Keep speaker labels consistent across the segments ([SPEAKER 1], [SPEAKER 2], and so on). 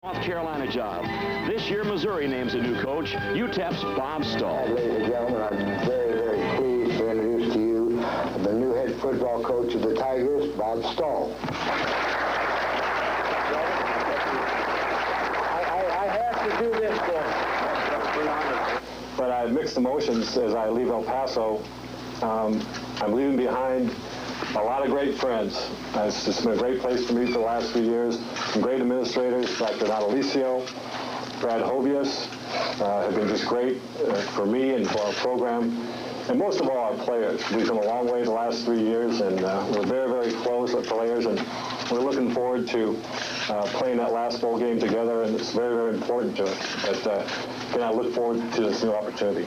[SPEAKER 1] North Carolina job. This year, Missouri names a new coach, UTEP's Bob Stahl.
[SPEAKER 2] Ladies and gentlemen, I'm very, very pleased to introduce to you the new head football coach of the Tigers, Bob Stahl. I have to do this for him.
[SPEAKER 3] But I have mixed emotions as I leave El Paso. I'm leaving behind a lot of great friends. It's just been a great place for me for the last few years. Some great administrators, Dr. Natalicio, Brad Hovius, have been just great for me and for our program. And most of all, our players. We've come a long way the last 3 years, and we're very, very close with players, and we're looking forward to playing that last bowl game together, and it's very, very important to us. But again, I look forward to this new opportunity.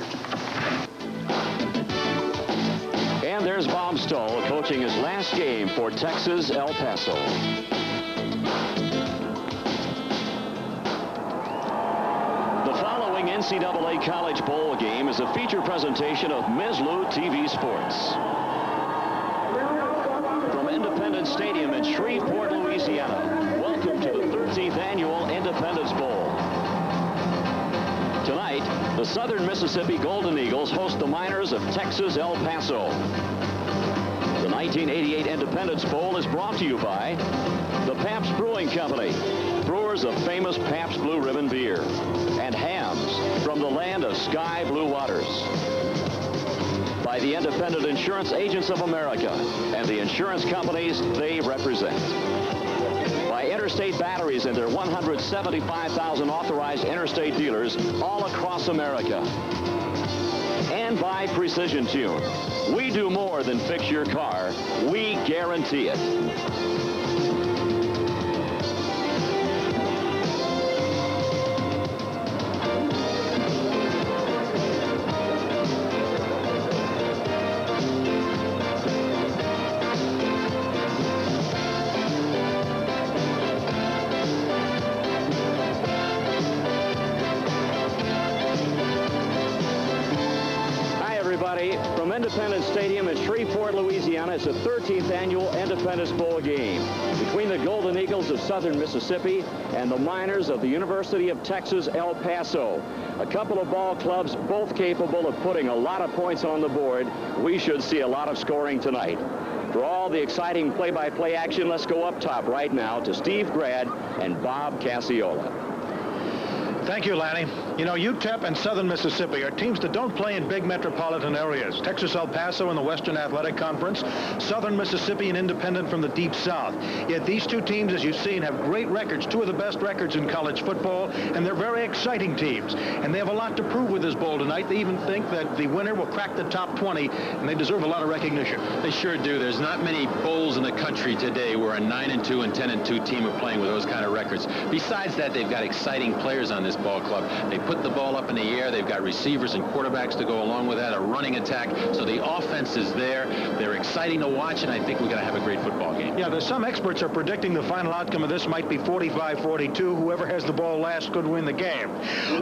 [SPEAKER 1] And there's Bob Stahl coaching his last game for Texas El Paso. The following NCAA College Bowl game is a feature presentation of Ms. Lou TV Sports. From Independence Stadium in Shreveport, Louisiana, welcome to the 13th Annual Independence Bowl. Tonight, the Southern Mississippi Golden Eagles host the Miners of Texas El Paso. The 1988 Independence Bowl is brought to you by the Pabst Brewing Company, brewers of famous Pabst Blue Ribbon beer, and hams from the land of sky blue waters. By the Independent Insurance Agents of America and the insurance companies they represent. By Interstate Batteries and their 175,000 authorized interstate dealers all across America. And by Precision Tune. We do more than fix your car. We guarantee it. From Independence Stadium in Shreveport, Louisiana, it's the 13th Annual Independence Bowl game between the Golden Eagles of Southern Mississippi and the Miners of the University of Texas, El Paso. A couple of ball clubs, both capable of putting a lot of points on the board. We should see a lot of scoring tonight. For all the exciting play-by-play action, let's go up top right now to Steve Grad and Bob Cacciola.
[SPEAKER 4] Thank you, Lanny. You know, UTEP and Southern Mississippi are teams that don't play in big metropolitan areas. Texas El Paso in the Western Athletic Conference, Southern Mississippi and Independent from the Deep South. Yet these two teams, as you've seen, have great records, two of the best records in college football, and they're very exciting teams. And they have a lot to prove with this bowl tonight. They even think that the winner will crack the top 20, and they deserve a lot of recognition.
[SPEAKER 5] They sure do. There's not many bowls in the country today where a 9-2 and 10-2 team are playing with those kind of records. Besides that, they've got exciting players on this ball club. They put the ball up in the air. They've got receivers and quarterbacks to go along with that, a running attack. So the offense is there. They're exciting to watch, and I think we're going to have a great football game.
[SPEAKER 4] Yeah, there's some experts are predicting the final outcome of this might be 45-42. Whoever has the ball last could win the game.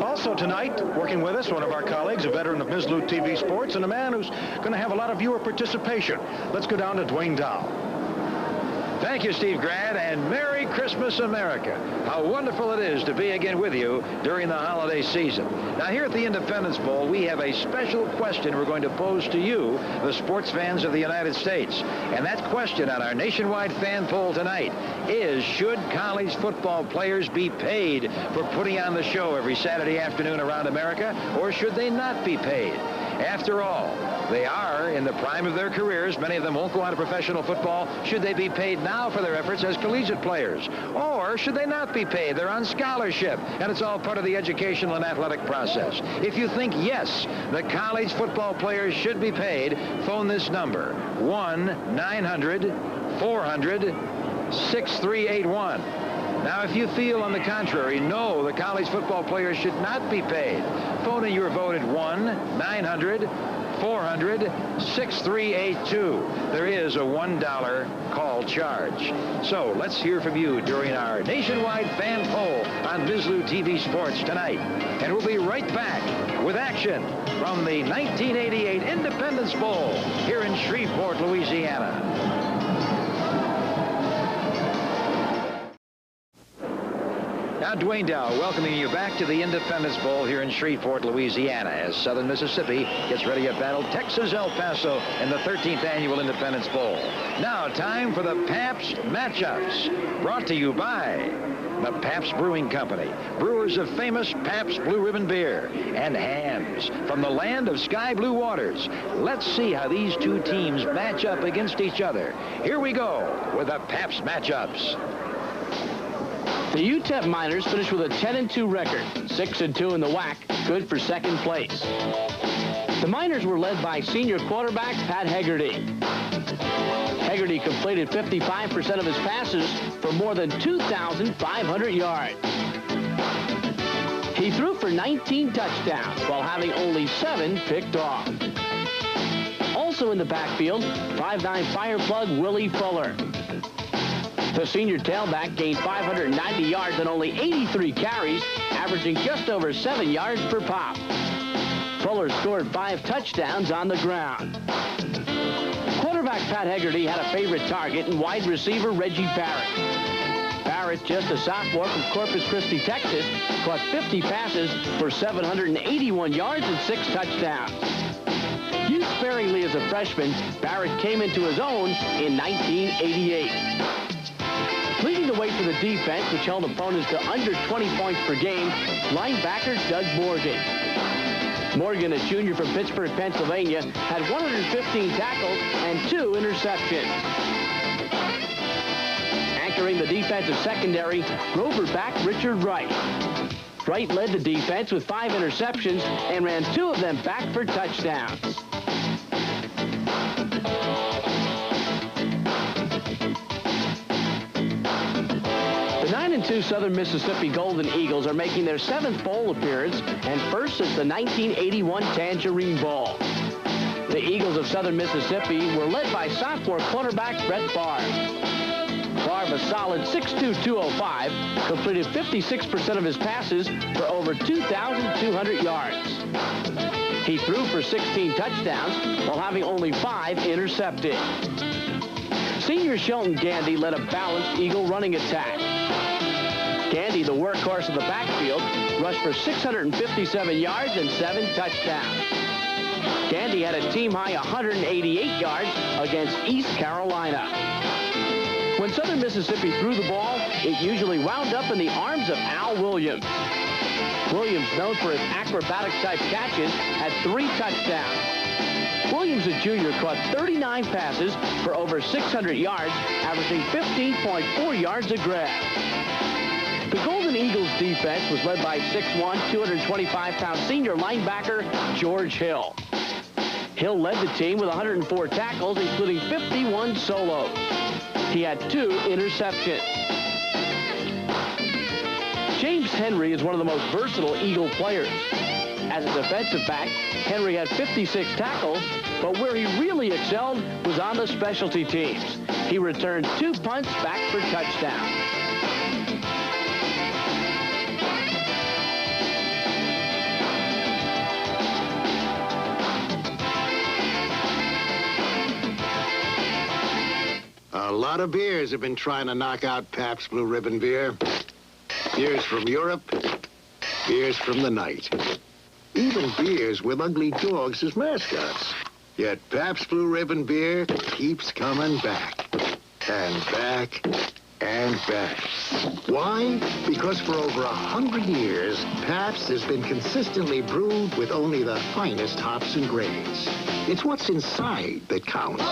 [SPEAKER 4] Also tonight, working with us, one of our colleagues, a veteran of Ms. Lou TV Sports, and a man who's going to have a lot of viewer participation. Let's go down to Dwayne Dow.
[SPEAKER 6] Thank you, Steve Grad, and Merry Christmas, America. How wonderful it is to be again with you during the holiday season. Now, here at the Independence Bowl, we have a special question we're going to pose to you, the sports fans of the United States. And that question on our nationwide fan poll tonight is, should college football players be paid for putting on the show every Saturday afternoon around America, or should they not be paid? After all, they are in the prime of their careers. Many of them won't go on to professional football. Should they be paid now for their efforts as collegiate players? Or should they not be paid? They're on scholarship, and it's all part of the educational and athletic process. If you think yes, the college football players should be paid, phone this number, 1-900-400-6381. Now, if you feel, on the contrary, no, the college football players should not be paid, phone in your vote at 1-900-400-6382. There is a $1 call charge. So let's hear from you during our nationwide fan poll on Ms. Lou TV Sports tonight. And we'll be right back with action from the 1988 Independence Bowl here in Shreveport, Louisiana. Now, Dwayne Dow welcoming you back to the Independence Bowl here in Shreveport, Louisiana, as Southern Mississippi gets ready to battle Texas El Paso in the 13th Annual Independence Bowl. Now, time for the Pabst Matchups, brought to you by the Pabst Brewing Company, brewers of famous Pabst Blue Ribbon beer, and Hams from the land of sky blue waters. Let's see how these two teams match up against each other. Here we go with the Pabst Matchups.
[SPEAKER 7] The UTEP Miners finished with a 10-2 record, 6-2 in the WAC, good for second place. The Miners were led by senior quarterback Pat Hegarty. Hegarty completed 55% of his passes for more than 2,500 yards. He threw for 19 touchdowns while having only 7 picked off. Also in the backfield, 5'9" fireplug Willie Fuller. The senior tailback gained 590 yards and only 83 carries, averaging just over 7 yards per pop. Fuller scored 5 touchdowns on the ground. Quarterback Pat Hegarty had a favorite target in wide receiver Reggie Barrett. Barrett, just a sophomore from Corpus Christi, Texas, caught 50 passes for 781 yards and 6 touchdowns. Used sparingly as a freshman, Barrett came into his own in 1988. Leading the way for the defense, which held opponents to under 20 points per game, linebacker Doug Morgan. Morgan, a junior from Pittsburgh, Pennsylvania, had 115 tackles and 2 interceptions. Anchoring the defensive secondary, Grover back Richard Wright. Wright led the defense with 5 interceptions and ran 2 of them back for touchdowns. The 9-2 Southern Mississippi Golden Eagles are making their 7th bowl appearance and first since the 1981 Tangerine Bowl. The Eagles of Southern Mississippi were led by sophomore quarterback Brett Favre. Favre, a solid 6'2", 205, completed 56% of his passes for over 2,200 yards. He threw for 16 touchdowns while having only 5 intercepted. Senior Shelton Gandy led a balanced Eagle running attack. Gandy, the workhorse of the backfield, rushed for 657 yards and 7 touchdowns. Gandy had a team-high 188 yards against East Carolina. When Southern Mississippi threw the ball, it usually wound up in the arms of Al Williams. Williams, known for his acrobatic-type catches, had 3 touchdowns. Williams, a junior, caught 39 passes for over 600 yards, averaging 15.4 yards a grab. The Golden Eagles defense was led by 6'1", 225-pound senior linebacker George Hill. Hill led the team with 104 tackles, including 51 solos. He had 2 interceptions. James Henry is one of the most versatile Eagle players. As a defensive back, Henry had 56 tackles, but where he really excelled was on the specialty teams. He returned 2 punts back for touchdowns.
[SPEAKER 8] A lot of beers have been trying to knock out Pabst Blue Ribbon beer. Beers from Europe, beers from the night. Even beers with ugly dogs as mascots. Yet Pabst Blue Ribbon beer keeps coming back. And back and back. Why? Because for over 100 years, Pabst has been consistently brewed with only the finest hops and grains. It's what's inside that counts.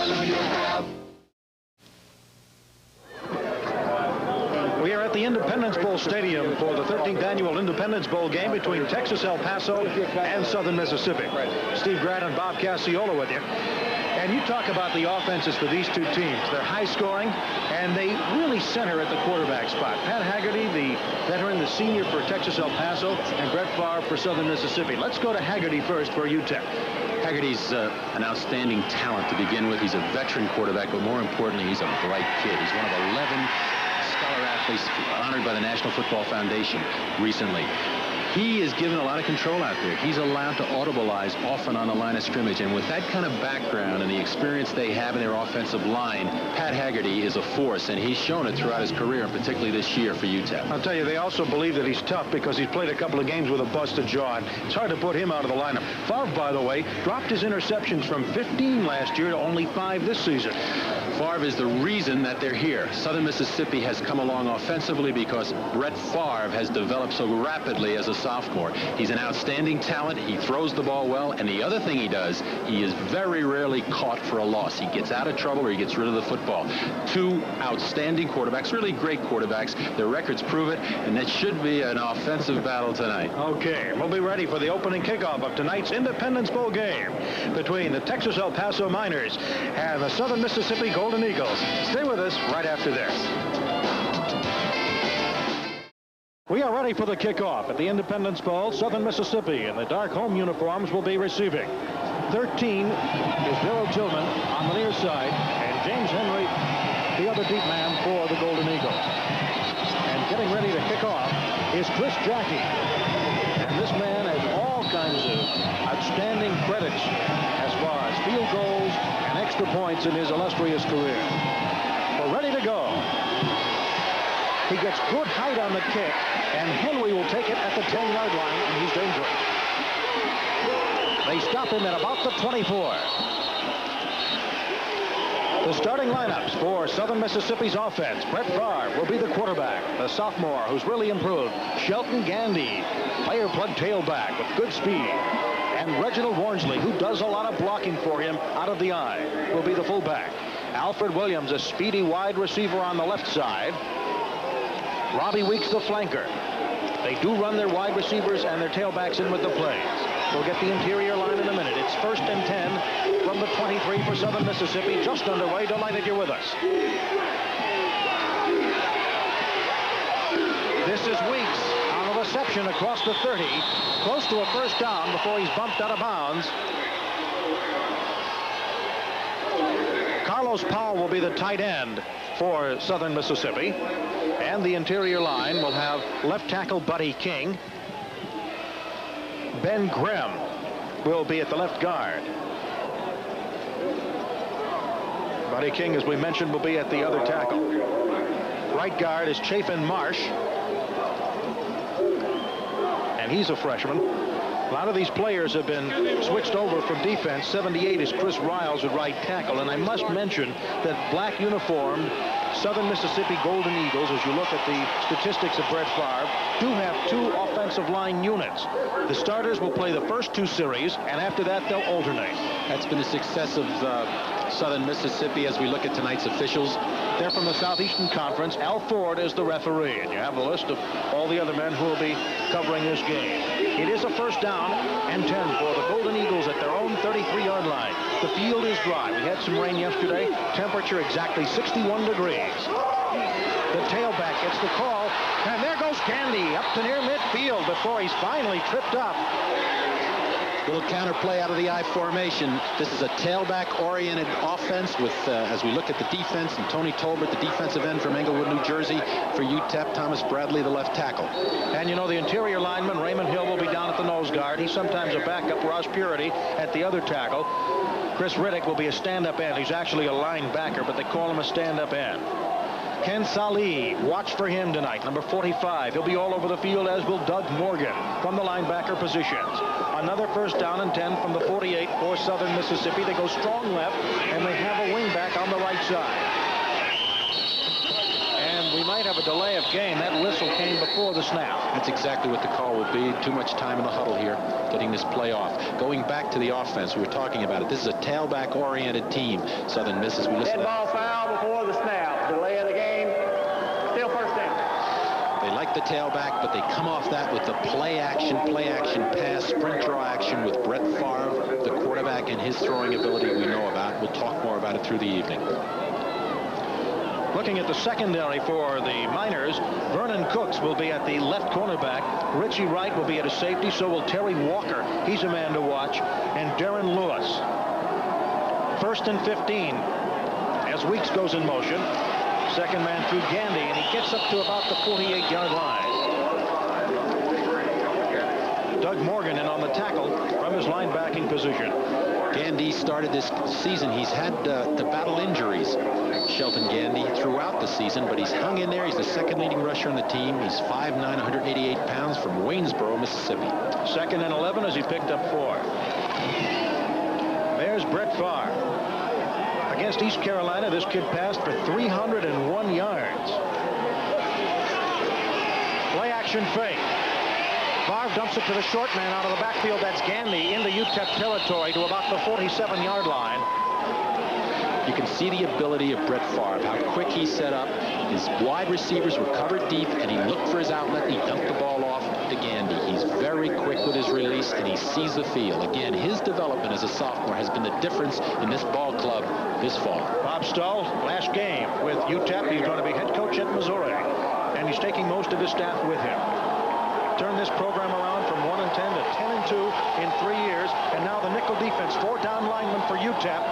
[SPEAKER 4] We are at the Independence Bowl Stadium for the 13th Annual Independence Bowl game between Texas El Paso and Southern Mississippi. Steve Grant and Bob Cassiola with you. And you talk about the offenses for these two teams. They're high scoring, and they really center at the quarterback spot. Pat Hegarty, the veteran, the senior for Texas El Paso, and Brett Favre for Southern Mississippi. Let's go to Hegarty first for UTEP.
[SPEAKER 5] Hegarty's an outstanding talent to begin with. He's a veteran quarterback, but more importantly, he's a bright kid. He's one of 11 scholar athletes honored by the National Football Foundation recently. He is given a lot of control out there. He's allowed to audibilize often on the line of scrimmage. And with that kind of background and the experience they have in their offensive line, Pat Haggerty is a force, and he's shown it throughout his career, and particularly this year for UTEP.
[SPEAKER 4] I'll tell you, they also believe that he's tough because he's played a couple of games with a busted jaw. It's hard to put him out of the lineup. Favre, by the way, dropped his interceptions from 15 last year to only 5 this season.
[SPEAKER 5] Favre is the reason that they're here. Southern Mississippi has come along offensively because Brett Favre has developed so rapidly as a sophomore. He's an outstanding talent. He throws the ball well, and the other thing he does, he is very rarely caught for a loss. He gets out of trouble or he gets rid of the football. 2 outstanding quarterbacks, really great quarterbacks. Their records prove it, and it should be an offensive battle tonight.
[SPEAKER 4] Okay, we'll be ready for the opening kickoff of tonight's Independence Bowl game between the Texas El Paso Miners and the Southern Mississippi Golden Eagles. Stay with us right after this. We are ready for the kickoff at the Independence Bowl. Southern Mississippi in the dark home uniforms will be receiving. 13 is Darrell Tillman on the near side, and James Henry, the other deep man for the Golden Eagles. And getting ready to kick off is Chris Jackie. And this man has all kinds of outstanding credits as far as field goals and extra points in his illustrious career. We're ready to go. He gets good height on the kick, and Henry will take it at the 10-yard line, and he's dangerous. They stop him at about the 24. The starting lineups for Southern Mississippi's offense. Brett Favre will be the quarterback, the sophomore who's really improved. Shelton Gandy, player plug tailback with good speed. And Reginald Warnsley, who does a lot of blocking for him out of the eye, will be the fullback. Alfred Williams, a speedy wide receiver on the left side. Robbie Weeks, the flanker. They do run their wide receivers and their tailbacks in with the plays. We'll get the interior line in a minute. It's 1st and 10 from the 23 for Southern Mississippi. Just underway. Delighted you're with us. This is Weeks on the reception across the 30. Close to a first down before he's bumped out of bounds. Carlos Powell will be the tight end for Southern Mississippi. And the interior line will have left tackle Buddy King. Ben Grimm will be at the left guard. Buddy King, as we mentioned, will be at the other tackle. Right guard is Chafin Marsh. And he's a freshman. A lot of these players have been switched over from defense. 78 is Chris Riles at right tackle. And I must mention that black uniformed Southern Mississippi Golden Eagles, as you look at the statistics of Brett Favre, do have 2 offensive line units. The starters will play the first 2 series, and after that, they'll alternate.
[SPEAKER 5] That's been the success of Southern Mississippi as we look at tonight's officials.
[SPEAKER 4] They're from the Southeastern Conference. Al Ford is the referee, and you have a list of all the other men who will be covering this game. It is a first down and 10 for the Golden Eagles at their own 33-yard line. The field is dry. We had some rain yesterday. Temperature exactly 61 degrees. The tailback gets the call, and there goes Gandy up to near midfield before he's finally tripped up.
[SPEAKER 5] Little counter play out of the I formation. This is a tailback-oriented offense with, as we look at the defense, and Tony Tolbert, the defensive end from Englewood, New Jersey, for UTEP, Thomas Bradley, the left tackle.
[SPEAKER 4] And you know, the interior lineman, Raymond Hill, will be down at the nose guard. He's sometimes a backup. Ross Purity at the other tackle. Chris Riddick will be a stand-up end. He's actually a linebacker, but they call him a stand-up end. Ken Salih, watch for him tonight, number 45. He'll be all over the field, as will Doug Morgan from the linebacker positions. Another first down and 10 from the 48 for Southern Mississippi. They go strong left, and they have a wingback on the right side. And we might have a delay of game. That whistle came before the snap.
[SPEAKER 5] That's exactly what the call will be. Too much time in the huddle here, getting this play off. Going back to the offense, we were talking about it. This is a tailback-oriented team. Southern Miss, we listen.
[SPEAKER 9] Dead ball foul before the snap. Delay of the game. Still first down.
[SPEAKER 5] They like the tailback, but they come off that with the play action pass, sprint draw action with Brett Favre, the quarterback, and his throwing ability we know about. We'll talk more about it through the evening.
[SPEAKER 4] Looking at the secondary for the Miners, Vernon Cooks will be at the left cornerback. Richie Wright will be at a safety, so will Terry Walker. He's a man to watch. And Darren Lewis. 1st and 15 as Weeks goes in motion. Second man through Gandy, and he gets up to about the 48-yard line. Doug Morgan in on the tackle from his linebacking position.
[SPEAKER 5] Gandy started this season. He's had to battle injuries, Shelton Gandy, throughout the season, but he's hung in there. He's the second leading rusher on the team. He's 5'9", 188 pounds from Waynesboro, Mississippi.
[SPEAKER 4] 2nd and 11 as he picked up 4. There's Brett Favre. Against East Carolina, this kid passed for 301 yards. Play action fake. Favre dumps it to the short man out of the backfield. That's Gandy into UTEP territory to about the 47-yard line.
[SPEAKER 5] You can see the ability of Brett Favre, how quick he set up. His wide receivers were covered deep, and he looked for his outlet. He dumped the ball off to Gandy. He's very quick with his release, and he sees the field. Again, his development as a sophomore has been the difference in this ball club this fall.
[SPEAKER 4] Bob Stull, last game with UTEP. He's going to be head coach at Missouri, and he's taking most of his staff with him. Turned this program around from 1-10 to 10-2 in 3 years, and now the nickel defense, 4 down linemen for UTEP,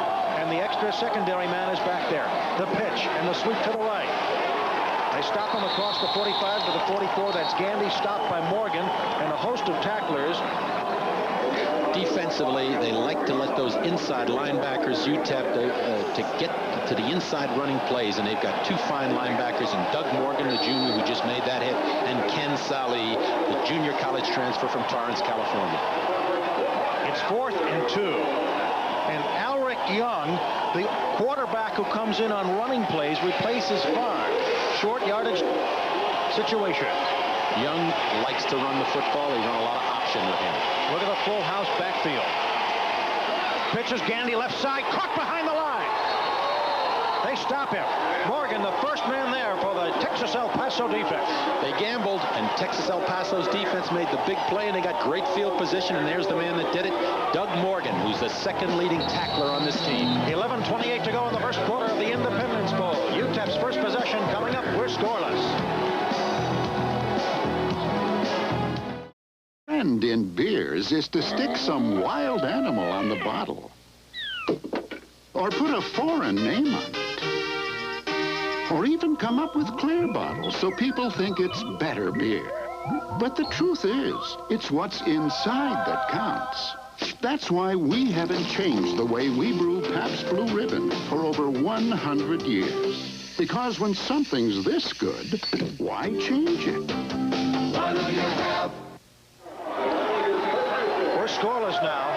[SPEAKER 4] and the extra secondary man is back there. The pitch and the sweep to the right. They stop him across the 45 to the 44. That's Gandy, stopped by Morgan and a host of tacklers.
[SPEAKER 5] Defensively, they like to let those inside linebackers, UTEP, to get to the inside running plays, and they've got 2 fine linebackers, and Doug Morgan, the junior who just made that hit, and Ken Sallee, the junior college transfer from Torrance, California.
[SPEAKER 4] It's 4th and 2. And Alric Young, the quarterback who comes in on running plays, replaces Favre. Short yardage situation.
[SPEAKER 5] Young likes to run the football. They run a lot of option with him.
[SPEAKER 4] Look at the full house backfield. Pitches Gandy left side, caught behind the line. They stop him. Morgan, the first man there for the Texas El Paso defense.
[SPEAKER 5] They gambled, and Texas El Paso's defense made the big play, and they got great field position, and there's the man that did it, Doug Morgan, who's the second leading tackler on this team.
[SPEAKER 4] 11:28 to go in the first quarter of the Independence Bowl. UTEP's first possession coming up. We're scoreless.
[SPEAKER 10] Trend in beers is to stick some wild animal on the bottle. Or put a foreign name on it. Or even come up with clear bottles so people think it's better beer. But the truth is, it's what's inside that counts. That's why we haven't changed the way we brew Pabst Blue Ribbon for over 100 years. Because when something's this good, why change it?
[SPEAKER 2] What'll you have?
[SPEAKER 4] We're scoreless now.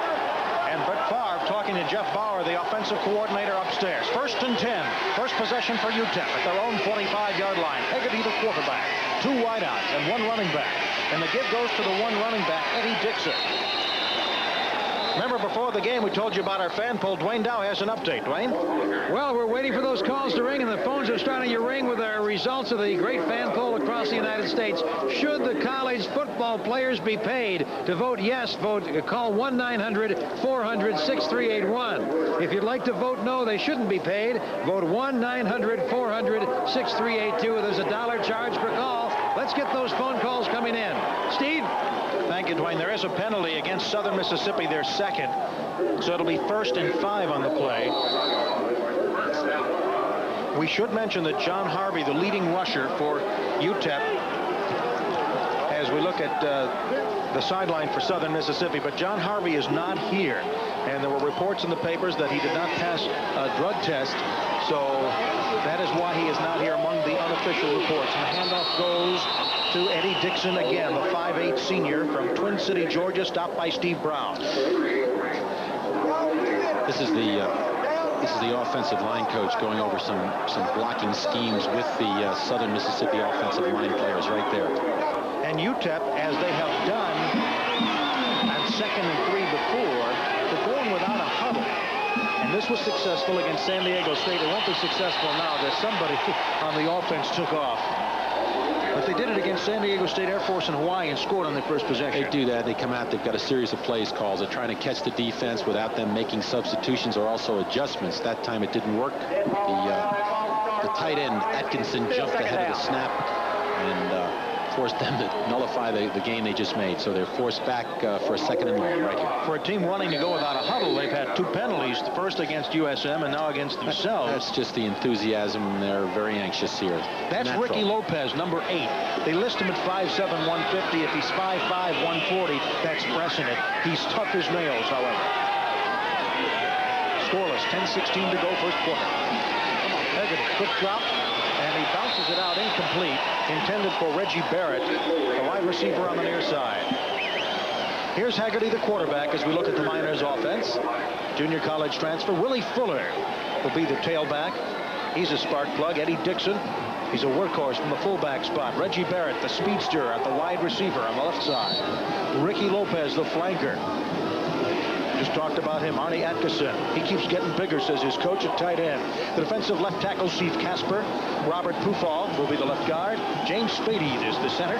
[SPEAKER 4] And Brett Favre talking to Jeff Bauer, the offensive coordinator upstairs. 1st and 10. First possession for UTEP at their own 45-yard line. Hegarty, the quarterback. 2 wideouts and 1 running back. And the give goes to the 1 running back, Eddie Dixon. Remember, before the game, we told you about our fan poll. Dwayne Dow has an update. Dwayne?
[SPEAKER 6] Well, we're waiting for those calls to ring, and the phones are starting to ring with the results of the great fan poll across the United States. Should the college football players be paid? To vote yes, call 1-900-400-6381. If you'd like to vote no, they shouldn't be paid, vote 1-900-400-6382. There's a $1 charge per call. Let's get those phone calls coming in. Steve?
[SPEAKER 4] Thank you, Dwayne. There is a penalty against Southern Mississippi, their second. So it'll be 1st and 5 on the play. We should mention that John Harvey, the leading rusher for UTEP, as we look at the sideline for Southern Mississippi, but John Harvey is not here. And there were reports in the papers that he did not pass a drug test. So that is why he is not here among the unofficial reports. And the handoff goes to Eddie Dixon again, the 5'8" senior from Twin City, Georgia, stopped by Steve Brown.
[SPEAKER 5] This is the offensive line coach going over some blocking schemes with the Southern Mississippi offensive line players right there.
[SPEAKER 4] And UTEP, as they have done on 2nd and 3 before, they're going without a huddle. And this was successful against San Diego State. It won't be successful now that somebody on the offense took off. But they did it against San Diego State, Air Force, and Hawaii and scored on their first possession.
[SPEAKER 5] They do that. They come out. They've got a series of plays calls. They're trying to catch the defense without them making substitutions or also adjustments. That time it didn't work. The tight end, Atkinson, jumped ahead of the snap. And forced them to nullify the gain they just made. So they're forced back for a second and long right here.
[SPEAKER 4] For a team wanting to go without a huddle, they've had 2 penalties, the first against USM and now against themselves.
[SPEAKER 5] That's just the enthusiasm. They're very anxious here.
[SPEAKER 4] That's
[SPEAKER 5] Natural.
[SPEAKER 4] Ricky Lopez, number 8. They list him at 5'7", 150. If he's 5'5", 140, that's pressing it. He's tough as nails, however. Scoreless, 10:16 to go, first quarter. Hegarty, quick drop, and he bounces it out incomplete, intended for Reggie Barrett, the wide receiver on the near side. Here's Hegarty, the quarterback, as we look at the Miners offense. Junior college transfer. Willie Fuller will be the tailback. He's a spark plug. Eddie Dixon, he's a workhorse from the fullback spot. Reggie Barrett, the speedster, at the wide receiver on the left side. Ricky Lopez, the flanker. Just talked about him. Arnie Atkinson. He keeps getting bigger, says his coach at tight end. The defensive left tackle, Steve Casper. Robert Pufall will be the left guard. James Spady is the center.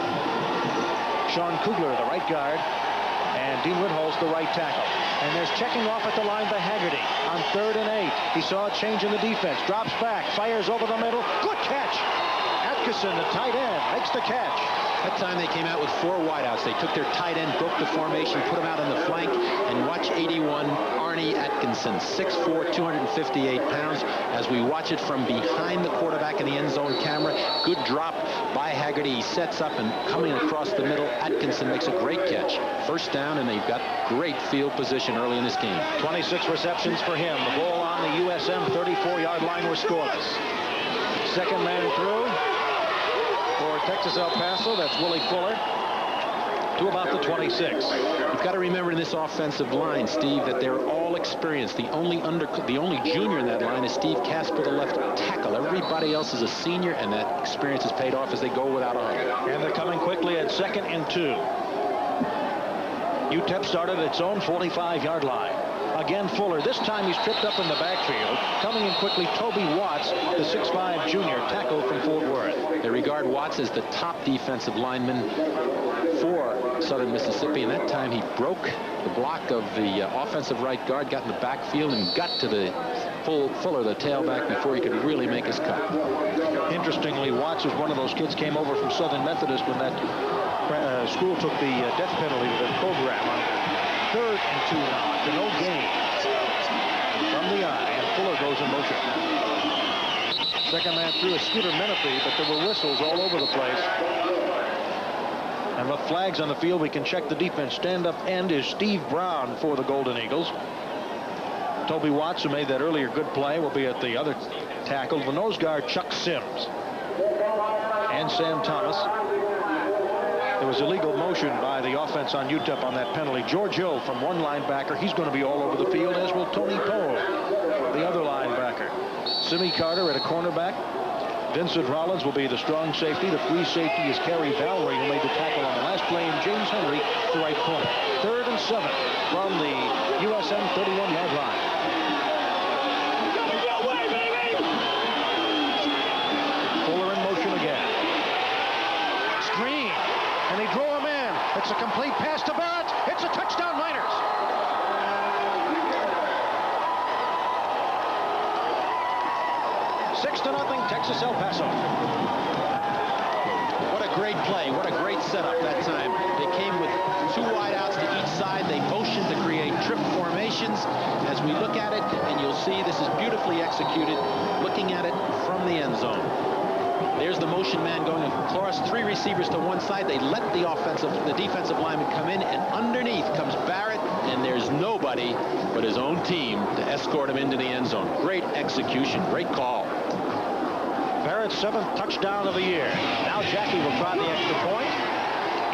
[SPEAKER 4] Sean Kugler, the right guard. And Dean Woodhull's the right tackle. And there's checking off at the line by Hegarty on 3rd and 8. He saw a change in the defense. Drops back. Fires over the middle. Good catch. Atkinson, the tight end, makes the catch.
[SPEAKER 5] That time they came out with 4 wideouts. They took their tight end, broke the formation, put him out on the flank, and watch 81 Arnie Atkinson, 6'4", 258 pounds. As we watch it from behind the quarterback in the end zone camera, good drop by Hegarty. He sets up and coming across the middle, Atkinson makes a great catch. First down, and they've got great field position early in this game.
[SPEAKER 4] 26 receptions for him. The ball on the USM 34-yard line were scoreless. Second man through for Texas El Paso. That's Willie Fuller to about the 26.
[SPEAKER 5] You've got to remember in this offensive line, Steve, that they're all experienced. The only junior in that line is Steve Casper, the left tackle. Everybody else is a senior, and that experience has paid off as they go without a huddle.
[SPEAKER 4] And they're coming quickly at 2nd and 2. UTEP started its own 45-yard line. Again, Fuller. This time he's tripped up in the backfield. Coming in quickly, Toby Watts, the 6'5 junior, tackle from Fort Worth.
[SPEAKER 5] They regard Watts as the top defensive lineman for Southern Mississippi, and that time he broke the block of the offensive right guard, got in the backfield, and got to the Fuller, the tailback, before he could really make his cut.
[SPEAKER 4] Interestingly, Watts is one of those kids came over from Southern Methodist when that school took the death penalty to the program. On 3rd and 2 now, after no gain from the eye, and Fuller goes in motion. Second man through is Scooter Menifee, but there were whistles all over the place. And with flags on the field, we can check the defense. Stand-up end is Steve Brown for the Golden Eagles. Toby Watts, who made that earlier good play, will be at the other tackle. The nose guard, Chuck Sims. And Sam Thomas. There was illegal motion by the offense on UTEP on that penalty. George Hill from one linebacker. He's going to be all over the field, as will Tony Poe, the other linebacker. Simi Carter at a cornerback. Vincent Rollins will be the strong safety. The free safety is Kerry Valerie, who made the tackle on the last play, and James Henry, the right corner. 3rd and 7 from the USM 31-yard line. Fuller in motion again. Screen, and they draw him in. It's a complete pass to Barrett. It's a touchdown, Miners. Six to nothing, Texas El Paso.
[SPEAKER 5] What a great play. What a great setup that time. They came with 2 wideouts to each side. They motioned to create trip formations. As we look at it, and you'll see this is beautifully executed, looking at it from the end zone. There's the motion man going across, 3 receivers to one side. They let the defensive lineman come in, and underneath comes Barrett, and there's nobody but his own team to escort him into the end zone. Great execution, great call.
[SPEAKER 4] Barrett's 7th touchdown of the year. Now Jackie will try the extra point.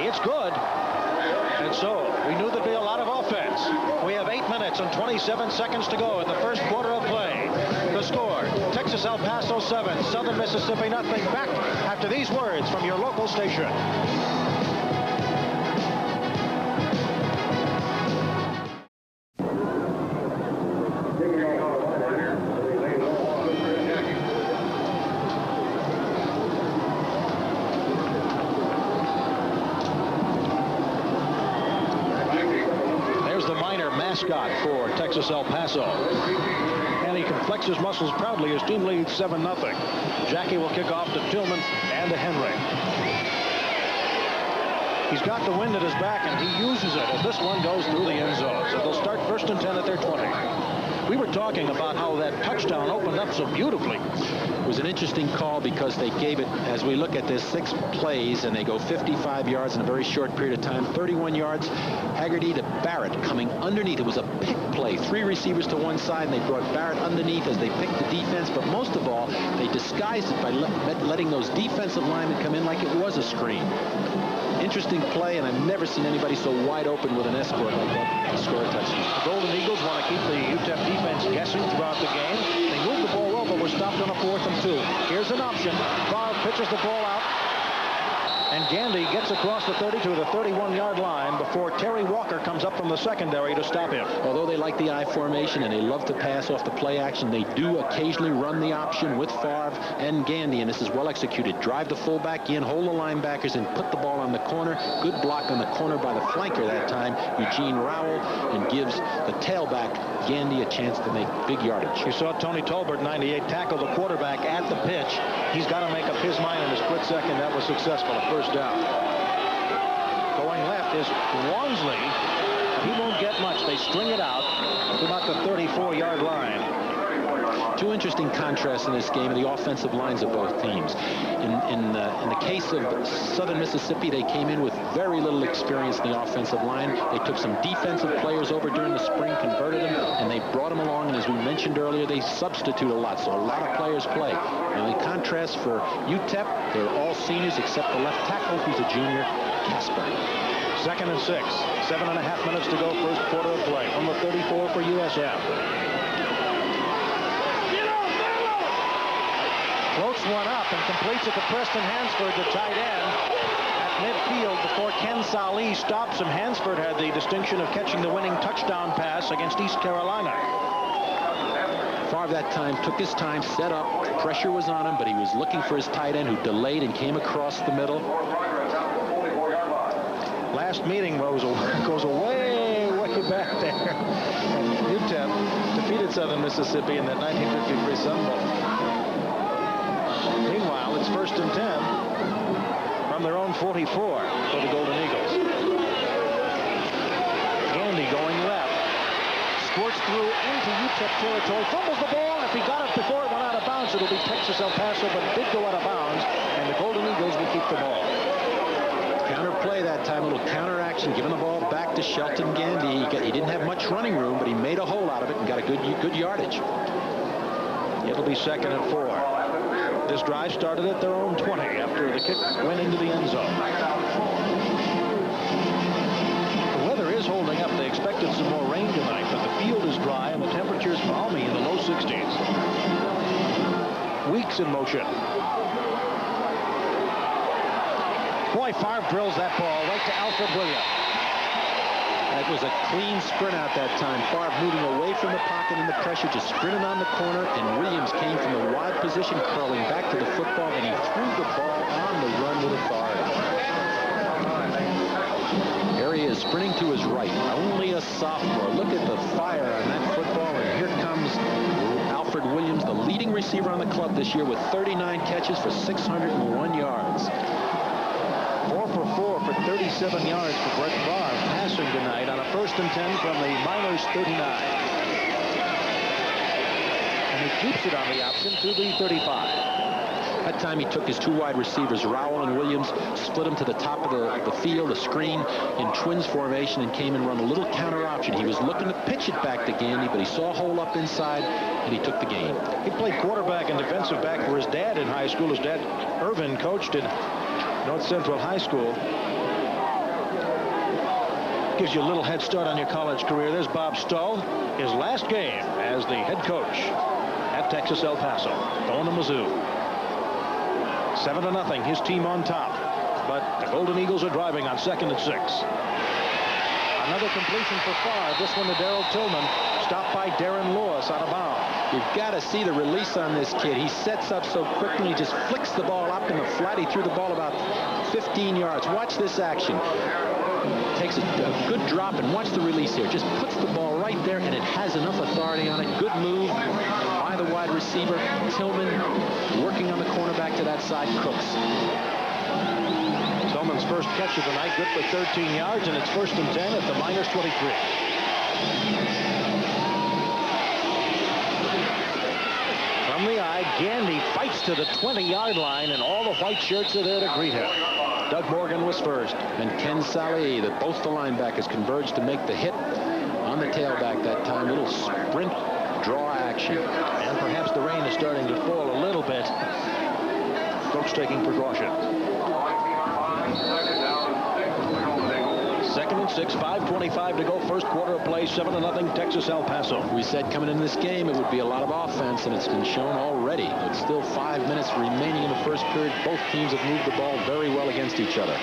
[SPEAKER 4] It's good. And so we knew there'd be a lot of offense. We have 8 minutes and 27 seconds to go in the first quarter of play. The score, Texas El Paso 7, Southern Mississippi nothing. Back after these words from your local station. Mascot for Texas El Paso. And he can flex his muscles proudly. His team leads 7-0. Jackie will kick off to Tillman and to Henry. He's got the wind at his back, and he uses it as this one goes through the end zone. So they'll start 1st and 10 at their 20. We were talking about how that touchdown opened up so beautifully.
[SPEAKER 5] It was an interesting call because they gave it, as we look at this, 6 plays, and they go 55 yards in a very short period of time. 31 yards, Haggerty to Barrett coming underneath. It was a pick play. 3 receivers to one side, and they brought Barrett underneath as they picked the defense. But most of all, they disguised it by letting those defensive linemen come in like it was a screen. Interesting play, and I've never seen anybody so wide open with an escort like that to score a touchdown.
[SPEAKER 4] The Golden Eagles want to keep the UTEP defense guessing throughout the game. They moved the ball well, but were stopped on a 4th and 2. Here's an option. Favre pitches the ball out, and Gandy gets across the 30 to the 31-yard line before Terry Walker comes up from the secondary to stop him.
[SPEAKER 5] Although they like the I formation and they love to pass off the play action, they do occasionally run the option with Favre and Gandy, and this is well executed. Drive the fullback in, hold the linebackers, and put the ball on the corner. Good block on the corner by the flanker that time, Eugene Rowell, and gives the tailback, Gandy, a chance to make big yardage.
[SPEAKER 4] You saw Tony Tolbert, 98, tackle the quarterback at the pitch. He's got to make up his mind in a split second. That was successful. A 1st down. Going left is Walmsley. He won't get much. They string it out to about the 34-yard line.
[SPEAKER 5] 2 interesting contrasts in this game, and the offensive lines of both teams. In the case of Southern Mississippi, they came in with very little experience in the offensive line. They took some defensive players over during the spring, converted them, and they brought them along. And as we mentioned earlier, they substitute a lot, so a lot of players play. Now, in contrast for UTEP, they're all seniors except the left tackle, who's a junior, Casper.
[SPEAKER 4] 2nd and 6. 7.5 minutes to go, 1st quarter of play. From the 34 for USF. Floats one up and completes it to Preston Hansford, the tight end, at midfield before Ken Salih stops him. Hansford had the distinction of catching the winning touchdown pass against East Carolina.
[SPEAKER 5] Favre that time took his time, set up, pressure was on him, but he was looking for his tight end who delayed and came across the middle.
[SPEAKER 4] Last meeting goes way back there. UTEP defeated Southern Mississippi in that 1953 Sun Bowl. Meanwhile, it's 1st and 10 from their own 44 for the Golden Eagles. Gandy going left. Squirts through into UTEP territory. Fumbles the ball. If he got it before it went out of bounds, it'll be Texas El Paso, but it did go out of bounds, and the Golden Eagles will keep the ball.
[SPEAKER 5] Counter play that time, a little counter action, giving the ball back to Shelton Gandy. He didn't have much running room, but he made a hole out of it and got a good yardage.
[SPEAKER 4] It'll be 2nd and 4. This drive started at their own 20 after the kick went into the end zone. The weather is holding up. They expected some more rain tonight, but the field is dry and the temperature's balmy in the low 60s. Weeks in motion. Boy, Favre drills that ball right to Alfred Williams.
[SPEAKER 5] That was a clean sprint out that time. Favre moving away from the pocket and the pressure, just sprinted on the corner, and Williams came from the wide position, curling back to the football, and he threw the ball on the run with authority. Here he is, sprinting to his right. Only a sophomore. Look at the fire on that football, and here comes Alfred Williams, the leading receiver on the club this year with 39 catches for 601 yards.
[SPEAKER 4] 4 for 4 for 37 yards for Brett Favre passing tonight on a 1st and 10 from the Miners 39. And he keeps it on the option to the 35.
[SPEAKER 5] That time he took his 2 wide receivers, Rowell and Williams, split them to the top of the field, a screen in twins formation, and came and run a little counter option. He was looking to pitch it back to Gandy, but he saw a hole up inside, and he took the game.
[SPEAKER 4] He played quarterback and defensive back for his dad in high school. His dad, Irvin, coached at North Central High School. Gives you a little head start on your college career. There's Bob Stull, his last game as the head coach at Texas El Paso, going to Mizzou. 7-0, his team on top. But the Golden Eagles are driving on 2nd and 6. Another completion for Favre. This one to Darrell Tillman. Stopped by Darren Lewis out of bounds.
[SPEAKER 5] You've got to see the release on this kid. He sets up so quickly. He just flicks the ball up in the flat. He threw the ball about 15 yards. Watch this action. Takes a good drop, and watch the release here. Just puts the ball right there, and it has enough authority on it. Good move by the wide receiver. Tillman working on the cornerback to that side. Cooks.
[SPEAKER 4] Tillman's first catch of the night, good for 13 yards, and it's 1st and 10 at the Miners 23. From the eye, Gandy fights to the 20-yard line, and all the white shirts are there to greet him. Doug Morgan was first.
[SPEAKER 5] And Ken Sallee, that both the linebackers converged to make the hit on the tailback that time. Little sprint draw action.
[SPEAKER 4] And perhaps the rain is starting to fall a little bit. Coach taking precaution. 2nd and 6, 5:25 to go. First quarter of play, 7-0 Texas El Paso.
[SPEAKER 5] We said coming into this game it would be a lot of offense, and it's been shown already. With still 5 minutes remaining in the first period, both teams have moved the ball very well against each other.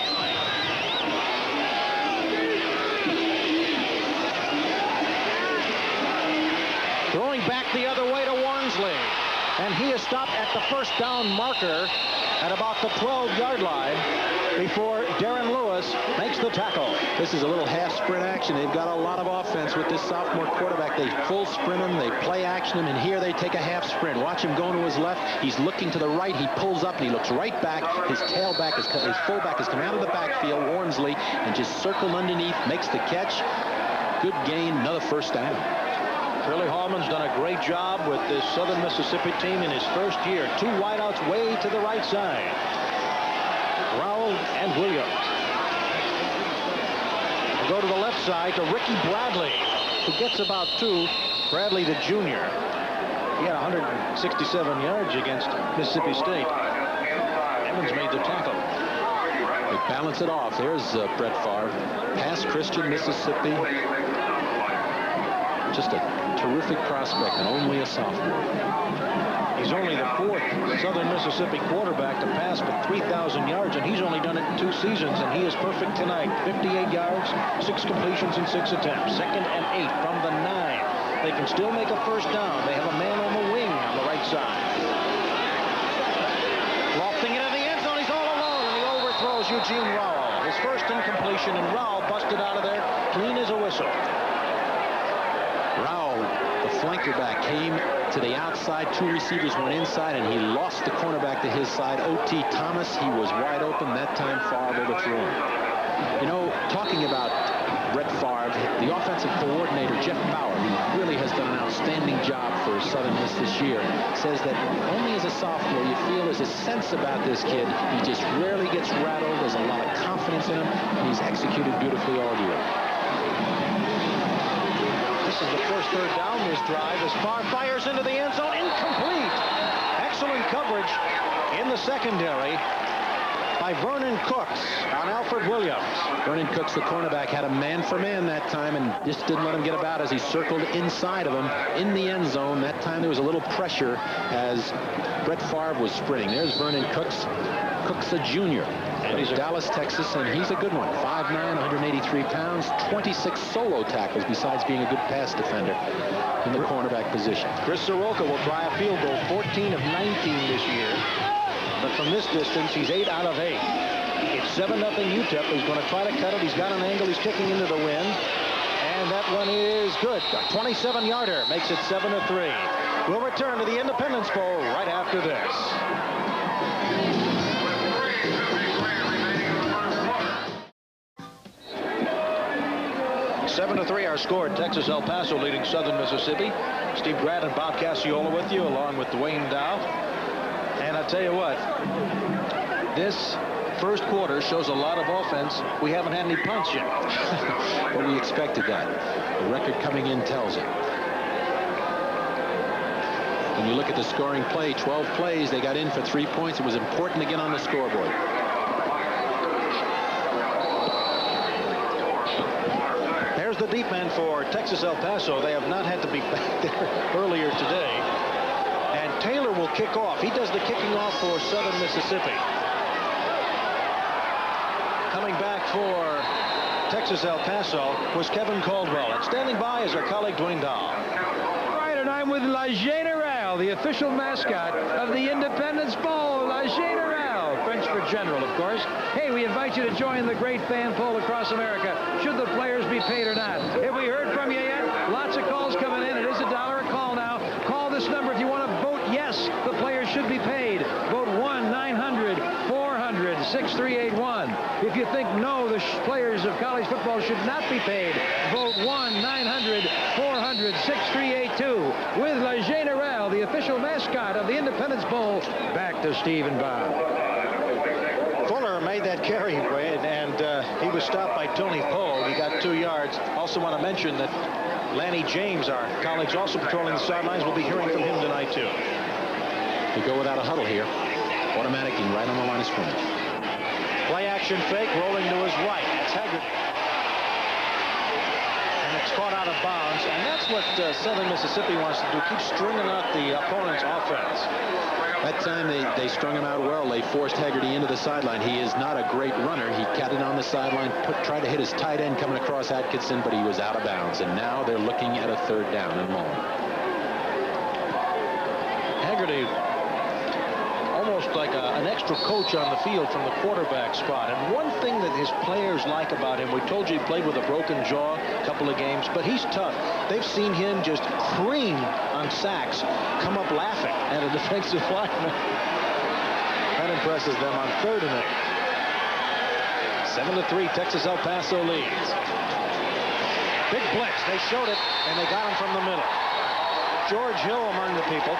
[SPEAKER 4] Throwing back the other way to Warnsley. And he is stopped at the first down marker at about the 12-yard line before Darren Lewis makes the tackle.
[SPEAKER 5] This is a little half sprint action. They've got a lot of offense with this sophomore quarterback. They full sprint him, they play action him, and here they take a half sprint. Watch him going to his left. He's looking to the right. He pulls up and he looks right back. His fullback has come out of the backfield, Warnsley, and just circled underneath, makes the catch. Good gain, another first down.
[SPEAKER 4] Curly Hallman's done a great job with this Southern Mississippi team in his first year. 2 wideouts way to the right side. Rowell and Williams. We'll go to the left side to Ricky Bradley, who gets about 2. Bradley, the junior. He had 167 yards against Mississippi State. Evans made the tackle.
[SPEAKER 5] They balance it off. There's Brett Favre. Past Christian, Mississippi. Just a terrific prospect and only a sophomore.
[SPEAKER 4] He's only the 4th Southern Mississippi quarterback to pass for 3,000 yards, and he's only done it in 2 seasons, and he is perfect tonight. 58 yards, 6 completions in 6 attempts. 2nd and 8 from the 9. They can still make a first down. They have a man on the wing on the right side. Lofting it in the end zone. He's all alone, and he overthrows Eugene Rowell. His first incompletion, and Rowell busted out of there clean as a whistle.
[SPEAKER 5] Rowell, the flanker back, came to the outside. 2 receivers went inside, and he lost the cornerback to his side. O.T. Thomas, he was wide open. That time Favre overthrew him. You know, talking about Brett Favre, the offensive coordinator, Jeff Bauer, who really has done an outstanding job for Southern Miss this year, says that only as a sophomore you feel there's a sense about this kid. He just rarely gets rattled. There's a lot of confidence in him, and he's executed beautifully all year.
[SPEAKER 4] This is the first 3rd down this drive as Favre fires into the end zone. Incomplete. Excellent coverage in the secondary by Vernon Cooks on Alfred Williams.
[SPEAKER 5] Vernon Cooks, the cornerback, had a man-for-man that time and just didn't let him get about as he circled inside of him in the end zone. That time there was a little pressure as Brett Favre was sprinting. There's Vernon Cooks. Cooks, a junior. And he's Dallas, Texas, and he's a good one. 5'9", 183 pounds, 26 solo tackles besides being a good pass defender in the cornerback position.
[SPEAKER 4] Chris Soroka will try a field goal, 14 of 19 this year. But from this distance, he's 8 out of 8. It's 7-0 UTEP. He's going to try to cut it. He's got an angle. He's kicking into the wind. And that one is good. A 27-yarder makes it 7-3. We'll return to the Independence Bowl right after this. 7-3 our score. Texas El Paso leading Southern Mississippi. Steve Grant and Bob Cassiola with you, along with Dwayne Dow. And I tell you what, this first quarter shows a lot of offense. We haven't had any punts yet.
[SPEAKER 5] Well, we expected that. The record coming in tells it. When you look at the scoring play, 12 plays, they got in for 3 points. It was important to get on the scoreboard.
[SPEAKER 4] There's the deep end for Texas El Paso. They have not had to be back there earlier today. And Taylor will kick off. He does the kicking off for Southern Mississippi. Coming back for Texas El Paso was Kevin Caldwell. And standing by is our colleague Dwayne Dow.
[SPEAKER 11] Right, and I'm with La Générale, the official mascot of the Independence Bowl. La Générale, French for general, of course. Hey, we invite you to join the great fan poll across America. Should the players be paid or not? Have we heard from you yet? Lots of calls coming in. It is $1 a call now. Call this number if you want to vote yes, the players should be paid. Vote 1-900-400-6381. If you think
[SPEAKER 6] English players of college football should not be paid. Vote 1-900-400-6382 with Le Général, the official mascot of the Independence Bowl. Back to Steve and Bob.
[SPEAKER 4] Fuller made that carry, Wade, and he was stopped by Tony Poe. He got 2 yards. Also want to mention that Lanny James, our colleagues also patrolling the sidelines, will be hearing from him tonight, too.
[SPEAKER 5] We go without a huddle here. Automatically right on the line of scrimmage.
[SPEAKER 4] Play action fake, rolling to his right. It's Haggard. And it's caught out of bounds. And that's what Southern Mississippi wants to do. Keep stringing out the opponent's offense.
[SPEAKER 5] That time they strung him out well. They forced Haggerty into the sideline. He is not a great runner. He got it on the sideline, tried to hit his tight end coming across Atkinson, but he was out of bounds. And now they're looking at a 3rd down and long.
[SPEAKER 4] Haggerty, almost like an extra coach on the field from the quarterback spot. And one thing that his players like about him, we told you he played with a broken jaw a couple of games, but he's tough. They've seen him just cream on sacks, come up laughing at a defensive lineman. That impresses them on 3rd and 8. 7-3, Texas El Paso leads. Big blitz. They showed it, and they got him from the middle. George Hill among the people.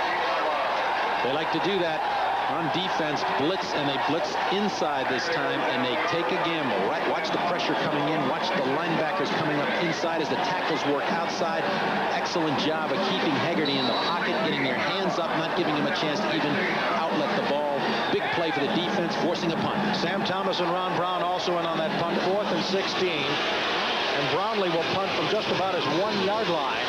[SPEAKER 5] They like to do that on defense, blitz, and they blitz inside this time, and they take a gamble. Right, watch the pressure coming in. Watch the linebackers coming up inside as the tackles work outside. Excellent job of keeping Haggerty in the pocket, getting their hands up, not giving him a chance to even outlet the ball. Big play for the defense, forcing a punt.
[SPEAKER 4] Sam Thomas and Ron Brown also in on that punt, 4th and 16. And Brownlee will punt from just about his 1-yard line.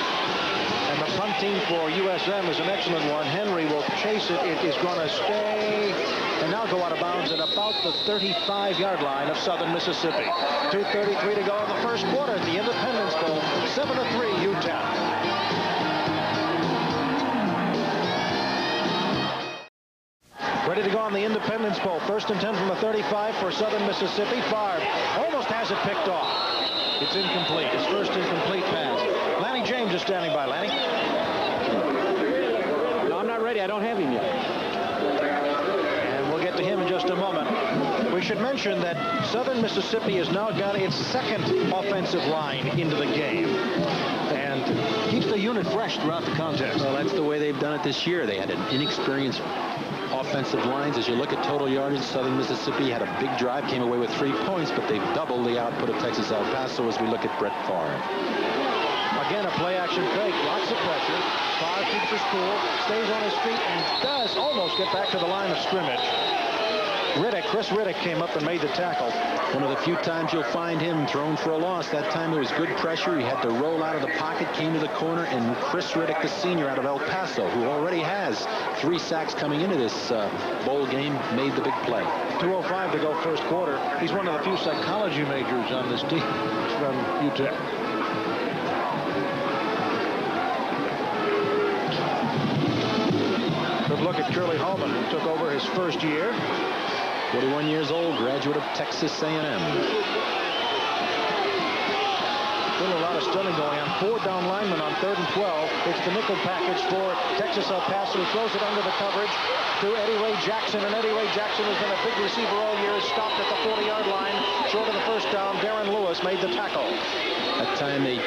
[SPEAKER 4] And the punt team for USM is an excellent one. Henry will chase it. It is going to stay and now go out of bounds at about the 35-yard line of Southern Mississippi. 2:33 to go in the first quarter at the Independence Bowl. 7-3 UTEP. Ready to go on the Independence Bowl. 1st and 10 from the 35 for Southern Mississippi. Favre almost has it picked off. It's incomplete. His first incomplete pass. Lanny James is standing by. Lanny?
[SPEAKER 7] No, I'm not ready. I don't have him yet.
[SPEAKER 4] And we'll get to him in just a moment. We should mention that Southern Mississippi has now got its 2nd offensive line into the game. And keeps the unit fresh throughout the contest.
[SPEAKER 5] Well, that's the way they've done it this year. They had an inexperienced offensive lines. As you look at total yardage, Southern Mississippi had a big drive, came away with 3 points, but they've doubled the output of Texas El Paso as we look at Brett Favre.
[SPEAKER 4] Again, a play-action fake. Lots of pressure. Favre keeps his cool, stays on his feet, and does almost get back to the line of scrimmage. Chris Riddick came up and made the tackle.
[SPEAKER 5] One of the few times you'll find him thrown for a loss. That time there was good pressure. He had to roll out of the pocket, came to the corner, and Chris Riddick, the senior out of El Paso, who already has 3 sacks coming into this bowl game, made the big play.
[SPEAKER 4] 2:05 to go first quarter. He's one of the few psychology majors on this team from UTEP. Good look at Curly Hallman, who took over his first year.
[SPEAKER 5] 41 years old, graduate of Texas A&M.
[SPEAKER 4] Still a lot of stunning going on. 4 down linemen on 3rd and 12. It's the nickel package for Texas El Paso. He throws it under the coverage to Eddie Ray Jackson. And Eddie Ray Jackson has been a big receiver all year. Stopped at the 40-yard line. Short of the first down. Darren Lewis made the tackle.
[SPEAKER 5] That time they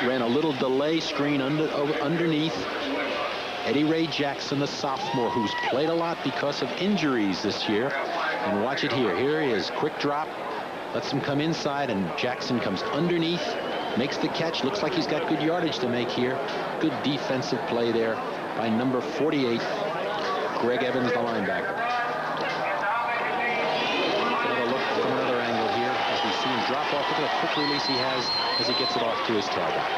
[SPEAKER 5] ran a little delay screen underneath. Eddie Ray Jackson, the sophomore, who's played a lot because of injuries this year. And watch it here. Here he is. Quick drop. Lets him come inside, and Jackson comes underneath, makes the catch. Looks like he's got good yardage to make here. Good defensive play there by number 48, Greg Evans, the linebacker. Another look from another angle here as we see him drop off. Look at the quick release he has as he gets it off to his tailback.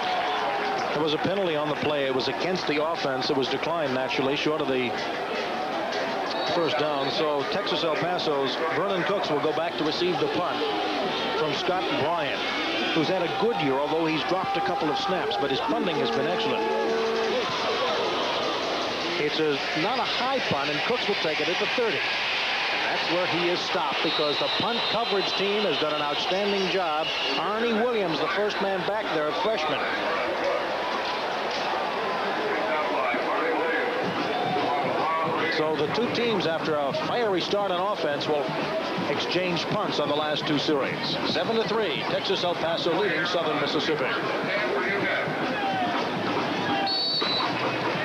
[SPEAKER 4] There was a penalty on the play. It was against the offense. It was declined, naturally, short of the first down. So Texas El Paso's Vernon Cooks will go back to receive the punt from Scott Bryant, who's had a good year, although he's dropped a couple of snaps, but his punting has been excellent. It's not a high punt, and Cooks will take it at the 30. And that's where he is stopped because the punt coverage team has done an outstanding job. Arnie Williams, the first man back there, a freshman. So the two teams, after a fiery start on offense, will exchange punts on the last two series. 7-3, Texas El Paso leading Southern Mississippi.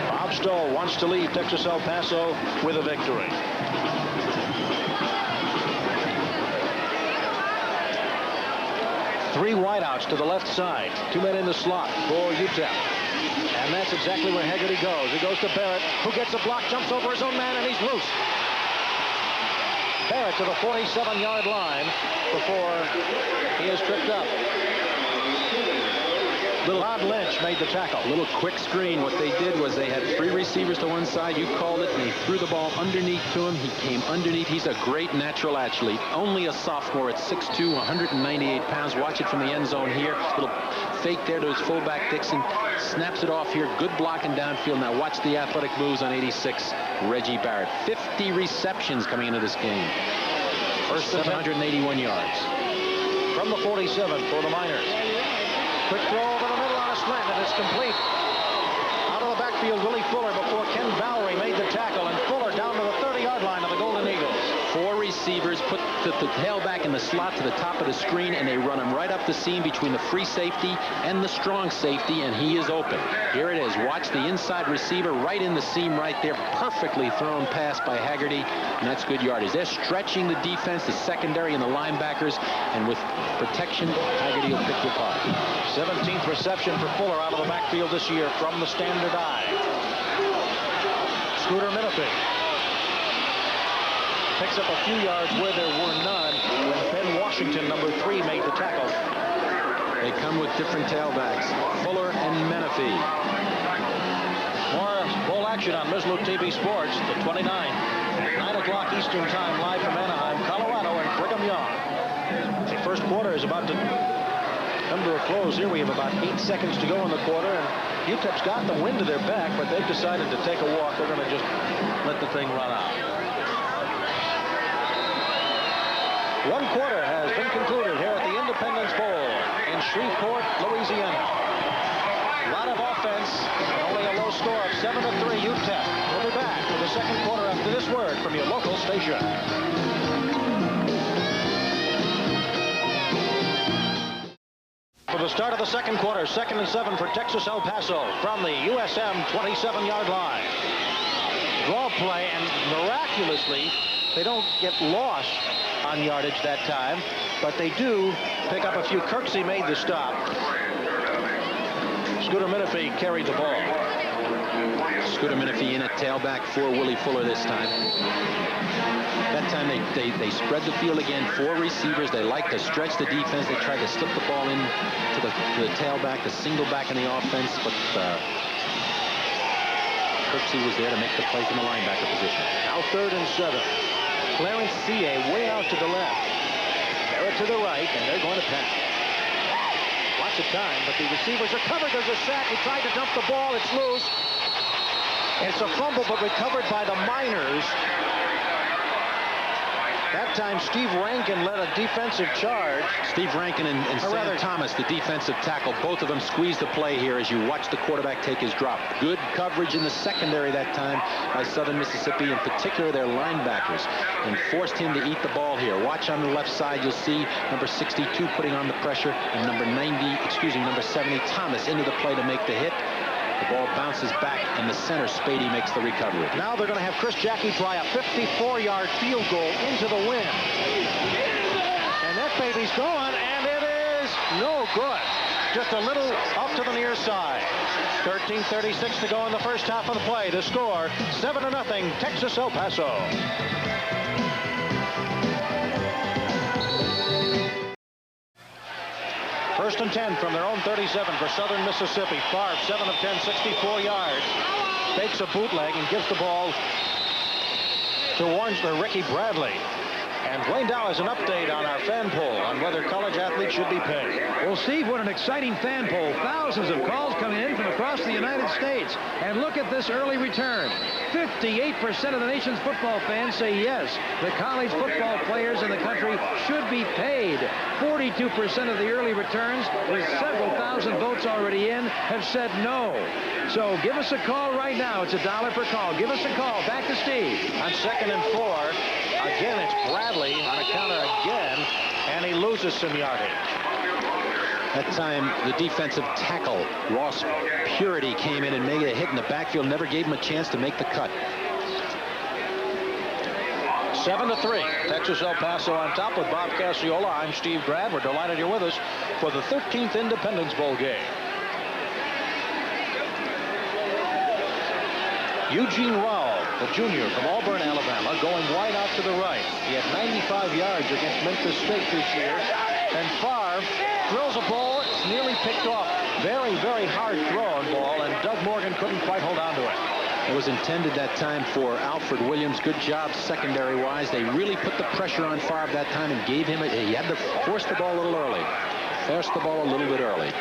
[SPEAKER 4] Bob Stoll wants to lead Texas El Paso with a victory. Three wideouts to the left side. Two men in the slot for UTEP. And that's exactly where Haggerty goes. He goes to Barrett, who gets a block, jumps over his own man, and he's loose. Barrett to the 47-yard line before he is tripped up. Rod Lynch made the tackle.
[SPEAKER 5] Little quick screen. What they did was they had three receivers to one side. You called it, and they threw the ball underneath to him. He came underneath. He's a great natural athlete. Only a sophomore at 6'2", 198 pounds. Watch it from the end zone here. Little fake there to his fullback, Dixon. Snaps it off here. Good blocking downfield. Now watch the athletic moves on 86, Reggie Barrett. 50 receptions coming into this game.
[SPEAKER 4] First
[SPEAKER 5] 781 yards.
[SPEAKER 4] From the 47 for the Miners. Quick throw over the middle on a slant, and it's complete. Out of the backfield, Willie Fuller before Ken Bowery made the tackle, and Fuller down to the 30-yard line of the Golden Eagles.
[SPEAKER 5] Four receivers put the tailback in the slot to the top of the screen, and they run him right up the seam between the free safety and the strong safety, and he is open. Here it is. Watch the inside receiver right in the seam right there. Perfectly thrown pass by Haggerty, and that's good yardage. They're stretching the defense, the secondary, and the linebackers, and with protection, Haggerty will pick you apart.
[SPEAKER 4] 17th reception for Fuller out of the backfield this year from the standard eye. Scooter Menifee picks up a few yards where there were none when Ben Washington, number 3, made the tackle.
[SPEAKER 5] They come with different tailbacks, Fuller and Menifee.
[SPEAKER 4] More bowl action on Mislo TV Sports, the 29th, 9 o'clock Eastern Time, live from Anaheim, Colorado, and Brigham Young. The first quarter is about to come to a close here. We have about 8 seconds to go in the quarter, and UTEP's got the wind to their back, but they've decided to take a walk. They're going to just let the thing run out. One quarter has been concluded here at the Independence Bowl in Shreveport, Louisiana. A lot of offense, and only a low score of 7-3 UTEP. We'll be back with the second quarter after this word from your local station. For the start of the second quarter, 2nd and 7 for Texas El Paso from the USM 27-yard line. Draw play, and miraculously, they don't get lost on yardage that time, but they do pick up a few. Kirksey made the stop. Scooter Menifee carried the ball.
[SPEAKER 5] Scooter Menifee in at tailback for Willie Fuller this time. That time they spread the field again. 4 receivers. They like to stretch the defense. They tried to slip the ball in to the tailback, the single back in the offense, but Kirksey was there to make the play from the linebacker position.
[SPEAKER 4] Now 3rd and 7. Clarence C.A. way out to the left. Barrett to the right, and they're going to pass. Lots of time, but the receivers are covered. There's a sack. He tried to dump the ball. It's loose. It's a fumble, but recovered by the Miners. That time, Steve Rankin led a defensive charge.
[SPEAKER 5] Steve Rankin and Sam Thomas, the defensive tackle, both of them squeezed the play here as you watch the quarterback take his drop. Good coverage in the secondary that time by Southern Mississippi, in particular their linebackers, and forced him to eat the ball here. Watch on the left side, you'll see number 62 putting on the pressure, and number 70, Thomas into the play to make the hit. The ball bounces back, and the center, Spady, makes the recovery.
[SPEAKER 4] Now they're going to have Chris Jackie try a 54-yard field goal into the wind. And that baby's going, and it is no good. Just a little up to the near side. 13:36 to go in the first half of the play. The score, 7-0, Texas El Paso. First and 10 from their own 37 for Southern Mississippi. Favre, 7 of 10, 64 yards. Takes a bootleg and gives the ball to Ricky Bradley. And Blaine Dow has an update on our fan poll on whether college athletes should be paid.
[SPEAKER 11] Well, Steve, what an exciting fan poll. Thousands of calls coming in from across the United States. And look at this early return. 58% of the nation's football fans say yes, the college football players in the country should be paid. 42% of the early returns, with several thousand votes already in, have said no. So give us a call right now. It's $1 per call. Give us a call. Back to Steve.
[SPEAKER 4] On 2nd and 4, again, it's Bradley on a counter again, and he loses some yardage.
[SPEAKER 5] That time, the defensive tackle, Ross Purity, came in and made a hit in the backfield, never gave him a chance to make the cut.
[SPEAKER 4] 7-3, Texas El Paso on top with Bob Cassiola. I'm Steve Grad. We're delighted you're with us for the 13th Independence Bowl game. Eugene Rowell, the junior from Auburn, Alabama, going wide out to the right. He had 95 yards against Memphis State this year. And Favre drills a ball. It's nearly picked off. Very, very hard throwing ball, and Doug Morgan couldn't quite hold on to it.
[SPEAKER 5] It was intended that time for Alfred Williams. Good job secondary-wise. They really put the pressure on Favre that time and gave him he had to force the ball a little early. Force the ball a little bit early.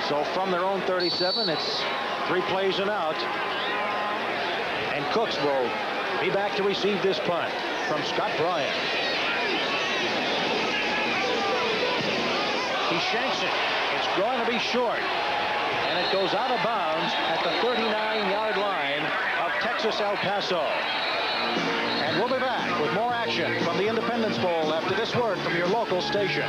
[SPEAKER 4] So from their own 37, it's 3 plays and out. And Cooks will be back to receive this punt from Scott Bryant. He shanks it. It's going to be short. And it goes out of bounds at the 39-yard line of Texas El Paso. And we'll be back with more action from the Independence Bowl after this word from your local station.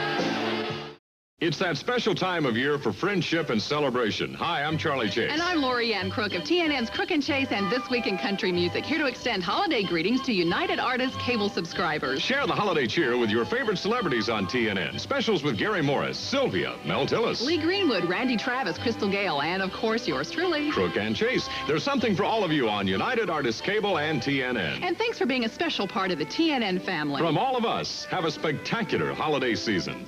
[SPEAKER 12] It's that special time of year for friendship and celebration. Hi, I'm Charlie Chase.
[SPEAKER 13] And I'm Lori Ann Crook of TNN's Crook and Chase and This Week in Country Music, here to extend holiday greetings to United Artists cable subscribers.
[SPEAKER 12] Share the holiday cheer with your favorite celebrities on TNN. Specials with Gary Morris, Sylvia, Mel Tillis,
[SPEAKER 13] Lee Greenwood, Randy Travis, Crystal Gale, and of course yours truly,
[SPEAKER 12] Crook and Chase. There's something for all of you on United Artists Cable and TNN.
[SPEAKER 13] And thanks for being a special part of the TNN family.
[SPEAKER 12] From all of us, have a spectacular holiday season.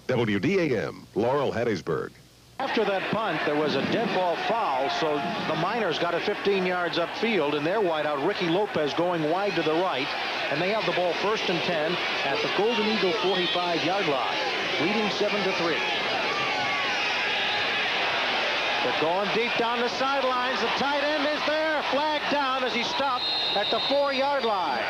[SPEAKER 14] WDAM, Laurel, Hattiesburg.
[SPEAKER 4] After that punt, there was a dead ball foul, so the Miners got it 15 yards upfield, and their wideout, Ricky Lopez, going wide to the right, and they have the ball 1st and 10 at the Golden Eagle 45-yard line, leading 7-3. They're going deep down the sidelines. The tight end is there, flag down as he stopped at the 4-yard line.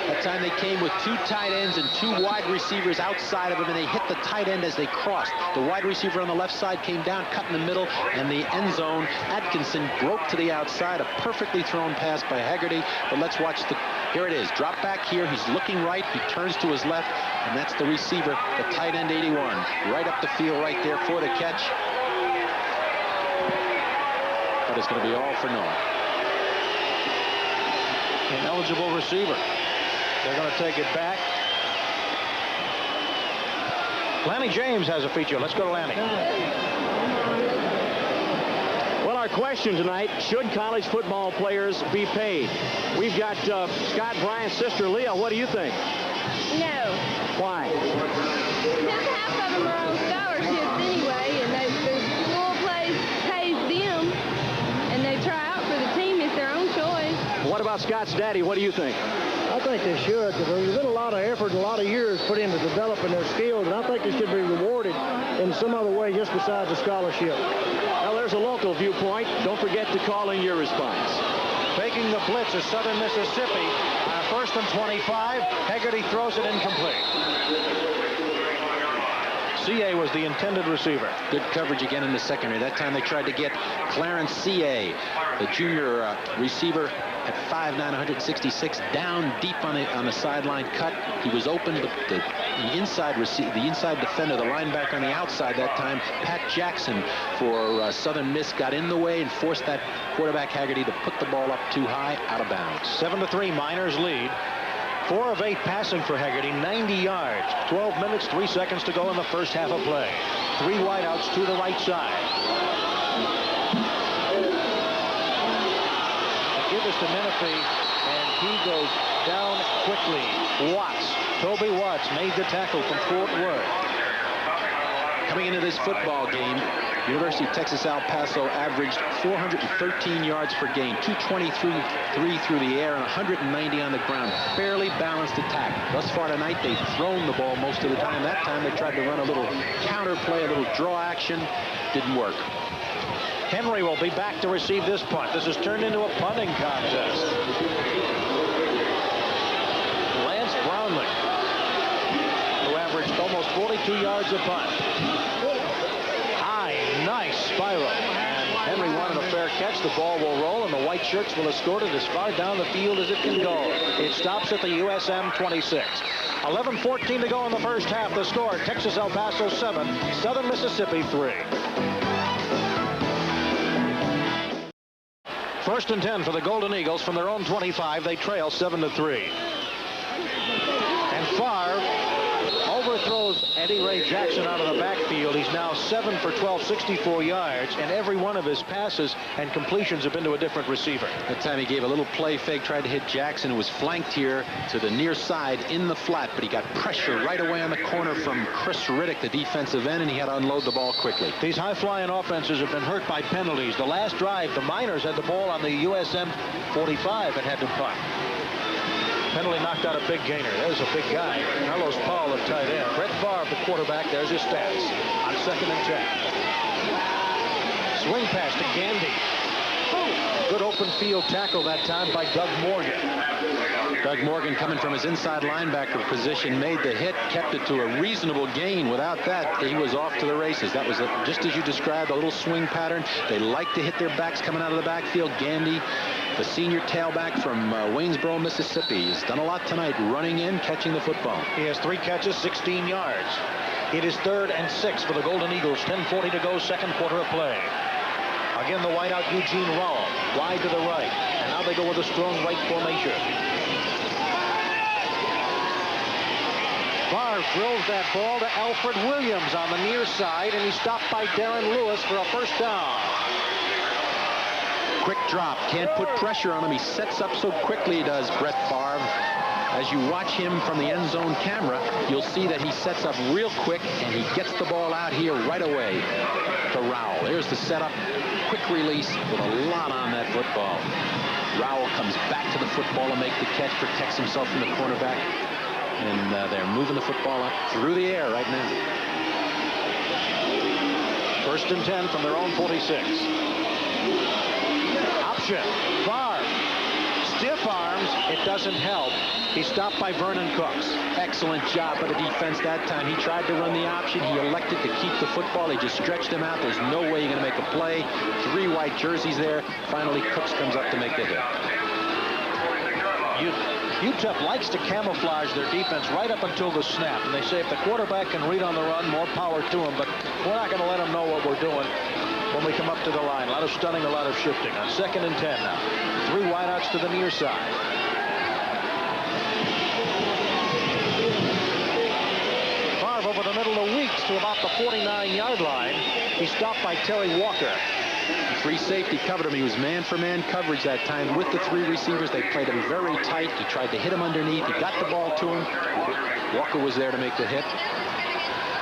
[SPEAKER 5] That time they came with 2 tight ends and 2 wide receivers outside of him, and they hit the tight end as they crossed. The wide receiver on the left side came down, cut in the middle, and the end zone, Atkinson broke to the outside. A perfectly thrown pass by Haggerty. But let's watch here it is. Drop back here. He's looking right. He turns to his left, and that's the receiver, the tight end 81. Right up the field right there for the catch. But it's going to be all for naught.
[SPEAKER 4] An eligible receiver. They're going to take it back. Lanny James has a feature. Let's go to Lanny.
[SPEAKER 15] Well, our question tonight, should college football players be paid? We've got Scott Bryant's sister, Leah. What do you think?
[SPEAKER 16] No.
[SPEAKER 15] Why?
[SPEAKER 16] Because half of them are on scholarships anyway, and the school pays them, and they try out for the team. It's their own choice.
[SPEAKER 15] What about Scott's daddy? What do you think?
[SPEAKER 17] I think they should, because there's been a lot of effort and a lot of years put into developing their skills, and I think they should be rewarded in some other way just besides a scholarship.
[SPEAKER 15] Well, there's a local viewpoint. Don't forget to call in your response.
[SPEAKER 4] Faking the blitz is Southern Mississippi. 1st and 25. Haggerty throws it incomplete. C.A. was the intended receiver.
[SPEAKER 5] Good coverage again in the secondary. That time they tried to get Clarence C.A., the junior receiver at 5'9", 166, down deep on the sideline cut. He was open, but the inside defender, the linebacker on the outside that time, Pat Jackson for Southern Miss, got in the way and forced that quarterback Haggerty to put the ball up too high, out of bounds.
[SPEAKER 4] 7-3, Miners lead. 4 of 8 passing for Haggerty, 90 yards. 12 minutes, 3 seconds to go in the first half of play. 3 wideouts to the right side. Give this to Menifee, and he goes down quickly. Toby Watts made the tackle from Fort Worth.
[SPEAKER 5] Coming into this football game, University of Texas El Paso averaged 413 yards per game, 223 through the air, and 190 on the ground. Fairly balanced attack. Thus far tonight, they've thrown the ball most of the time. That time they tried to run a little counter play, a little draw action. Didn't work.
[SPEAKER 4] Henry will be back to receive this punt. This has turned into a punting contest. Lance Brownlee, who averaged almost 42 yards a punt. High, nice spiral. And Henry wanted a fair catch. The ball will roll, and the white shirts will escort it as far down the field as it can go. It stops at the USM 26. 11:14 to go in the first half. The score, Texas El Paso 7, Southern Mississippi 3. First and 10 for the Golden Eagles from their own 25. They trail 7-3. And Favre overthrows Eddie Ray Jackson out of the backfield. He's now 7 for 12, 64 yards, and every one of his passes and completions have been to a different receiver.
[SPEAKER 5] That time he gave a little play fake, tried to hit Jackson, who was flanked here to the near side in the flat, but he got pressure right away on the corner from Chris Riddick, the defensive end, and he had to unload the ball quickly.
[SPEAKER 4] These high-flying offenses have been hurt by penalties. The last drive, the Miners had the ball on the USM 45 and had to punt. Penalty knocked out a big gainer. There's a big guy. Carlos Paul, the tight end. Brett Favre, the quarterback. There's his stats on 2nd and 10. Swing pass to Gandy. Good open field tackle that time by Doug Morgan.
[SPEAKER 5] Doug Morgan, coming from his inside linebacker position, made the hit, kept it to a reasonable gain. Without that, he was off to the races. That was, just as you described, a little swing pattern. They like to hit their backs coming out of the backfield. Gandy, the senior tailback from Waynesboro, Mississippi, has done a lot tonight, running in, catching the football.
[SPEAKER 4] He has 3 catches, 16 yards. It is 3rd and 6 for the Golden Eagles. 10:40 to go, second quarter of play. Again, the wideout Eugene Rowell, wide to the right. And now they go with a strong right formation. Favre drills that ball to Alfred Williams on the near side, and he's stopped by Darren Lewis for a first down.
[SPEAKER 5] Quick drop, can't put pressure on him. He sets up so quickly, he does, Brett Favre. As you watch him from the end zone camera, you'll see that he sets up real quick, and he gets the ball out here right away to Rowell. There's the setup, quick release with a lot on that football. Rowell comes back to the football to make the catch, protects himself from the cornerback, and they're moving the football up through the air right now.
[SPEAKER 4] 1st and 10 from their own 46. Option, Favre, stiff arms, it doesn't help. He's stopped by Vernon Cooks.
[SPEAKER 5] Excellent job by the defense that time. He tried to run the option. He elected to keep the football. He just stretched him out. There's no way you're going to make a play. 3 white jerseys there. Finally, Cooks comes up to make the hit.
[SPEAKER 4] UTEP likes to camouflage their defense right up until the snap. And they say if the quarterback can read on the run, more power to him. But we're not going to let him know what we're doing when we come up to the line. A lot of stunning, a lot of shifting. On 2nd and 10 now. 3 wideouts to the near side. Favre over the middle of Weeks to about the 49-yard line. He's stopped by Terry Walker.
[SPEAKER 5] Free safety covered him. He was man-for-man coverage that time with the 3 receivers. They played him very tight. He tried to hit him underneath. He got the ball to him. Walker was there to make the hit.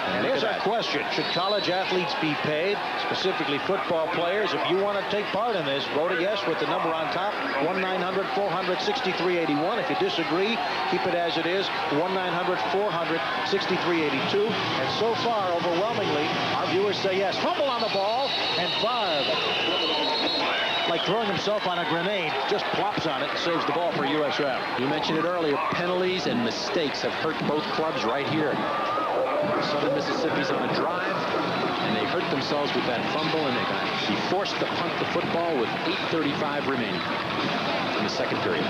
[SPEAKER 4] And here's our question. Should college athletes be paid, specifically football players? If you want to take part in this, vote a yes with the number on top, 1-900-400-6381. If you disagree, keep it as it is, 1-900-400-6382. And so far, overwhelmingly, our viewers say yes. Fumble on the ball, and Favre, like throwing himself on a grenade, just plops on it and saves the ball for USM.
[SPEAKER 5] You mentioned it earlier. Penalties and mistakes have hurt both clubs right here. Southern Mississippi's on a drive, and they hurt themselves with that fumble, and they're going to be forced to punt the football with 8:35 remaining in the second period.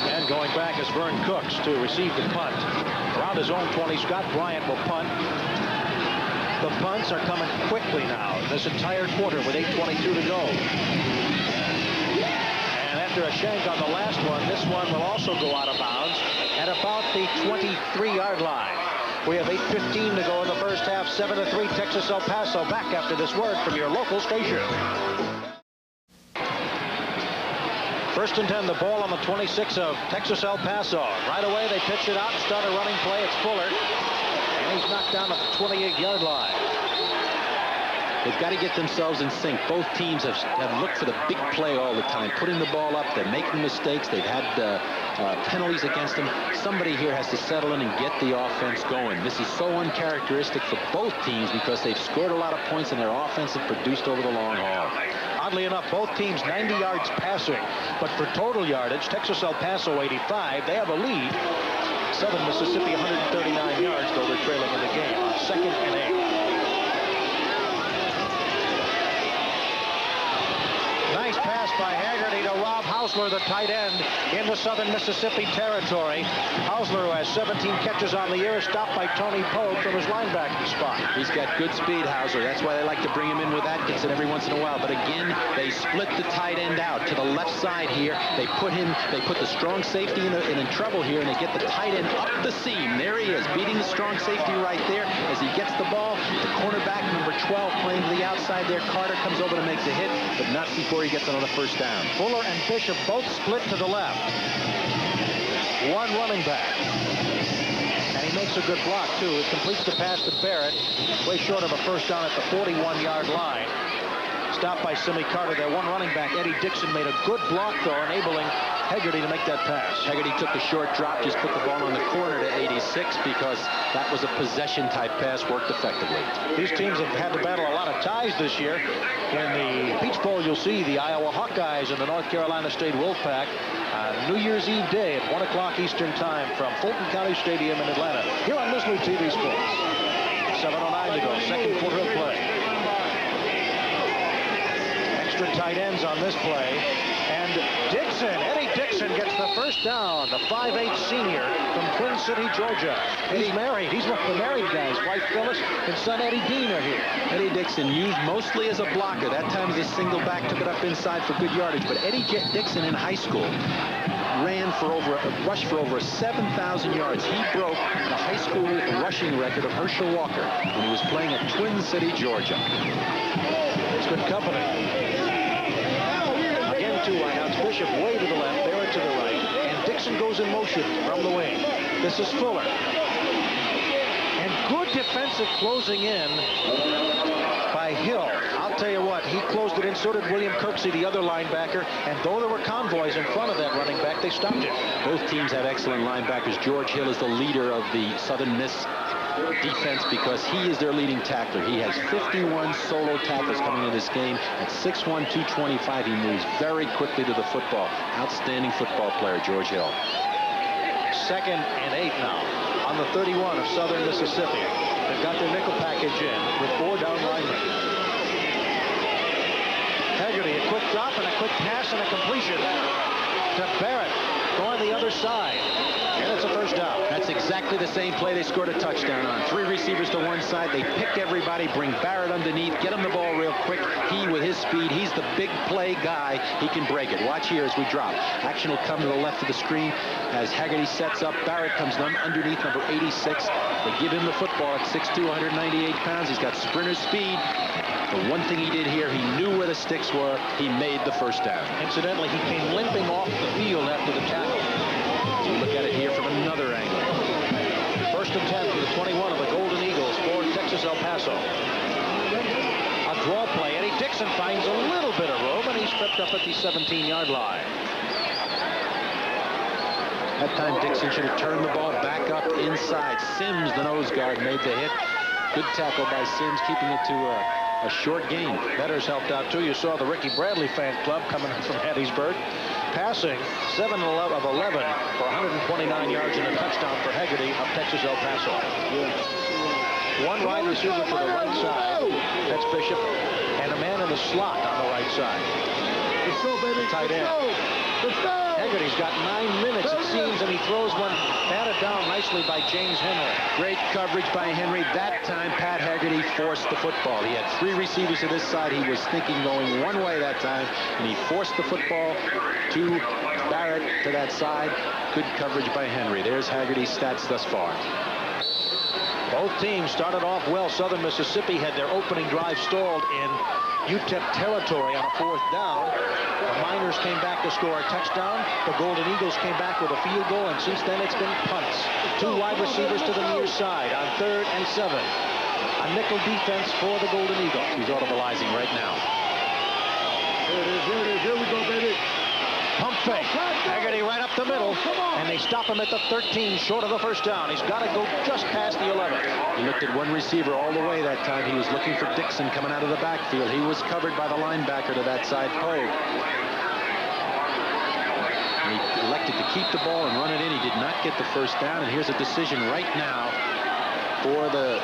[SPEAKER 4] And going back is Vern Cooks to receive the punt. Around his own 20, Scott Bryant will punt. The punts are coming quickly now, this entire quarter with 8:22 to go. And after a shank on the last one, this one will also go out of bounds at about the 23-yard line. We have 8:15 to go in the first half. 7-3, Texas El Paso. Back after this word from your local station. 1st and 10, the ball on the 26 of Texas El Paso. Right away, they pitch it out and start a running play. It's Fuller, and he's knocked down at the 28-yard line.
[SPEAKER 5] They've got to get themselves in sync. Both teams have looked for the big play all the time, putting the ball up. They're making mistakes. They've had penalties against them. Somebody here has to settle in and get the offense going. This is so uncharacteristic for both teams because they've scored a lot of points and their offense have produced over the long haul.
[SPEAKER 4] Oddly enough, both teams 90 yards passing, but for total yardage, Texas El Paso 85. They have a lead. Southern Mississippi 139 yards, though they're trailing in the game. 2nd and 8. Nice pass by Haggerty to Rob Hausler, the tight end, into Southern Mississippi territory. Hausler, who has 17 catches on the year, is stopped by Tony Pogue from his linebacking spot.
[SPEAKER 5] He's got good speed, Hausler. That's why they like to bring him in with Atkinson every once in a while. But again, they split the tight end out to the left side here. They put the strong safety in trouble here, and they get the tight end up the seam. There he is, beating the strong safety right there. As he gets the ball, the cornerback, number 12, playing to the outside there. Carter comes over to make the hit, but not before he gets another first down.
[SPEAKER 4] Fuller and Bishop both split to the left. One running back. And he makes a good block, too. It completes the pass to Barrett, way short of a first down at the 41-yard line. Stopped by Simi Carter there. One running back, Eddie Dixon, made a good block, though, enabling Haggerty to make that pass.
[SPEAKER 5] Haggerty took the short drop, just put the ball on the corner to 86 because that was a possession-type pass, worked effectively.
[SPEAKER 4] These teams have had to battle a lot of ties this year. In the Peach Bowl, you'll see the Iowa Hawkeyes and the North Carolina State Wolfpack on New Year's Eve day at 1 o'clock Eastern Time from Fulton County Stadium in Atlanta. Here on Missler TV Sports. 7:09 to go, second quarter of play. Extra tight ends on this play. And Dixon, Eddie Dixon gets the first down, the 5'8" senior from Twin City, Georgia. He's married. He's one of the married guys. Wife Phyllis and son Eddie Dean are here.
[SPEAKER 5] Eddie Dixon used mostly as a blocker. That time as a single back, took it up inside for good yardage. But Eddie Dixon in high school rushed for over 7,000 yards. He broke the high school rushing record of Herschel Walker when he was playing at Twin City, Georgia.
[SPEAKER 4] It's good company. Two wideouts, Bishop way to the left, Barrett to the right, and Dixon goes in motion from the wing. This is Fuller. And good defensive closing in by Hill. I'll tell you what, he closed it in, so did William Kirksey, the other linebacker, and though there were convoys in front of that running back, they stopped it.
[SPEAKER 5] Both teams have excellent linebackers. George Hill is the leader of the Southern Miss defense because he is their leading tackler. He has 51 solo tackles coming in this game. At 6'1", 225, he moves very quickly to the football. Outstanding football player, George Hill.
[SPEAKER 4] 2nd and 8 now on the 31 of Southern Mississippi. They've got their nickel package in with 4 down linemen. Haggerty, a quick drop and a quick pass and a completion to Barrett going the other side. And it's a first down.
[SPEAKER 5] That's exactly the same play they scored a touchdown on. 3 receivers to one side. They pick everybody, bring Barrett underneath, get him the ball real quick. He, with his speed, he's the big play guy. He can break it. Watch here as we drop. Action will come to the left of the screen as Haggerty sets up. Barrett comes underneath, number 86. They give him the football at 6'2", 198 pounds. He's got sprinter speed. The one thing he did here, he knew where the sticks were. He made the first down.
[SPEAKER 4] Incidentally, he came limping off the field after the tackle.
[SPEAKER 5] So we look at it here from another angle.
[SPEAKER 4] 1st and 10 for the 21 of the Golden Eagles for Texas El Paso. A draw play. Eddie Dixon finds a little bit of room, and he's tripped up at the 17-yard line.
[SPEAKER 5] That time Dixon should have turned the ball back up inside. Sims, the nose guard, made the hit. Good tackle by Sims, keeping it to a short gain.
[SPEAKER 4] Betters helped out, too. You saw the Ricky Bradley fan club coming from Hattiesburg. Passing 7 of 11 for 129 yards and a touchdown for Haggerty of Texas El Paso. One wide receiver to the right side. That's Bishop. And a man in the slot on the right side.
[SPEAKER 17] Let's go, baby.
[SPEAKER 4] Tight end.
[SPEAKER 17] Let's go.
[SPEAKER 4] Haggerty's got 9 minutes, it seems, and he throws one batted down nicely by James Henry.
[SPEAKER 5] Great coverage by Henry. That time, Pat Haggerty forced the football. He had 3 receivers to this side. He was thinking going one way that time, and he forced the football to Barrett to that side. Good coverage by Henry. There's Haggerty's stats thus far.
[SPEAKER 4] Both teams started off well. Southern Mississippi had their opening drive stalled in UTEP territory on a 4th down. The Miners came back to score a touchdown. The Golden Eagles came back with a field goal, and since then it's been punts. 2 wide receivers to the near side on 3rd and 7. A nickel defense for the Golden Eagles.
[SPEAKER 5] He's audibilizing right now.
[SPEAKER 17] Here it is, here it is. Here we go, baby.
[SPEAKER 4] Pump fake. Haggerty right up the middle. And they stop him at the 13, short of the first down. He's got to go just past the 11.
[SPEAKER 5] He looked at one receiver all the way that time. He was looking for Dixon coming out of the backfield. He was covered by the linebacker to that side, Pogue. And he elected to keep the ball and run it in. He did not get the first down. And here's a decision right now for the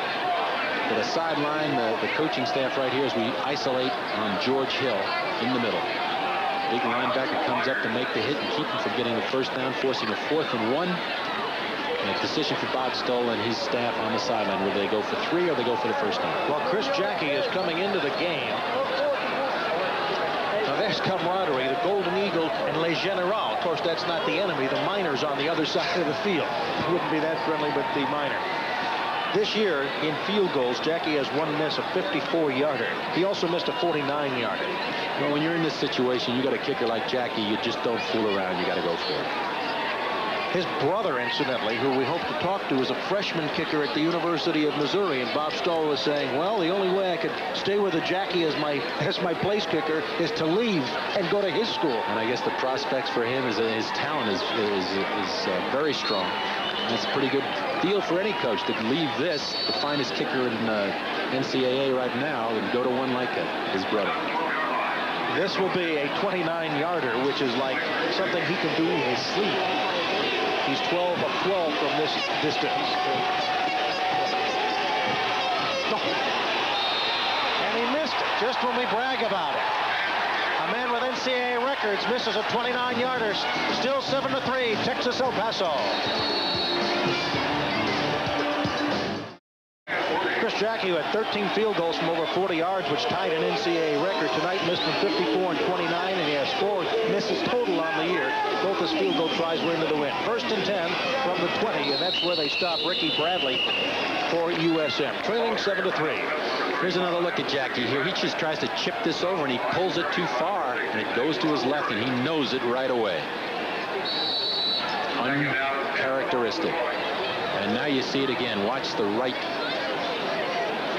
[SPEAKER 5] sideline, the coaching staff right here, as we isolate on George Hill in the middle. Big linebacker comes up to make the hit and keep him from getting the first down, forcing a 4th and 1. And a decision for Bob Stoll and his staff on the sideline. Will they go for 3 or they go for the first down?
[SPEAKER 4] Well, Chris Jackie is coming into the game. Now, there's camaraderie, the Golden Eagle and Les Generaux. Of course, that's not the enemy. The Miners on the other side of the field. Wouldn't be that friendly with the Miner. This year, in field goals, Jackie has one miss, a 54-yarder. He also missed a 49-yarder.
[SPEAKER 5] Well, when you're in this situation, you got a kicker like Jackie, you just don't fool around. You got to go for it.
[SPEAKER 4] His brother, incidentally, who we hope to talk to, is a freshman kicker at the University of Missouri. And Bob Stoll was saying, well, the only way I could stay with a Jackie as my place kicker is to leave and go to his school.
[SPEAKER 5] And I guess the prospects for him is his talent is very strong. That's a pretty good deal for any coach to leave this, to find his kicker in NCAA right now and go to one like his brother.
[SPEAKER 4] This will be a 29-yarder, which is like something he can do in his sleep. He's 12 of 12 from this distance. And he missed it just when we brag about it. A man with NCAA records misses a 29-yarder. Still 7-3, Texas El Paso. Chris Jackie, who had 13 field goals from over 40 yards, which tied an NCAA record tonight, missed from 54 and 29, and he has 4 misses total on the year. Both his field goal tries were into the wind. 1st and 10 from the 20, and that's where they stop Ricky Bradley for USM. Trailing 7-3.
[SPEAKER 5] Here's another look at Jackie here. He just tries to chip this over, and he pulls it too far, and it goes to his left, and he knows it right away. Uncharacteristic. And now you see it again. Watch the right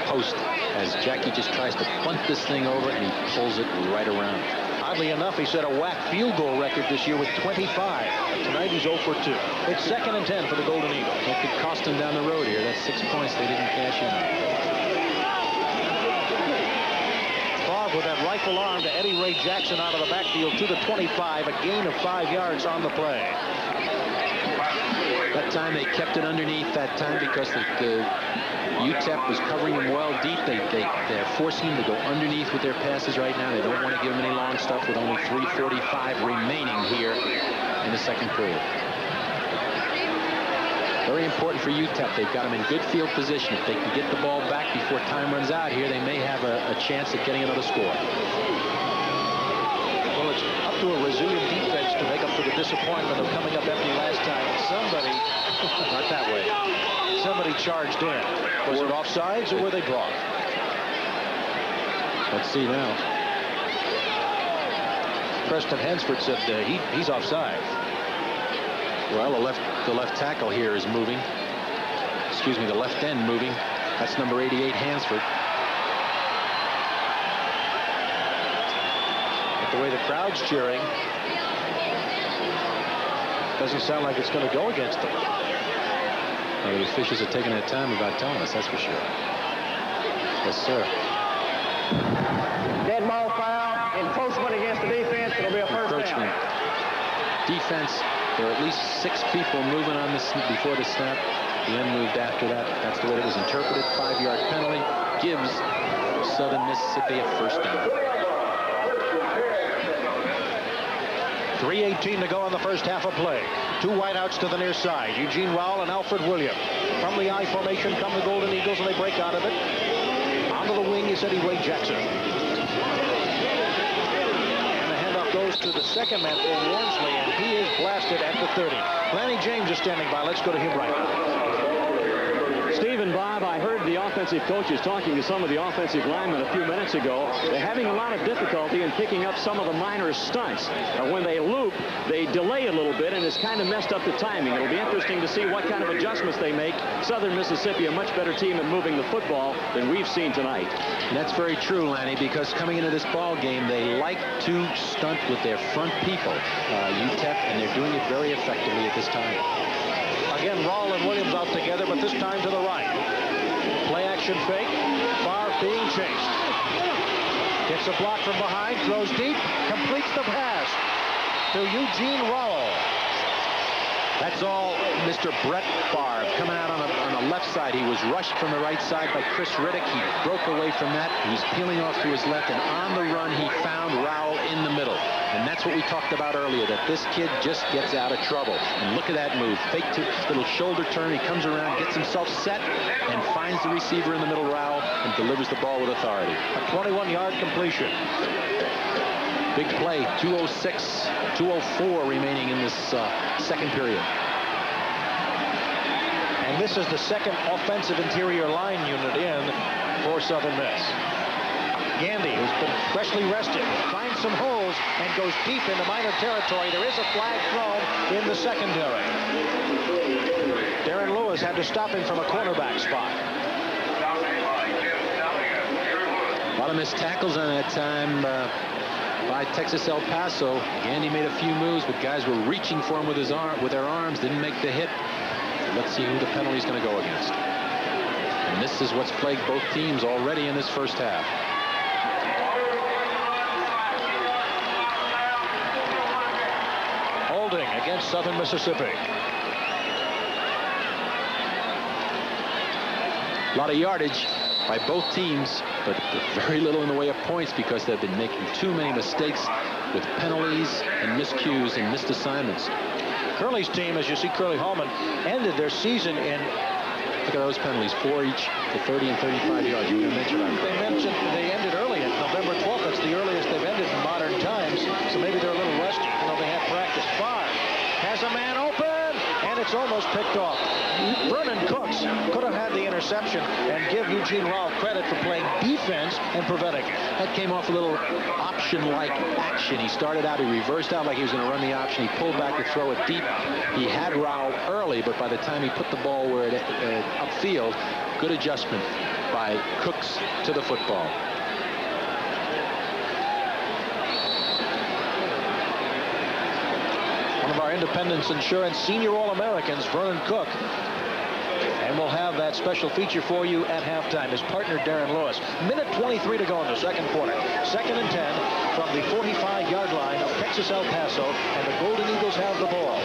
[SPEAKER 5] post as Jackie just tries to bunt this thing over, and he pulls it right around.
[SPEAKER 4] Oddly enough, he set a WAC field goal record this year with 25. Tonight he's 0 for 2. It's 2nd and 10 for the Golden Eagles.
[SPEAKER 5] That could cost him down the road here. That's 6 points they didn't cash in.
[SPEAKER 4] Fogg with that rifle arm to Eddie Ray Jackson out of the backfield to the 25. A gain of 5 yards on the play.
[SPEAKER 5] That time they kept it underneath that time because the UTEP was covering him well deep. They're forcing him to go underneath with their passes right now. They don't want to give him any long stuff with only 3:45 remaining here in the second period. Very important for UTEP. They've got him in good field position. If they can get the ball back before time runs out here, they may have a chance at getting another score.
[SPEAKER 4] Well, it's up to a resilient defense to make up for the disappointment of coming up empty last time. Somebody, not that way, somebody charged in. Was it offsides or were they blocked?
[SPEAKER 5] Let's see now.
[SPEAKER 4] Preston Hansford said he's offside.
[SPEAKER 5] Well, the left tackle here is moving. Excuse me, the left end moving. That's number 88, Hansford.
[SPEAKER 4] But the way the crowd's cheering, doesn't sound like it's going to go against them.
[SPEAKER 5] Well, the officials are taking their time about telling us, that's for sure. Yes, sir.
[SPEAKER 9] Dead ball foul, encroachment against the defense. It'll be a first down.
[SPEAKER 5] Defense, there are at least 6 people moving on this before the snap. The end moved after that. That's the way it was interpreted. 5-yard penalty gives Southern Mississippi a first down.
[SPEAKER 4] 3:18 to go on the first half of play. 2 wideouts to the near side. Eugene Rowell and Alfred Williams. From the I formation come the Golden Eagles, and they break out of it. Onto the wing is Eddie Ray Jackson. And the handoff goes to the second man for Wormsley, and he is blasted at the 30. Lanny James is standing by. Let's go to him right now.
[SPEAKER 15] Steve and Bob, I heard the offensive offensive coaches talking to some of the offensive linemen a few minutes ago. They're having a lot of difficulty in picking up some of the minor stunts. When they loop, they delay a little bit, and it's kind of messed up the timing. It'll be interesting to see what kind of adjustments they make. Southern Mississippi, a much better team at moving the football than we've seen tonight.
[SPEAKER 5] And that's very true, Lanny, because coming into this ball game, they like to stunt with their front people, UTEP, and they're doing it very effectively at this time.
[SPEAKER 4] Again, Rawl and Williams out together, but this time to the right. Play action fake. Favre being chased. Gets a block from behind, throws deep, completes the pass to Eugene Rawl.
[SPEAKER 5] That's all Mr. Brett Favre coming out on the left side. He was rushed from the right side by Chris Riddick. He broke away from that. He was peeling off to his left, and on the run, he found Rawl in the middle. And that's what we talked about earlier, that this kid just gets out of trouble. And look at that move. Fake little shoulder turn. He comes around, gets himself set, and finds the receiver in the middle, Rawl, and delivers the ball with authority.
[SPEAKER 4] A 21-yard completion.
[SPEAKER 5] Big play, 2:06, 2:04 remaining in this second period.
[SPEAKER 4] And this is the second offensive interior line unit in for Southern Miss. Gandy, who's been freshly rested, finds some holes and goes deep into minor territory. There is a flag thrown in the secondary. Darren Lewis had to stop him from a cornerback spot.
[SPEAKER 5] A lot of missed tackles on that time by Texas El Paso. Gandy made a few moves, but guys were reaching for him with their arms, didn't make the hit. Let's see who the penalty is going to go against. And this is what's plagued both teams already in this first half.
[SPEAKER 4] Holding against Southern Mississippi.
[SPEAKER 5] A lot of yardage by both teams, but very little in the way of points because they've been making too many mistakes with penalties and miscues and missed assignments.
[SPEAKER 4] Curley's team, as you see, Curly Hallman, ended their season in...
[SPEAKER 5] Look at those penalties, 4 each to 30 and 35 yards. You mentioned that.
[SPEAKER 4] They mentioned they ended early at November 12th. That's the earliest they've ended in modern times. So maybe they're a little rusty, even though they had practice. Favre has a man open, and it's almost picked off. Vernon Cooks could have had the interception and give Eugene Rawl credit for playing defense and preventing it.
[SPEAKER 5] That came off a little option-like action. He started out, he reversed out like he was going to run the option. He pulled back to throw it deep. He had Rawl early, but by the time he put the ball where it upfield, good adjustment by Cooks to the football.
[SPEAKER 4] One of our Independence Insurance Senior All-Americans, Vernon Cook. And we'll have that special feature for you at halftime. His partner, Darren Lewis. Minute 23 to go in the second quarter. 2nd and 10 from the 45-yard line of Texas El Paso, and the Golden Eagles have the ball.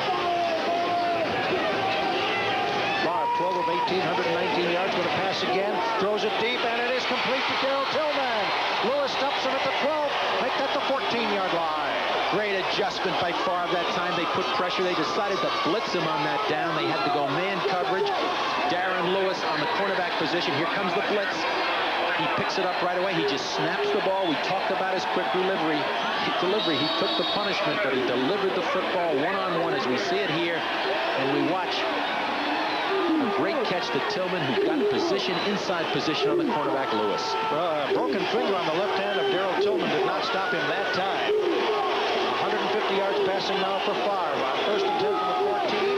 [SPEAKER 4] Favre, 12 of 18, 119 yards, going to pass again. Throws it deep, and it is complete to Darrell Tillman. Lewis stops him at the 12. Make that the 14-yard line.
[SPEAKER 5] Great adjustment by Favre that time. They put pressure. They decided to blitz him on that down. They had to go man coverage. Darren Lewis on the cornerback position. Here comes the blitz. He picks it up right away. He just snaps the ball. We talked about his quick delivery. He took the punishment, but he delivered the football one-on-one as we see it here. And we watch a great catch to Tillman, who got position, inside position on the cornerback, Lewis.
[SPEAKER 4] Well, a broken finger on the left hand of Darrell Tillman did not stop him that time. 150 yards passing now for Favre. On 1st and 10 from the 14.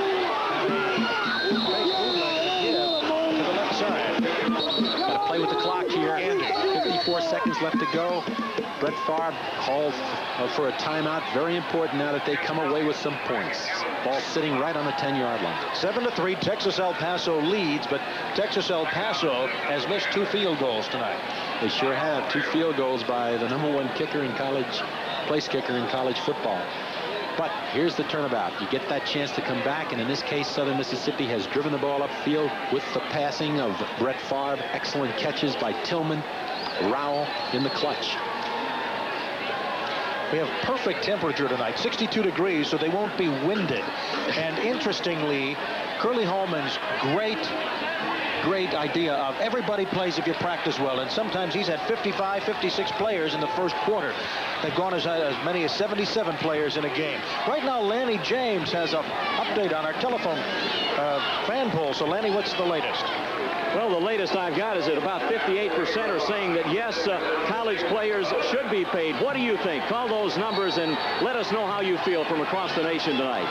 [SPEAKER 4] To the left side.
[SPEAKER 5] Got to play with the clock here. 54 seconds left to go. Brett Favre called for a timeout. Very important now that they come away with some points. Ball sitting right on the 10-yard line.
[SPEAKER 4] 7-3, Texas El Paso leads, but Texas El Paso has missed 2 field goals tonight.
[SPEAKER 5] They sure have. 2 field goals by the #1 kicker in college, place kicker in college football. But here's the turnabout. You get that chance to come back, and in this case, Southern Mississippi has driven the ball upfield with the passing of Brett Favre. Excellent catches by Tillman. Rawl in the clutch.
[SPEAKER 4] We have perfect temperature tonight, 62 degrees, so they won't be winded. And interestingly, Curly Hallman's great idea of everybody plays if you practice well, and sometimes he's had 55, 56 players in the first quarter. They've gone as many as 77 players in a game. Right now, Lanny James has an update on our telephone fan poll. So, Lanny, what's the latest?
[SPEAKER 15] Well, the latest I've got is that about 58% are saying that, yes, college players should be paid. What do you think? Call those numbers and let us know how you feel from across the nation tonight.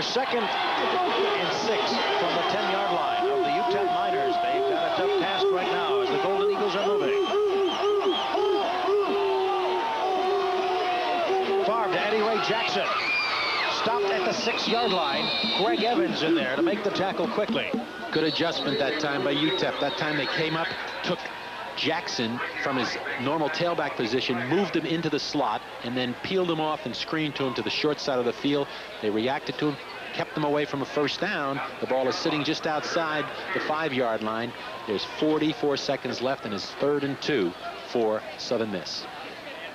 [SPEAKER 4] Second and 6 from the 10-yard line of the UTEP Miners. They've got a tough task right now as the Golden Eagles are moving. Favre to Eddie Ray Jackson. Stopped at the 6-yard line. Greg Evans in there to make the tackle quickly.
[SPEAKER 5] Good adjustment that time by UTEP. That time they came up, took Jackson from his normal tailback position, moved him into the slot, and then peeled him off and screened to him to the short side of the field. They reacted to him, kept them away from a first down. The ball is sitting just outside the 5-yard line. There's 44 seconds left, and it's 3rd and 2 for Southern Miss.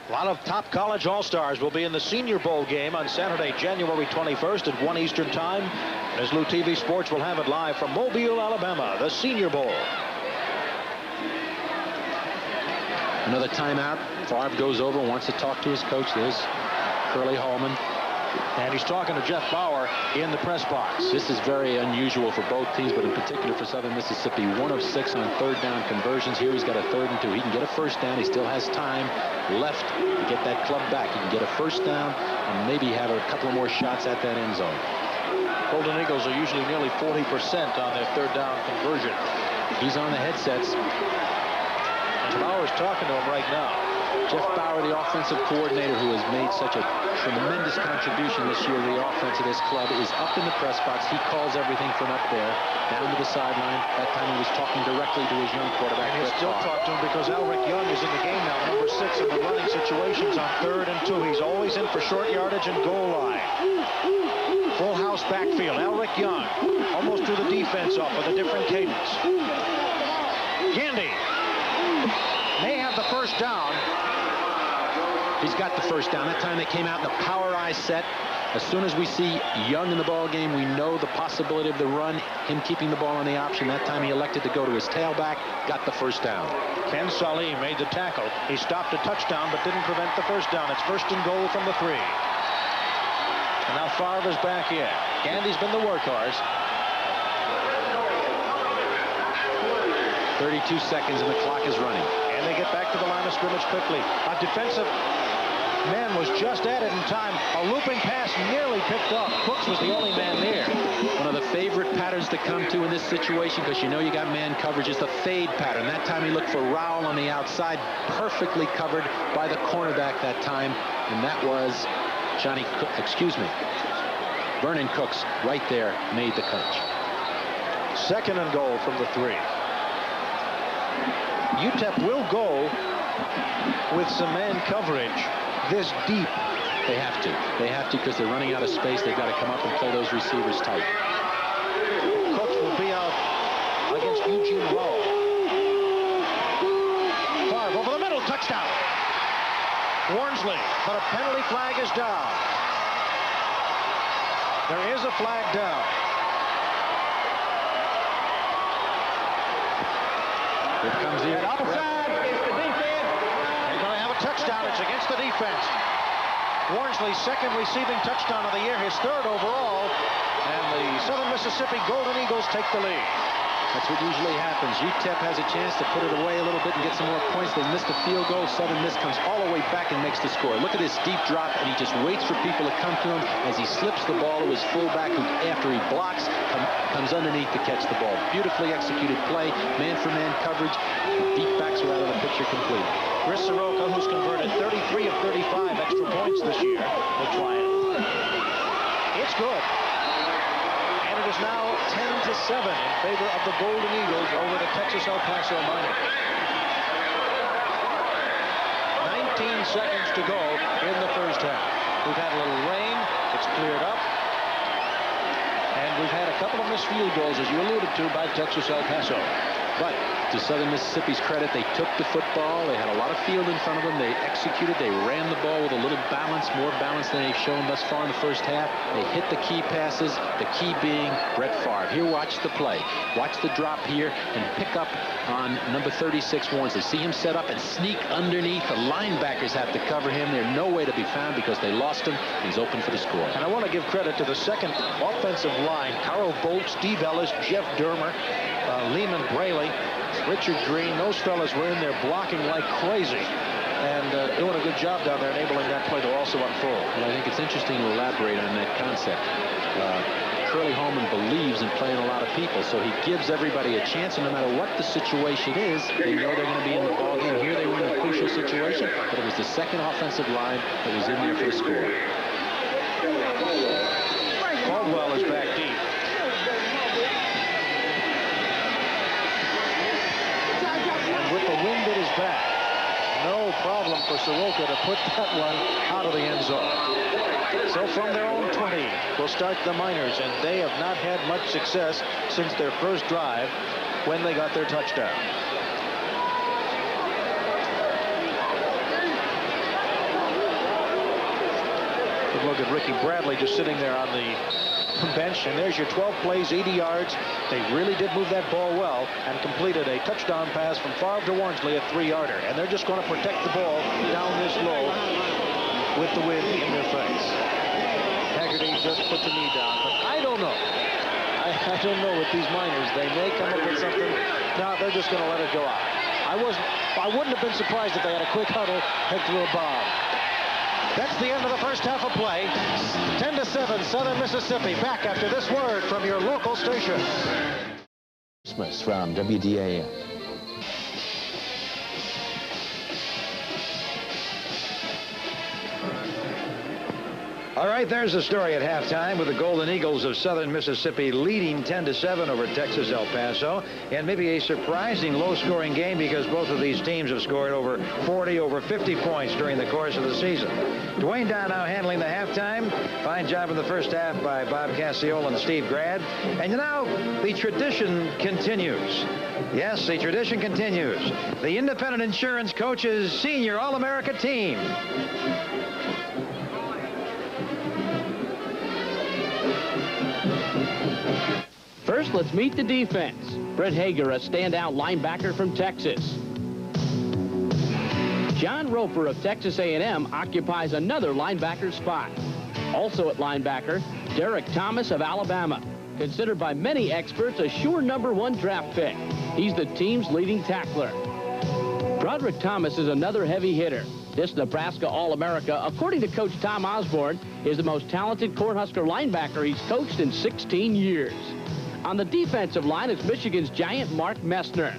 [SPEAKER 4] A lot of top college all-stars will be in the Senior Bowl game on Saturday, January 21st at 1 Eastern Time. As Blue TV Sports will have it live from Mobile, Alabama, the Senior Bowl.
[SPEAKER 5] Another timeout. Favre goes over, wants to talk to his coach. There's Curly Hallman.
[SPEAKER 4] And he's talking to Jeff Bauer in the press box.
[SPEAKER 5] This is very unusual for both teams, but in particular for Southern Mississippi. 1 of 6 on 3rd down conversions. Here he's got a 3rd and 2. He can get a first down. He still has time left to get that club back. He can get a first down and maybe have a couple of more shots at that end zone.
[SPEAKER 4] Golden Eagles are usually nearly 40% on their 3rd down conversion.
[SPEAKER 5] He's on the headsets.
[SPEAKER 4] And Bauer's talking to him right now.
[SPEAKER 5] Jeff Bauer, the offensive coordinator, who has made such a tremendous contribution this year to the offense of this club, is up in the press box. He calls everything from up there, down to the sideline. That time he was talking directly to his young quarterback.
[SPEAKER 4] And he'll still talk to him because Alric Young is in the game now, number 6 in the running situations on 3rd and 2. He's always in for short yardage and goal line. Full house backfield. Alric Young almost threw the defense off with a different cadence. Gandy may have the first down.
[SPEAKER 5] He's got the first down. That time they came out in the power eye set. As soon as we see Young in the ball game, we know the possibility of the run, him keeping the ball on the option. That time he elected to go to his tailback, got the first down.
[SPEAKER 4] Ken Salim made the tackle. He stopped a touchdown but didn't prevent the first down. It's 1st and goal from the 3. And now Favre is back in. Gandy's been the workhorse.
[SPEAKER 5] 32 seconds and the clock is running.
[SPEAKER 4] And they get back to the line of scrimmage quickly. A defensive man was just at it in time. A looping pass nearly picked off. Cooks was the only man there.
[SPEAKER 5] One of the favorite patterns to come to in this situation, because you know you got man coverage, is the fade pattern. That time he looked for Rowell on the outside, perfectly covered by the cornerback that time, and that was Vernon Cooks right there made the catch.
[SPEAKER 4] 2nd and goal from the 3. UTEP will go with some man coverage this deep.
[SPEAKER 5] They have to. They have to because they're running out of space. They've got to come up and play those receivers tight.
[SPEAKER 4] Cooks will be out against Eugene Rowell. Favre over the middle, touchdown. Wormsley, but a penalty flag is down. There is a flag down.
[SPEAKER 5] Here comes the
[SPEAKER 4] outside. It's the defense. They're going to have a touchdown. It's against the defense. Wormsley's 2nd receiving touchdown of the year, his 3rd overall, and the Southern Mississippi Golden Eagles take the lead.
[SPEAKER 5] That's what usually happens. UTEP has a chance to put it away a little bit and get some more points. They missed a field goal. Southern Miss comes all the way back and makes the score. Look at this deep drop, and he just waits for people to come to him as he slips the ball to his fullback, who, after he blocks, comes underneath to catch the ball. Beautifully executed play, man-for-man coverage. Deep backs are out of the picture completely.
[SPEAKER 4] Chris Soroka, who's converted 33 of 35 extra points this year, will try it. It's good. And it is now 10-7 in favor of the Golden Eagles over the Texas El Paso Miners. 19 seconds to go in the first half. We've had a little rain. It's cleared up. And we've had a couple of missed field goals, as you alluded to, by Texas El Paso.
[SPEAKER 5] But to Southern Mississippi's credit, they took the football. They had a lot of field in front of them. They executed. They ran the ball with a little balance, more balance than they've shown thus far in the first half. They hit the key passes, the key being Brett Favre. Here, watch the play. Watch the drop here and pick up on number 36, Warnsley. See him set up and sneak underneath. The linebackers have to cover him. They're nowhere to be found because they lost him. He's open for the score.
[SPEAKER 4] And I want to give credit to the second offensive line. Carl Bolt, Steve Ellis, Jeff Dermer, Lehman Braley, Richard Green. Those fellas were in there blocking like crazy and doing a good job down there, enabling that play to also unfold.
[SPEAKER 5] Well, I think it's interesting to elaborate on that concept. Curly Holman believes in playing a lot of people, so he gives everybody a chance, and no matter what the situation is, they know they're going to be in the ball game. Here they were in a crucial situation, but it was the second offensive line that was in there for the score.
[SPEAKER 4] Caldwell is back deep. And with the wind at his back, no problem for Soroka to put that one out of the end zone. So from their own 20, will start the Miners, and they have not had much success since their first drive when they got their touchdown. Good look at Ricky Bradley just sitting there on the bench, and there's your 12 plays, 80 yards. They really did move that ball well and completed a touchdown pass from Favre to Warnsley, a 3-yarder. And they're just going to protect the ball down this low with the wind in their face. Haggerty just put the knee down, but I don't know. I don't know with these Miners. They may come up with something. No, they're just going to let it go out. I wouldn't have been surprised if they had a quick huddle and threw a bomb. That's the end of the first half of play. 10-7, Southern Mississippi. Back after this word from your local station.
[SPEAKER 18] Christmas from WDAM.
[SPEAKER 6] All right, there's the story at halftime with the Golden Eagles of Southern Mississippi leading 10-7 over Texas El Paso, and maybe a surprising low-scoring game because both of these teams have scored over 40, over 50 points during the course of the season. Dwayne Dow now handling the halftime. Fine job in the first half by Bob Cassiola and Steve Grad. And now the tradition continues. Yes, the tradition continues. The Independent Insurance Coach's Senior All-America team.
[SPEAKER 7] First, let's meet the defense. Brett Hager, a standout linebacker from Texas. John Roper of Texas A&M occupies another linebacker spot. Also at linebacker, Derek Thomas of Alabama, considered by many experts a sure #1 draft pick. He's the team's leading tackler. Broderick Thomas is another heavy hitter. This Nebraska All-America, according to Coach Tom Osborne, is the most talented Cornhusker linebacker he's coached in 16 years. On the defensive line is Michigan's giant Mark Messner.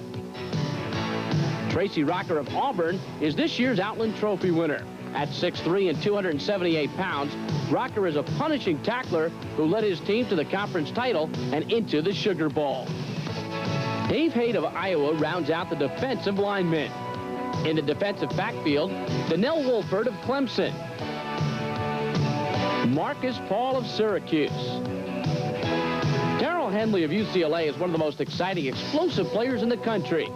[SPEAKER 7] Tracy Rocker of Auburn is this year's Outland Trophy winner. At 6'3" and 278 pounds, Rocker is a punishing tackler who led his team to the conference title and into the Sugar Bowl. Dave Haight of Iowa rounds out the defensive linemen. In the defensive backfield, Donnell Wolford of Clemson. Marcus Paul of Syracuse. Darrell Henley of UCLA is one of the most exciting, explosive players in the country.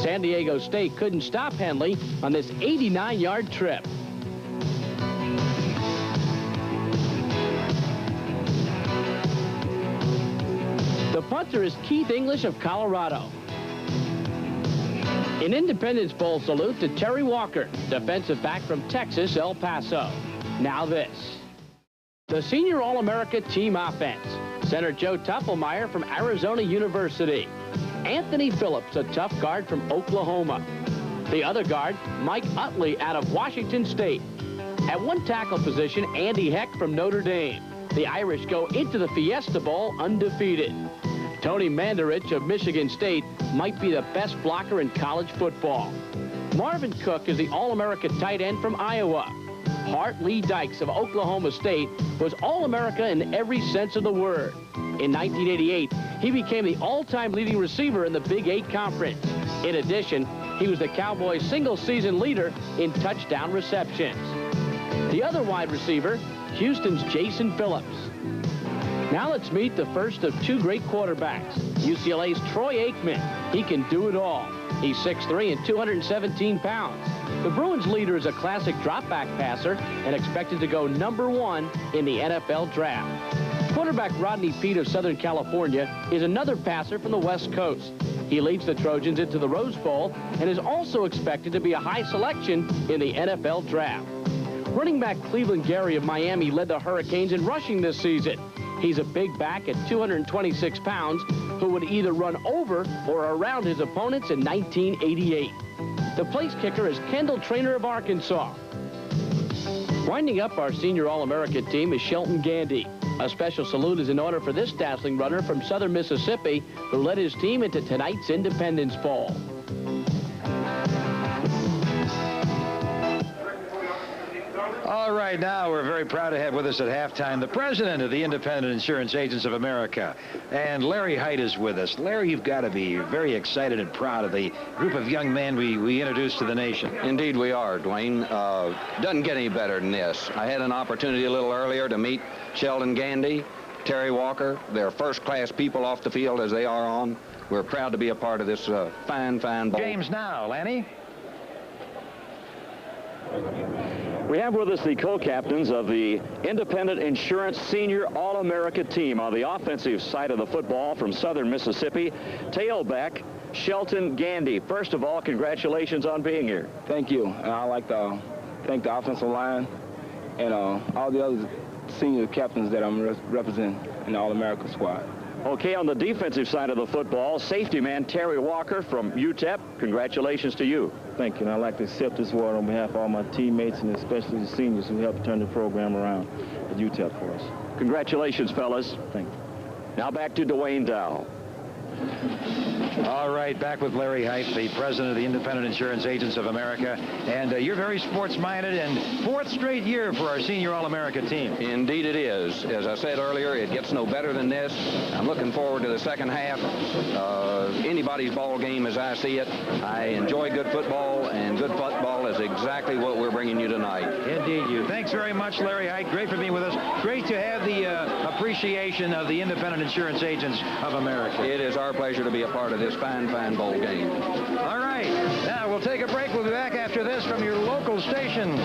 [SPEAKER 7] San Diego State couldn't stop Henley on this 89-yard trip. The punter is Keith English of Colorado. An Independence Bowl salute to Terry Walker, defensive back from Texas, El Paso. Now this. The Senior All-America team offense. Center Joe Tuffelmeyer from Arizona University. Anthony Phillips, a tough guard from Oklahoma. The other guard, Mike Utley out of Washington State. At one tackle position, Andy Heck from Notre Dame. The Irish go into the Fiesta Bowl undefeated. Tony Mandarich of Michigan State might be the best blocker in college football. Marvin Cook is the All-America tight end from Iowa. Hart Lee Dykes of Oklahoma State was All-America in every sense of the word. In 1988, he became the all-time leading receiver in the Big 8 Conference. In addition, he was the Cowboys' single-season leader in touchdown receptions. The other wide receiver, Houston's Jason Phillips. Now let's meet the first of two great quarterbacks. UCLA's Troy Aikman. He can do it all. He's 6'3" and 217 pounds. The Bruins leader is a classic drop-back passer and expected to go #1 in the NFL draft. Quarterback Rodney Peete of Southern California is another passer from the West Coast. He leads the Trojans into the Rose Bowl and is also expected to be a high selection in the NFL draft. Running back Cleveland Gary of Miami led the Hurricanes in rushing this season. He's a big back at 226 pounds who would either run over or around his opponents in 1988. The place kicker is Kendall Trainer of Arkansas. Winding up our senior All-America team is Shelton Gandy. A special salute is in order for this dazzling runner from Southern Mississippi who led his team into tonight's Independence Bowl.
[SPEAKER 6] All right, now we're very proud to have with us at halftime the president of the Independent Insurance Agents of America. And Larry Height is with us. Larry, you've got to be very excited and proud of the group of young men we introduced to the nation.
[SPEAKER 19] Indeed we are, Dwayne. Doesn't get any better than this. I had an opportunity a little earlier to meet Sheldon Gandy, Terry Walker. They're first-class people off the field as they are on. We're proud to be a part of this fine bowl.
[SPEAKER 6] Games now, Lanny.
[SPEAKER 15] We have with us the co-captains of the Independent Insurance Senior All-America team on the offensive side of the football from Southern Mississippi, tailback Shelton Gandy. First of all, congratulations on being here.
[SPEAKER 20] Thank you. And I'd like to thank the offensive line and all the other senior captains that I'm representing in the All-America squad.
[SPEAKER 15] Okay, on the defensive side of the football, safety man Terry Walker from UTEP. Congratulations to you.
[SPEAKER 20] Thank you, and I'd like to accept this award on behalf of all my teammates and especially the seniors who helped turn the program around at UTEP for us.
[SPEAKER 15] Congratulations, fellas.
[SPEAKER 20] Thank you.
[SPEAKER 15] Now back to Dwayne Dow.
[SPEAKER 6] All right, back with Larry Height, the president of the Independent Insurance Agents of America. And you're very sports-minded, and fourth straight year for our senior All-America team.
[SPEAKER 19] Indeed it is. As I said earlier, it gets no better than this. I'm looking forward to the second half. Anybody's ball game as I see it. I enjoy good football, and good football is exactly what we're bringing you tonight.
[SPEAKER 6] Indeed you. Thanks very much, Larry Height. Great for being with us. Great to have the appreciation of the Independent Insurance Agents of America.
[SPEAKER 19] It is our pleasure to be a part of this fine bowl game.
[SPEAKER 6] All right. Now we'll take a break. We'll be back after this from your local stations.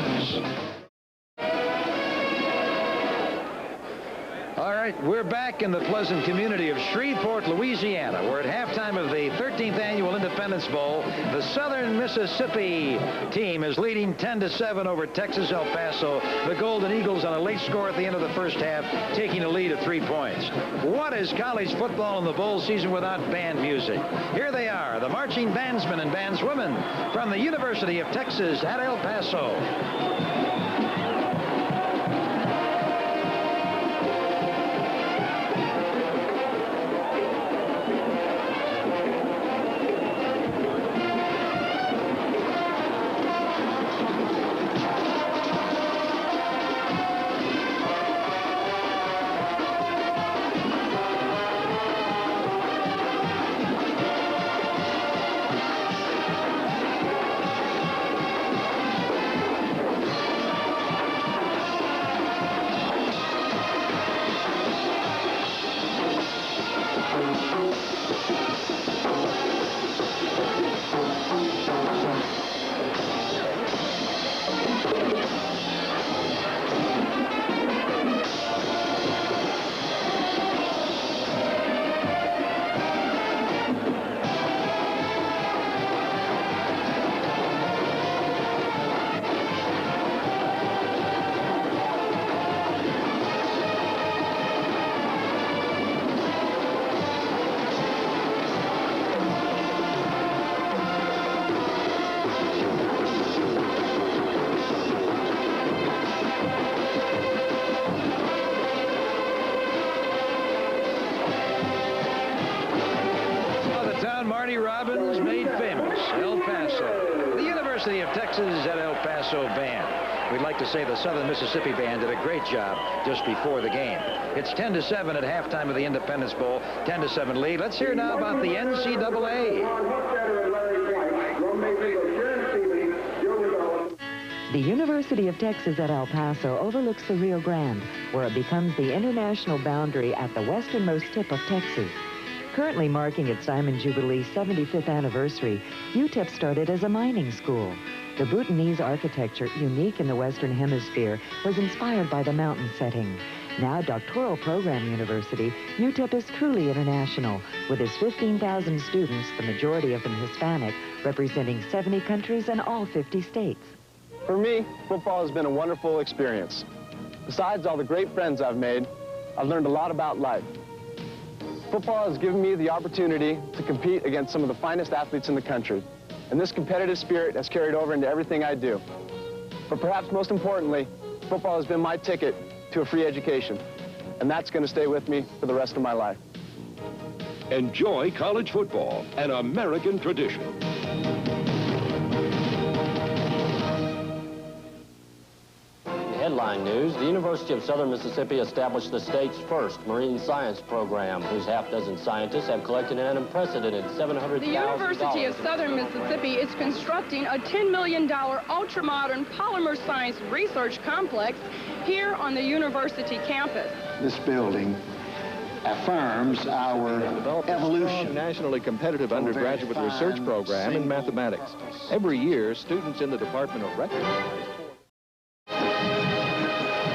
[SPEAKER 6] All right, we're back in the pleasant community of Shreveport, Louisiana. We're at halftime of the 13th Annual Independence Bowl. The Southern Mississippi team is leading 10-7 over Texas El Paso. The Golden Eagles on a late score at the end of the first half, taking a lead of 3 points. What is college football in the bowl season without band music? Here they are, the marching bandsmen and bandswomen from the University of Texas at El Paso. University of Texas at El Paso band. We'd like to say the Southern Mississippi band did a great job just before the game. It's 10-7 at halftime of the Independence Bowl. 10-7 lead. Let's hear now about the NCAA.
[SPEAKER 21] The University of Texas at El Paso overlooks the Rio Grande, where it becomes the international boundary at the westernmost tip of Texas. Currently marking its Diamond Jubilee 75th anniversary, UTEP started as a mining school. The Bhutanese architecture, unique in the Western Hemisphere, was inspired by the mountain setting. Now doctoral program university, UTEP is truly international, with its 15,000 students, the majority of them Hispanic, representing 70 countries and all 50 states.
[SPEAKER 22] For me, football has been a wonderful experience. Besides all the great friends I've made, I've learned a lot about life. Football has given me the opportunity to compete against some of the finest athletes in the country, and this competitive spirit has carried over into everything I do. But perhaps most importantly, football has been my ticket to a free education, and that's going to stay with me for the rest of my life.
[SPEAKER 23] Enjoy college football, an American tradition.
[SPEAKER 24] Headline news, the University of Southern Mississippi established the state's first marine science program, whose half-dozen scientists have collected an unprecedented $700,000.
[SPEAKER 25] The University of Southern Mississippi is constructing a $10 million ultra-modern polymer science research complex here on the university campus.
[SPEAKER 26] This building affirms our evolution.
[SPEAKER 27] Nationally competitive undergraduate research program in mathematics. Every year, students in the Department of Recognize.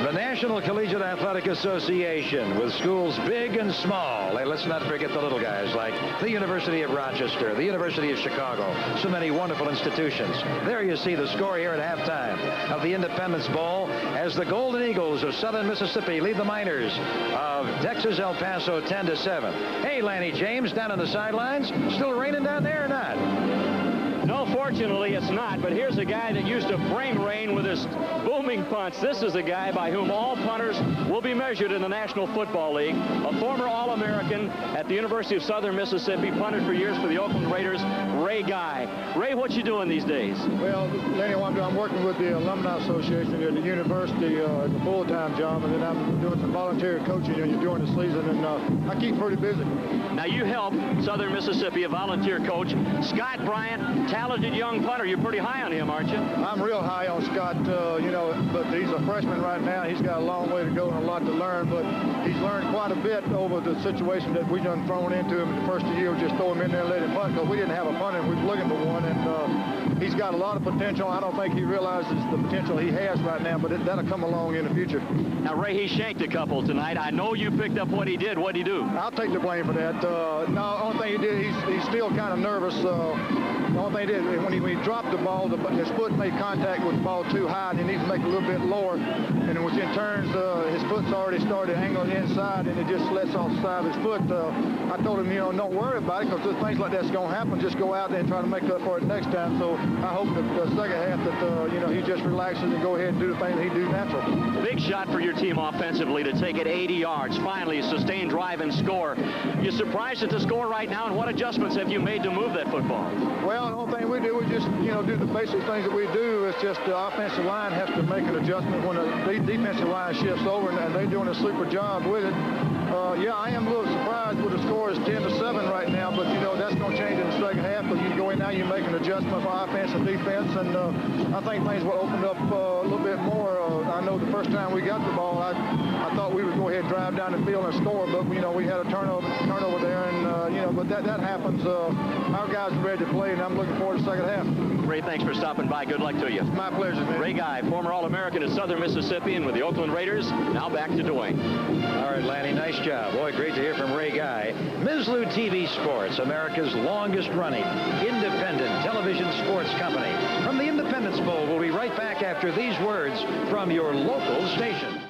[SPEAKER 6] The National Collegiate Athletic Association, with schools big and small. Hey, let's not forget the little guys like the University of Rochester, the University of Chicago, so many wonderful institutions. There you see the score here at halftime of the Independence Bowl as the Golden Eagles of Southern Mississippi lead the Miners of Texas El Paso 10-7. Hey, Lanny James, down on the sidelines. Still raining down there or not?
[SPEAKER 15] No, fortunately, it's not, but here's a guy that used to bring rain with his booming punts. This is a guy by whom all punters will be measured in the National Football League, a former All-American at the University of Southern Mississippi, punted for years for the Oakland Raiders, Ray Guy. Ray, what you doing these days?
[SPEAKER 17] Well, Lenny, I'm working with the Alumni Association at the university as a full-time job, and then I'm doing some volunteer coaching during the season, and I keep pretty busy.
[SPEAKER 15] Now, you help Southern Mississippi, a volunteer coach, Scott Bryant, talented young punter. You're pretty high on him, aren't you?
[SPEAKER 17] I'm real high on Scott, but he's a freshman right now. He's got a long way to go and a lot to learn, but he's learned quite a bit over the situation that we done thrown into him in the first year. We just throw him in there and let him punt because we didn't have a punter and we were looking for one, and he's got a lot of potential. I don't think he realizes the potential he has right now, but that'll come along in the future.
[SPEAKER 15] Now, Ray, he shanked a couple tonight. I know you picked up what he did. What'd he do?
[SPEAKER 17] I'll take the blame for that. No, the only thing he did, he's still kind of nervous. The only thing he did, when he dropped the ball, his foot made contact with the ball too high, and he needs to make it a little bit lower. And when it turns, his foot's already started angling inside, and it just lets off the side of his foot. I told him, don't worry about it, because things like that's going to happen. Just go out there and try to make up for it next time. So I hope that the second half that, he just relaxes and go ahead and do the thing that he do natural.
[SPEAKER 15] Big shot for your team offensively to take it 80 yards. Finally, sustained drive and score. You surprised at the score right now, and what adjustments have you made to move that football?
[SPEAKER 17] Well, the only thing we do, we just, do the basic things that we do. It's just the offensive line has to make an adjustment when the defensive line shifts over, and they're doing a super job with it. Yeah, I am a little surprised with the score is 10-7 right now, but, that's going to change in the second half, because you go in now, you make an adjustment for offense and defense, and I think things will open up a little bit more. I know the first time we got the ball, I thought we would go ahead and drive down the field and score, but, we had a turnover there, and, but that happens. Our guys are ready to play, and I'm looking forward to the second half.
[SPEAKER 15] Ray, thanks for stopping by. Good luck to you.
[SPEAKER 17] My pleasure, man.
[SPEAKER 15] Ray Guy, former All-American at Southern Mississippi and with the Oakland Raiders. Now back to Dwayne.
[SPEAKER 6] All right, Lanny, nice job. Boy, great to hear from Ray Guy. Mizlu TV Sports, America's longest-running independent television sports company. From the Independence Bowl, we'll be right back after these words from your local station.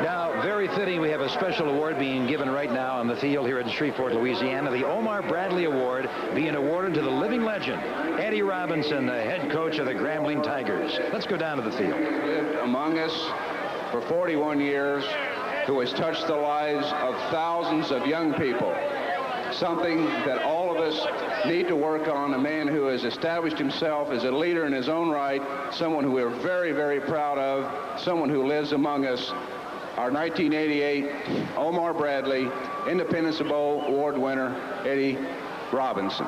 [SPEAKER 6] Now, very fitting, we have a special award being given right now on the field here in Shreveport, Louisiana. The Omar Bradley Award being awarded to the living legend, Eddie Robinson, the head coach of the Grambling Tigers. Let's go down to the field.
[SPEAKER 28] Lived among us for 41 years, who has touched the lives of thousands of young people. Something that all of us need to work on, a man who has established himself as a leader in his own right, someone who we're very, very proud of, someone who lives among us. Our 1988 Omar Bradley Independence Bowl Award winner, Eddie Robinson.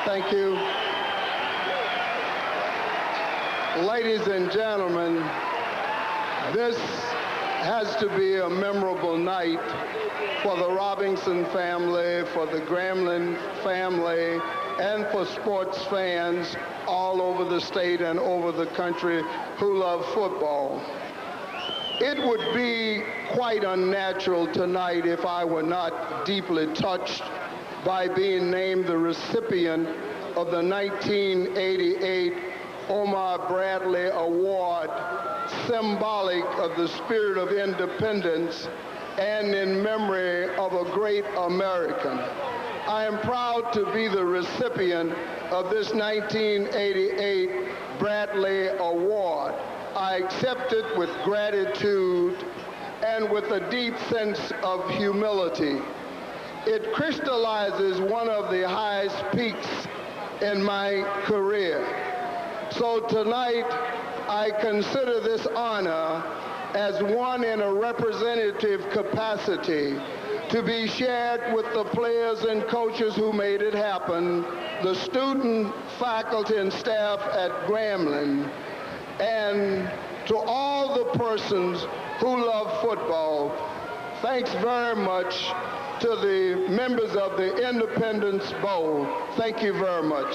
[SPEAKER 1] Thank you. Ladies and gentlemen, this has to be a memorable night for the Robinson family, for the Gremlin family, and for sports fans all over the state and over the country who love football. It would be quite unnatural tonight if I were not deeply touched by being named the recipient of the 1988 Omar Bradley Award, symbolic of the spirit of independence and in memory of a great American. I am proud to be the recipient of this 1988 Bradley Award. I accept it with gratitude and with a deep sense of humility. It crystallizes one of the highest peaks in my career. So tonight, I consider this honor as one in a representative capacity to be shared with the players and coaches who made it happen, the student, faculty, and staff at Gremlin, and to all the persons who love football. Thanks very much to the members of the Independence Bowl. Thank you very much.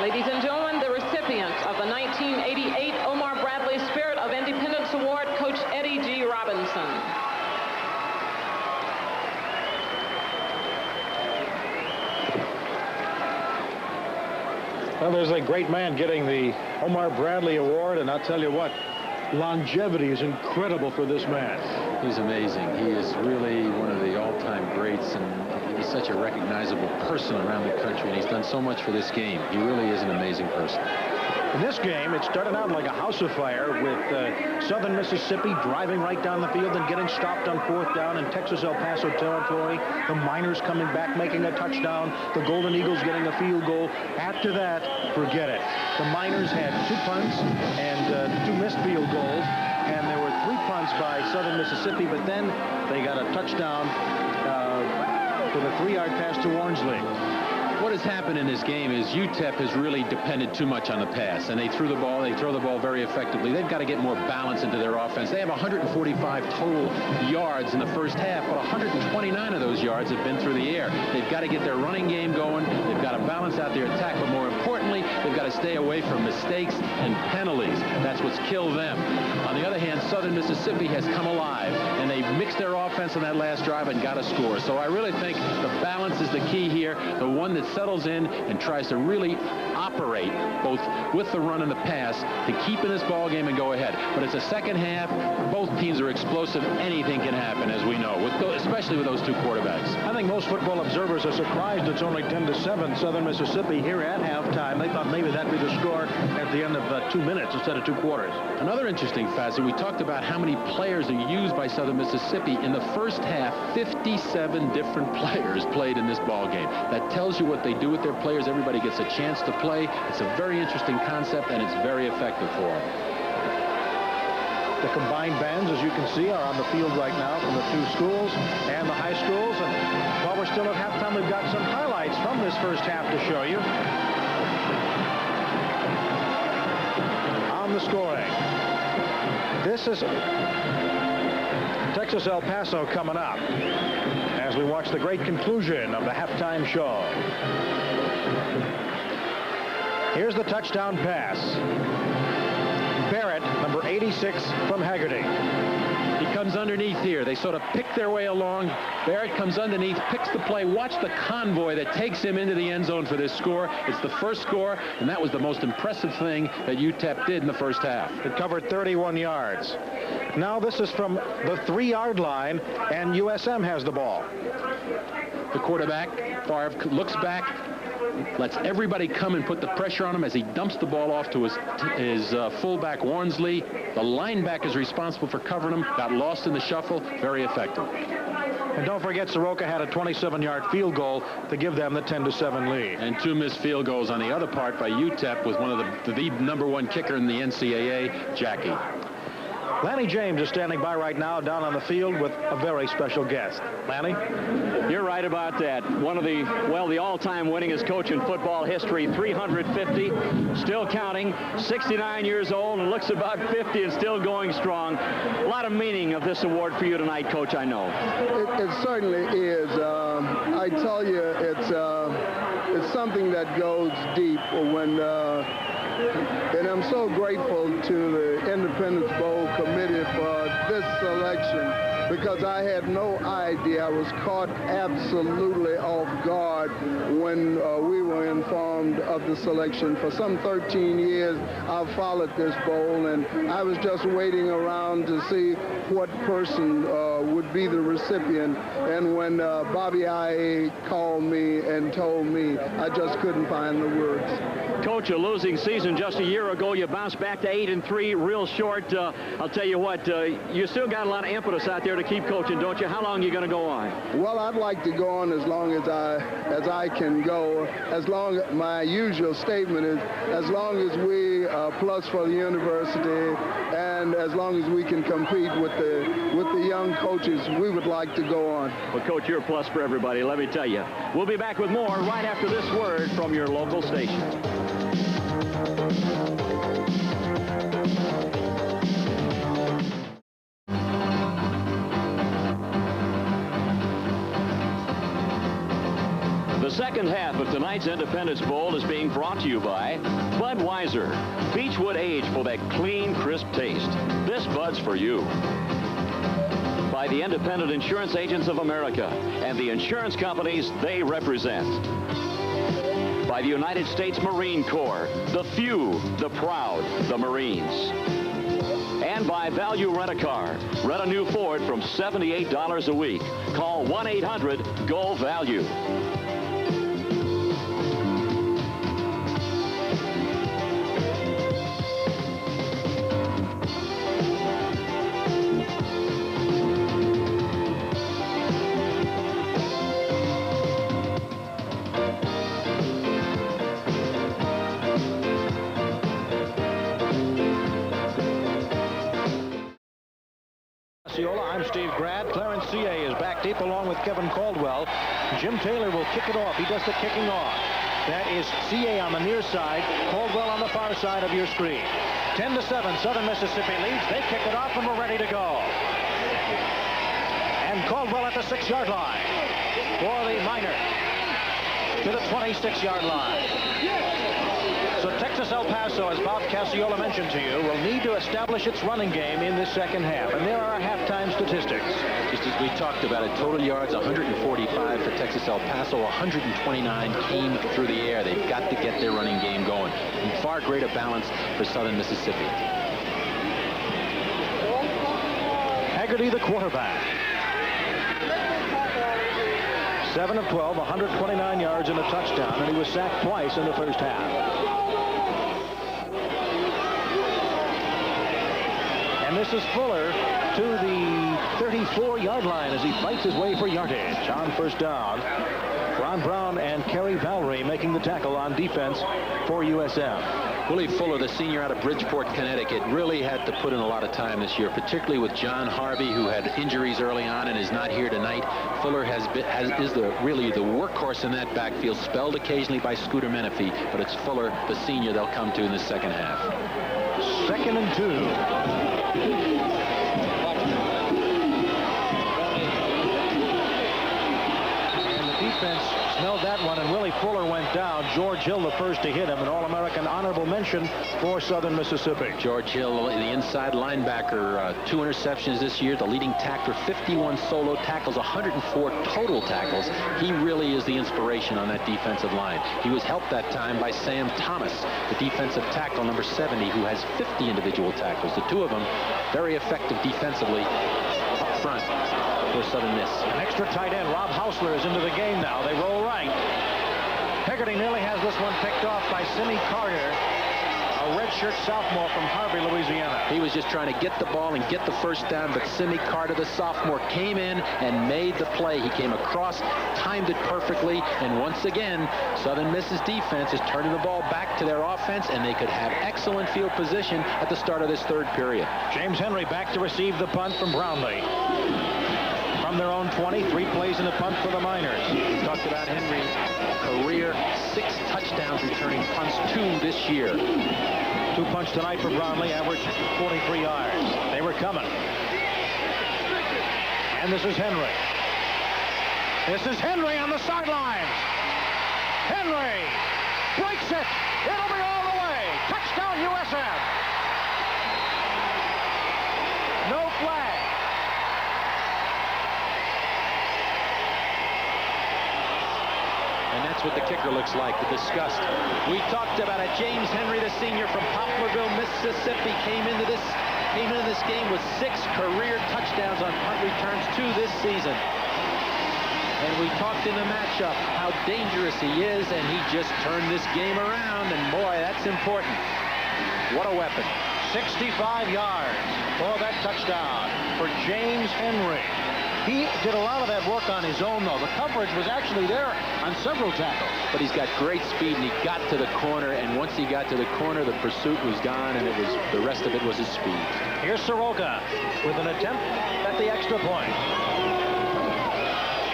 [SPEAKER 2] Ladies and gentlemen, the recipient of the 1988 Omar Bradley Spirit of Independence Award, Coach Eddie G. Robinson.
[SPEAKER 4] Well, there's a great man getting the Omar Bradley Award, and I'll tell you what, longevity is incredible for this man.
[SPEAKER 5] He's amazing. He is really one of the all-time greats, and he's such a recognizable person around the country, and he's done so much for this game. He really is an amazing person.
[SPEAKER 4] In this game, it started out like a house of fire with Southern Mississippi driving right down the field and getting stopped on 4th down in Texas-El Paso territory. The Miners coming back, making a touchdown. The Golden Eagles getting a field goal. After that, forget it. The Miners had 2 punts and 2 missed field goals, and there were 3 punts by Southern Mississippi, but then they got a touchdown with a 3-yard pass to Warnsley.
[SPEAKER 5] What has happened in this game is UTEP has really depended too much on the pass, and they throw the ball very effectively. They've got to get more balance into their offense. They have 145 total yards in the first half, but 129 of those yards have been through the air. They've got to get their running game going. They've got to balance out their attack, but more importantly, they've got to stay away from mistakes and penalties. That's what's killed them. On the other hand, Southern Mississippi has come alive, and they mixed their offense on that last drive and got a score. So I really think the balance is the key here. The one that settles in and tries to really operate both with the run and the pass to keep in this ball game and go ahead. But it's a second half. Both teams are explosive. Anything can happen, as we know, especially with those 2 quarterbacks.
[SPEAKER 4] I think most football observers are surprised it's only 10-7 Southern Mississippi here at halftime. They thought maybe that'd be the score at the end of 2 minutes instead of 2 quarters.
[SPEAKER 5] Another interesting facet, we talked about how many players are used by Southern Mississippi. In the first half, 57 different players played in this ball game. That tells you what they do with their players. Everybody gets a chance to play. It's a very interesting concept, and it's very effective for them.
[SPEAKER 4] The combined bands, as you can see, are on the field right now from the 2 schools and the high schools. And while we're still at halftime, we've got some highlights from this first half to show you. On the scoring, this is Texas-El Paso coming up as we watch the great conclusion of the halftime show. Here's the touchdown pass. Barrett, number 86 from Haggerty.
[SPEAKER 5] He comes underneath here. They sort of pick their way along. Barrett comes underneath, picks the play. Watch the convoy that takes him into the end zone for this score. It's the first score, and that was the most impressive thing that UTEP did in the first half.
[SPEAKER 4] It covered 31 yards. Now this is from the 3-yard line, and USM has the ball.
[SPEAKER 5] The quarterback, Favre, looks back, lets everybody come and put the pressure on him as he dumps the ball off to his fullback, Warnsley. The linebacker is responsible for covering him, got lost in the shuffle. Very effective.
[SPEAKER 4] And don't forget, Soroka had a 27-yard field goal to give them the 10-7 lead.
[SPEAKER 5] And 2 missed field goals on the other part by UTEP with one of the #1 kicker in the NCAA, Jackie.
[SPEAKER 4] Lanny James is standing by right now down on the field with a very special guest. Lanny?
[SPEAKER 15] You're right about that. One of the, well, the all-time winningest coach in football history, 350, still counting, 69 years old, and looks about 50 and still going strong. A lot of meaning of this award for you tonight, Coach, I know.
[SPEAKER 1] It certainly is. I tell you, it's something that goes deep when, and I'm so grateful to the Independence Bowl Committee for this selection, because I had no idea. I was caught absolutely off guard when we were informed of the selection. For some 13 years, I've followed this bowl, and I was just waiting around to see what person would be the recipient. And when Bobby I.A. called me and told me, I just couldn't find the words.
[SPEAKER 15] Coach, a losing season just a year ago. You bounced back to 8-3, real short. I'll tell you what, you still got a lot of impetus out there to keep coaching, don't you? How long are you going to go on?
[SPEAKER 1] Well, I'd like to go on as long as I can go. As long, my usual statement is, as long as we plus for the university, and as long as we can compete with the young coaches, we would like to go on.
[SPEAKER 15] Well, Coach, you're a plus for everybody, let me tell you. We'll be back with more right after this word from your local station. The second half of tonight's Independence Bowl is being brought to you by Budweiser. Beechwood Age for that clean, crisp taste. This Bud's for you. By the Independent Insurance Agents of America and the insurance companies they represent. By the United States Marine Corps, the few, the proud, the Marines. And by Value Rent-A-Car. Rent a new Ford from $78 a week. Call 1-800-GO-VALUE.
[SPEAKER 4] I'm Steve Grad. Clarence C.A. is back deep along with Kevin Caldwell. Jim Taylor will kick it off. He does the kicking off. That is C.A. on the near side, Caldwell on the far side of your screen. 10-7, Southern Mississippi leads. They kick it off and we're ready to go. And Caldwell at the 6-yard line for the Miner to the 26-yard line. So Texas El Paso, as Bob Cassiola mentioned to you, will need to establish its running game in this second half. And there are halftime statistics.
[SPEAKER 5] Just as we talked about it, total yards 145 for Texas El Paso, 129 came through the air. They've got to get their running game going. And far greater balance for Southern Mississippi.
[SPEAKER 4] Haggerty, the quarterback. 7 of 12, 129 yards and a touchdown, and he was sacked twice in the first half. And this is Fuller to the 34-yard line as he fights his way for yardage on first down. Ron Brown and Kerry Valerie making the tackle on defense for USF.
[SPEAKER 5] Willie Fuller, the senior out of Bridgeport, Connecticut, really had to put in a lot of time this year, particularly with John Harvey, who had injuries early on and is not here tonight. Fuller is really the workhorse in that backfield, spelled occasionally by Scooter Menifee, but it's Fuller, the senior, they'll come to in the second half.
[SPEAKER 4] 2nd and 2. Defense smelled that one, and Willie Fuller went down. George Hill the first to hit him. An All-American honorable mention for Southern Mississippi.
[SPEAKER 5] George Hill, the inside linebacker, 2 interceptions this year, the leading tackler, 51 solo tackles, 104 total tackles. He really is the inspiration on that defensive line. He was helped that time by Sam Thomas, the defensive tackle, number 70, who has 50 individual tackles. The two of them very effective defensively up front for Southern Miss.
[SPEAKER 4] An extra tight end, Rob Hausler, is into the game now. They roll right. Haggerty nearly has this one picked off by Simi Carter, a redshirt sophomore from Harvey, Louisiana.
[SPEAKER 5] He was just trying to get the ball and get the first down, but Simi Carter, the sophomore, came in and made the play. He came across, timed it perfectly, and once again, Southern Miss's defense is turning the ball back to their offense, and they could have excellent field position at the start of this third period.
[SPEAKER 4] James Henry back to receive the punt from Brownlee. from their own 20. 3 plays in the punt for the Miners.
[SPEAKER 5] We talked about Henry, career 6 touchdowns returning punts, 2 this year.
[SPEAKER 4] 2 punts tonight for Brownlee, average 43 yards. They were coming. And this is Henry. This is Henry on the sidelines. Henry breaks it. It'll be all the way. Touchdown USF. No flag.
[SPEAKER 5] And that's what the kicker looks like, the disgust. We talked about it. James Henry, the senior from Poplarville, Mississippi, came into this game with 6 career touchdowns on punt returns, 2 this season. And we talked in the matchup how dangerous he is, and he just turned this game around, and boy, that's important. What a weapon.
[SPEAKER 4] 65 yards for that touchdown for James Henry. He did a lot of that work on his own, though. The coverage was actually there on several tackles.
[SPEAKER 5] But he's got great speed, and he got to the corner, and once he got to the corner, the pursuit was gone, and the rest of it was his speed.
[SPEAKER 4] Here's Soroka with an attempt at the extra point.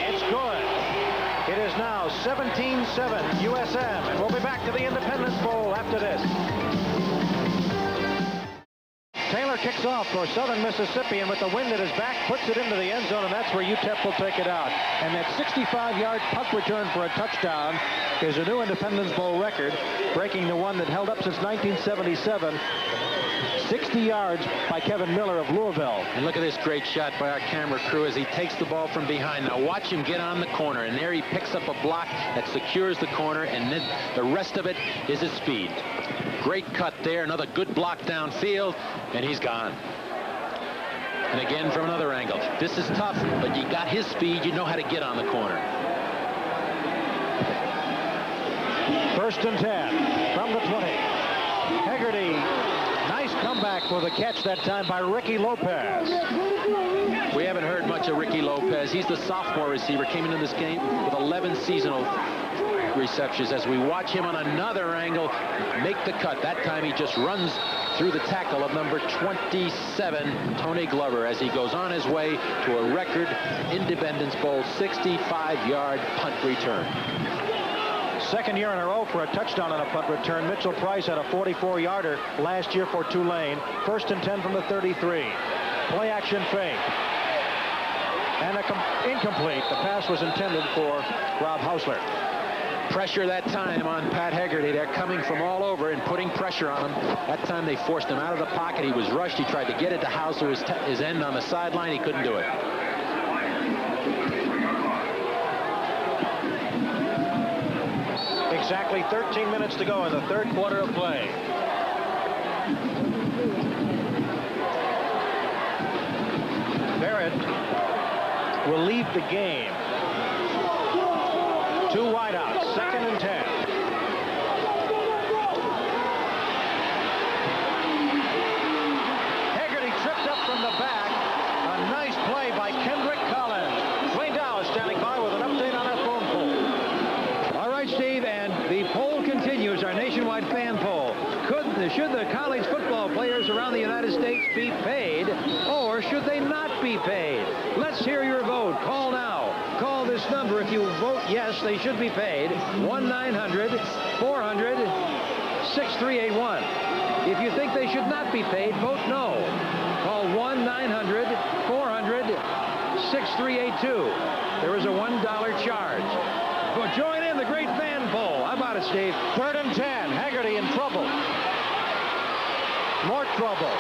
[SPEAKER 4] It's good. It is now 17-7 USM, and we'll be back to the Independence Bowl after this. Taylor kicks off for Southern Mississippi, and with the wind at his back, puts it into the end zone, and that's where UTEP will take it out. And that 65-yard punt return for a touchdown is a new Independence Bowl record, breaking the one that held up since 1977. 60 yards by Kevin Miller of Louisville.
[SPEAKER 5] And look at this great shot by our camera crew as he takes the ball from behind. Now watch him get on the corner, and there he picks up a block that secures the corner, and then the rest of it is his speed. Great cut there, another good block downfield, and he's gone. And again from another angle. This is tough, but you got his speed, you know how to get on the corner.
[SPEAKER 4] 1st and 10 from the 20. Hegarty, nice comeback for the catch that time by Ricky Lopez.
[SPEAKER 5] We haven't heard much of Ricky Lopez. He's the sophomore receiver, came into this game with 11 seasonal receptions. As we watch him on another angle make the cut. That time he just runs through the tackle of number 27, Tony Glover, as he goes on his way to a record Independence Bowl 65-yard punt return.
[SPEAKER 4] 2nd year in a row for a touchdown on a punt return. Mitchell Price had a 44-yarder last year for Tulane. 1st and 10 from the 33. Play action fake. And incomplete. The pass was intended for Rob Hausler.
[SPEAKER 5] Pressure that time on Pat Hegarty. They're coming from all over and putting pressure on him. That time they forced him out of the pocket. He was rushed. He tried to get it to Hausler, his end on the sideline. He couldn't do it.
[SPEAKER 4] Exactly 13 minutes to go in the 3rd quarter of play. Barrett will leave the game. 2 wideouts, 2nd and 10. Hegarty tripped up from the back. A nice play by Kendrick Collins. Wayne Dow is standing by with an update on our phone poll.
[SPEAKER 6] All right, Steve, and the poll continues, our nationwide fan poll. Should the college football players around the United States be paid, or should they not be paid? Let's hear your vote. Call now. Call this number if you vote yes, they should be paid. 1-900-400-6381. If you think they should not be paid, vote no. Call 1-900-400-6382. There is a $1 charge. But join in the great fan poll. How about it, Steve?
[SPEAKER 4] 3rd and 10. Hegarty in trouble. More trouble.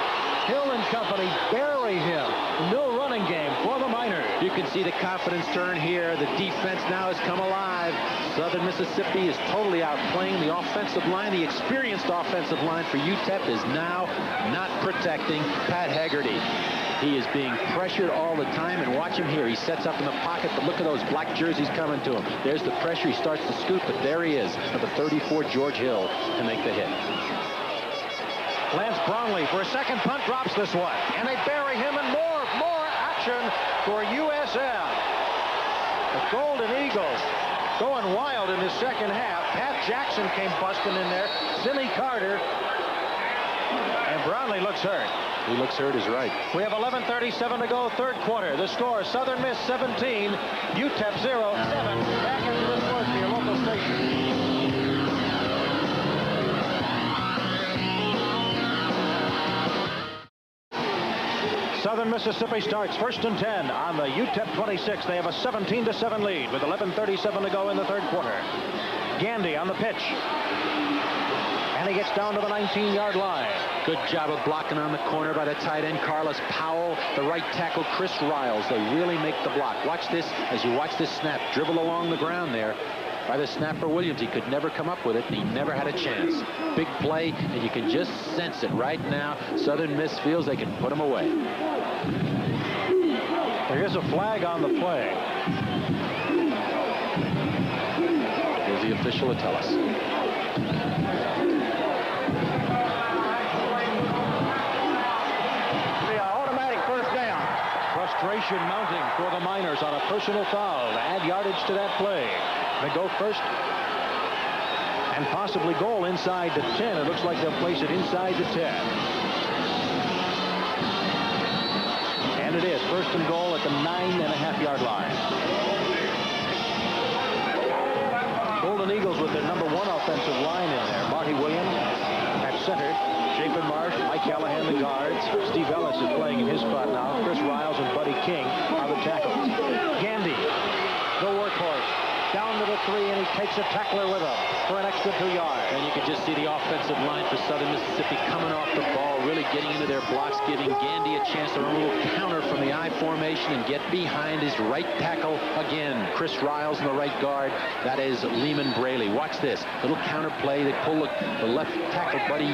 [SPEAKER 4] Hill and company bury him. No running game for the Miners.
[SPEAKER 5] You can see the confidence turn here. The defense now has come alive. Southern Mississippi is totally outplaying the offensive line. The experienced offensive line for UTEP is now not protecting Pat Hegarty. He is being pressured all the time, and watch him here. He sets up in the pocket, but look at those black jerseys coming to him. There's the pressure. He starts to scoot, but there he is, number 34, George Hill, to make the hit.
[SPEAKER 4] Lance Brownlee for a 2nd punt drops this one, and they bury him, and more action for USM. The Golden Eagles going wild in the 2nd half. Pat Jackson came busting in there. Zinnie Carter, and Brownlee looks hurt.
[SPEAKER 5] He looks hurt is right.
[SPEAKER 4] We have 11:37 to go, third quarter. The score, Southern Miss 17, UTEP 0, 7. Back into the sports for your local station. Southern Mississippi starts first and 10 on the UTEP 26. They have a 17-7 lead with 11:37 to go in the third quarter. Gandy on the pitch. And he gets down to the 19-yard line.
[SPEAKER 5] Good job of blocking on the corner by the tight end, Carlos Powell. The right tackle, Chris Riles. They really make the block. Watch this as you watch this snap. Dribble along the ground there by the snapper Williams. He could never come up with it, and he never had a chance. Big play, and you can just sense it right now. Southern Miss feels they can put him away.
[SPEAKER 4] There is a flag on the play.
[SPEAKER 5] Here's the official to tell us.
[SPEAKER 4] Frustration mounting for the Miners on a personal foul to add yardage to that play. They go first and possibly goal inside the 10. It looks like they'll place it inside the 10. And it is first and goal at the 9.5-yard line. Golden Eagles with their number 1 offensive line in there. Marty Williams at center. Chapin Marsh, Mike Callahan, the guards. Steve Ellis is playing in his spot now. Chris Riles and Buddy King are the tackles. Gandy, the workhorse, down to the 3, and he takes a tackler with him for an extra 2 yards.
[SPEAKER 5] And you can just see the offensive line for Southern Mississippi coming off the ball, really getting into their blocks, giving Gandy a chance to run a little counter from the I formation and get behind his right tackle again. Chris Riles in the right guard. That is Lehman Braley. Watch this. Little counter play. They pull the left tackle, Buddy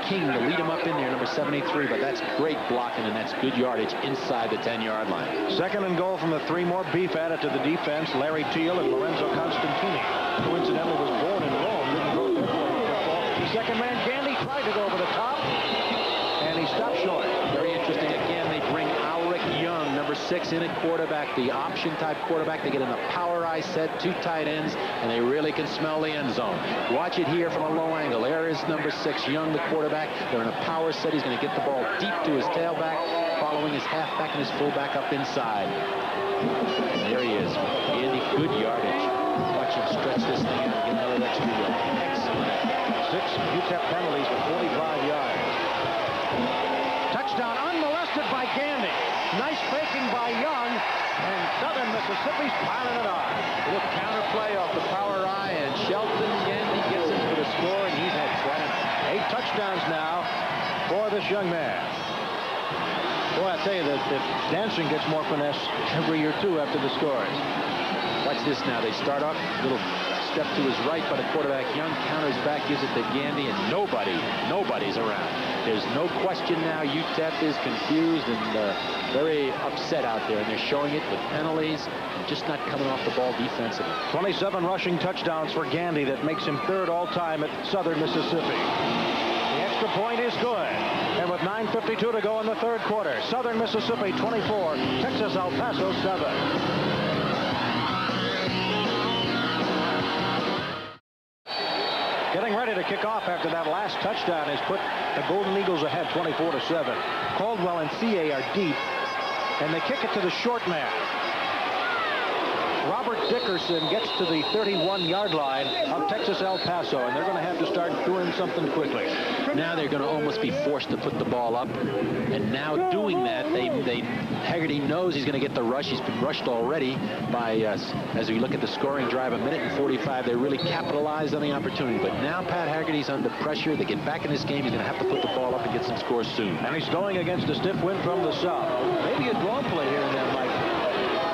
[SPEAKER 5] King, to lead him up in there, number 73, but that's great blocking, and that's good yardage inside the 10-yard line.
[SPEAKER 4] Second and goal from the 3. More beef added to the defense. Larry Teal and Lorenzo Constantini, who incidentally was born in Rome, didn't go to football. Second man, Gandy, tried to go over the top, and he stopped short.
[SPEAKER 5] Very interesting. Again, they bring Alric Young, number 6, in at quarterback, the option-type quarterback. They get in the power I set, 2 tight ends, and they really can smell the end zone. Watch it here from a low angle. There is number 6, Young, the quarterback. They're in a power set. He's going to get the ball deep to his tailback, following his halfback and his fullback up inside. And there he is. Andy, good yardage. Watch him stretch this thing out and get another extra yard. Excellent.
[SPEAKER 4] 6 UTEP penalties for 45 yards. Touchdown unmolested by Gandy. Nice faking by Young, and Southern Mississippi's piling it on.
[SPEAKER 5] A little counter play off the power eye, and Shelton Gandy gets him for the score, and he's had quite enough.
[SPEAKER 4] 8 touchdowns now for this young man. Boy, I tell you, the dancing gets more finesse every year, too, after the scores.
[SPEAKER 5] Watch this now. They start off, little step to his right by the quarterback. Young counters back, gives it to Gandy, and nobody's around. There's no question now UTEP is confused and very upset out there, and they're showing it with penalties and just not coming off the ball defensively.
[SPEAKER 4] 27 rushing touchdowns for Gandy. That makes him 3rd all-time at Southern Mississippi. The extra point is good. And with 9:52 to go in the third quarter, Southern Mississippi 24, Texas El Paso 7. Getting ready to kick off after that last touchdown has put the Golden Eagles ahead 24-7. Caldwell and CA are deep, and they kick it to the short man. Robert Dickerson gets to the 31-yard line of Texas El Paso, and they're going to have to start doing something quickly.
[SPEAKER 5] Now they're going to almost be forced to put the ball up, and now doing that, Haggerty knows he's going to get the rush. He's been rushed already by, as we look at the scoring drive, 1:45. They really capitalized on the opportunity, but now Pat Haggerty's under pressure. They get back in this game. He's going to have to put the ball up and get some scores soon.
[SPEAKER 4] And he's going against a stiff wind from the south. Maybe a draw play here and there might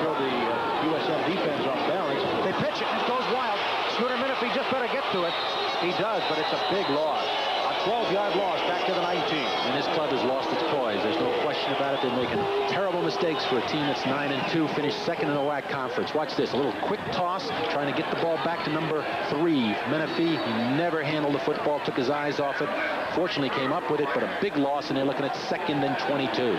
[SPEAKER 4] throw the USM defense off balance. They pitch it, and it goes wild. Scooter Minifee just better get to it. He does, but it's a big loss. A 12-yard loss back to the 19.
[SPEAKER 5] And this club has lost its poise. There's no question about it. They're making terrible mistakes for a team that's 9-2, finished 2nd in the WAC conference. Watch this. A little quick toss, trying to get the ball back to number 3. Menifee, he never handled the football, took his eyes off it. Fortunately came up with it, but a big loss, and they're looking at 2nd and 22.